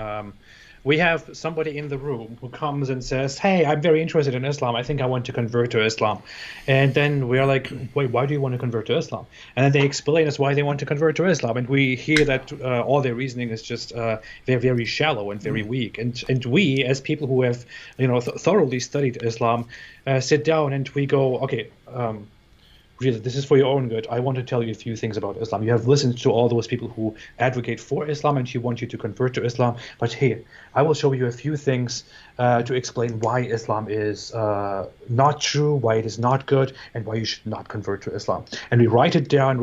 We have somebody in the room who comes and says, "Hey, I'm very interested in Islam. I think I want to convert to Islam." And then we are like, "Wait, why do you want to convert to Islam?" And then they explain us why they want to convert to Islam, and we hear that all their reasoning is just they're very shallow and very weak. And we, as people who have thoroughly studied Islam, sit down and we go, "Okay, really, this is for your own good. I want to tell you a few things about Islam. You have listened to all those people who advocate for Islam and who want you to convert to Islam. But here, I will show you a few things to explain why Islam is not true, why it is not good, and why you should not convert to Islam." And we write it down,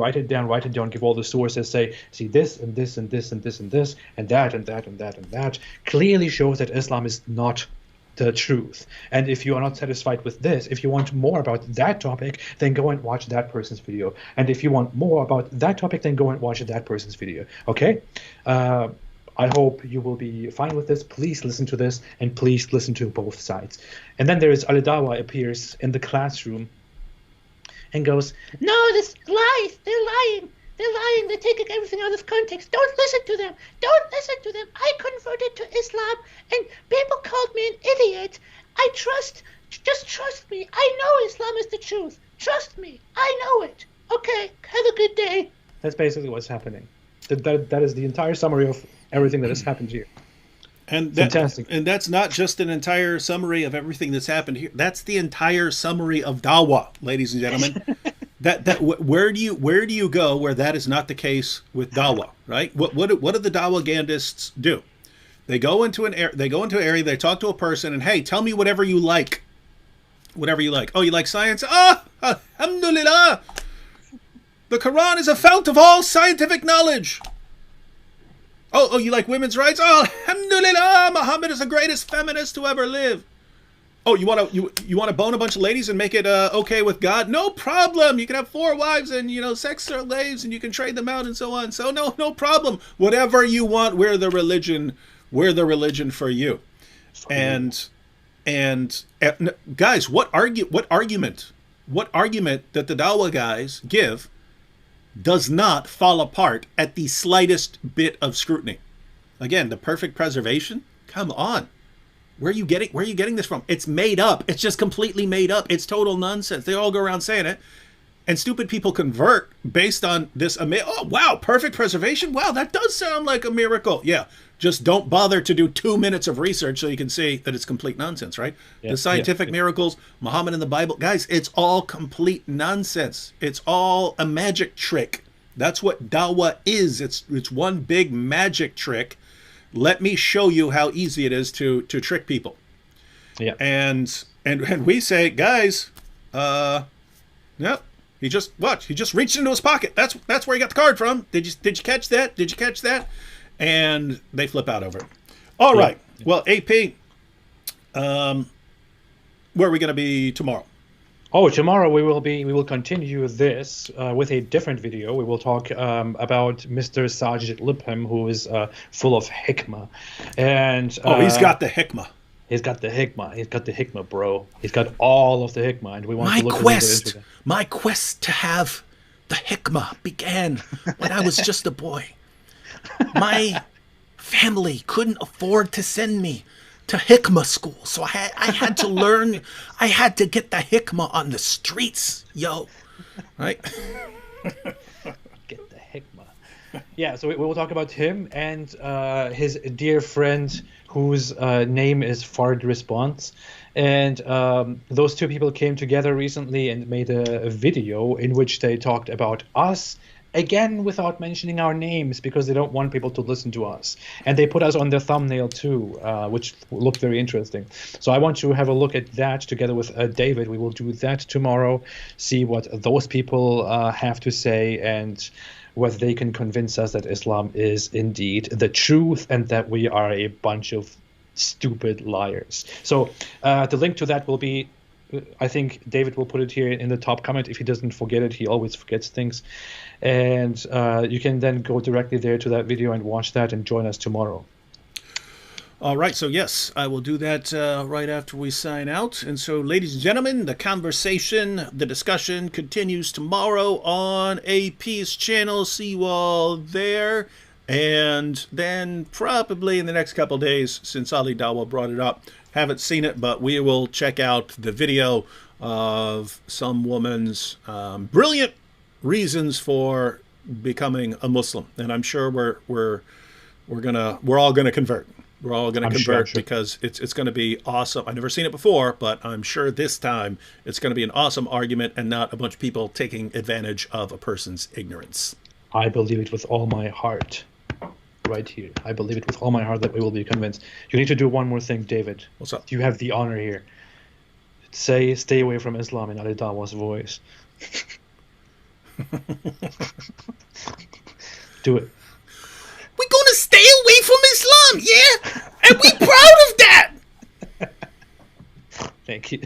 give all the sources, say, "See, this and this and this and this and this, and that and that and that and that clearly shows that Islam is not the truth. And if you are not satisfied with this, if you want more about that topic, then go and watch that person's video. And if you want more about that topic, then go and watch that person's video." Okay? I hope you will be fine with this. Please listen to this, and please listen to both sides. And then there is Ali Dawah appears in the classroom and goes, "No, this lies. They're lying. They're lying. They're taking everything out of context. Don't listen to them. Don't listen to them. I converted to Islam, and people called me an idiot. Just trust me. I know Islam is the truth. Trust me. I know it. Okay, have a good day." That's basically what's happening. That is the entire summary of everything that has happened here. And fantastic. And that's not just an entire summary of everything that's happened here. That's the entire summary of Dawah, ladies and gentlemen. Where do you go where that is not the case with Dawah, right? What do the Dawagandists do? They go into an area, they talk to a person, and hey, tell me whatever you like. Whatever you like. Oh, you like science? Alhamdulillah. The Quran is a fount of all scientific knowledge. Oh, you like women's rights? Oh, alhamdulillah, Muhammad is the greatest feminist to ever live. Oh, you want to bone a bunch of ladies and make it okay with God? No problem. You can have 4 wives and sex slaves, and you can trade them out and so on. So no problem. Whatever you want, we're the religion for you. And guys, what argument that the Dawah guys give does not fall apart at the slightest bit of scrutiny. Again, the perfect preservation? Come on. Where are you getting this from? It's made up. It's just completely made up. It's total nonsense. They all go around saying it. And stupid people convert based on this. Oh, wow, perfect preservation? Wow, that does sound like a miracle. Yeah, just don't bother to do 2 minutes of research so you can see that it's complete nonsense, right? Yeah, the scientific miracles, Muhammad in the Bible. Guys, it's all complete nonsense. It's all a magic trick. That's what Dawah is. It's one big magic trick. Let me show you how easy it is to trick people. Yeah. And we say, guys, yep. He just reached into his pocket. That's where he got the card from. Did you catch that? Did you catch that? And they flip out over it. All right. Well, AP, where are we going to be tomorrow? Oh, tomorrow we will continue this with a different video. We will talk about Mr. Sajid Lipham, who is full of hikmah. And he's got the hikmah. He's got the hikmah. He's got the hikmah, bro. He's got all of the hikmah, and we want to look a little bit into that. My quest to have the hikmah began when I was just a boy. My family couldn't afford to send me to hikmah school, so I had to learn. I had to get the hikmah on the streets, yo. Right? Get the hikmah. Yeah, so we will talk about him and his dear friend whose name is Fard Response. And those two people came together recently and made a video in which they talked about us, again without mentioning our names, because they don't want people to listen to us. And they put us on their thumbnail too, which looked very interesting. So I want to have a look at that together with David. We will do that tomorrow, see what those people have to say, and whether they can convince us that Islam is indeed the truth and that we are a bunch of stupid liars. So the link to that will be I think David will put it here in the top comment if he doesn't forget it. He always forgets things. And you can then go directly there to that video and watch that and join us tomorrow. All right, so yes, I will do that right after we sign out. And so, ladies and gentlemen, the conversation, the discussion continues tomorrow on AP's channel. See you all there. And then probably in the next couple of days, since Ali Dawah brought it up, haven't seen it, but we will check out the video of some woman's brilliant reasons for becoming a Muslim. And I'm sure we're all gonna convert. We're all going to convert because it's going to be awesome. I've never seen it before, but I'm sure this time it's going to be an awesome argument and not a bunch of people taking advantage of a person's ignorance. I believe it with all my heart. Right here. I believe it with all my heart that we will be convinced. You need to do one more thing, David. What's up? You have the honor here. Say, stay away from Islam in Ali Dawah's voice. Do it. We're going to stay away from Islam, yeah? And we're proud of that! Thank you.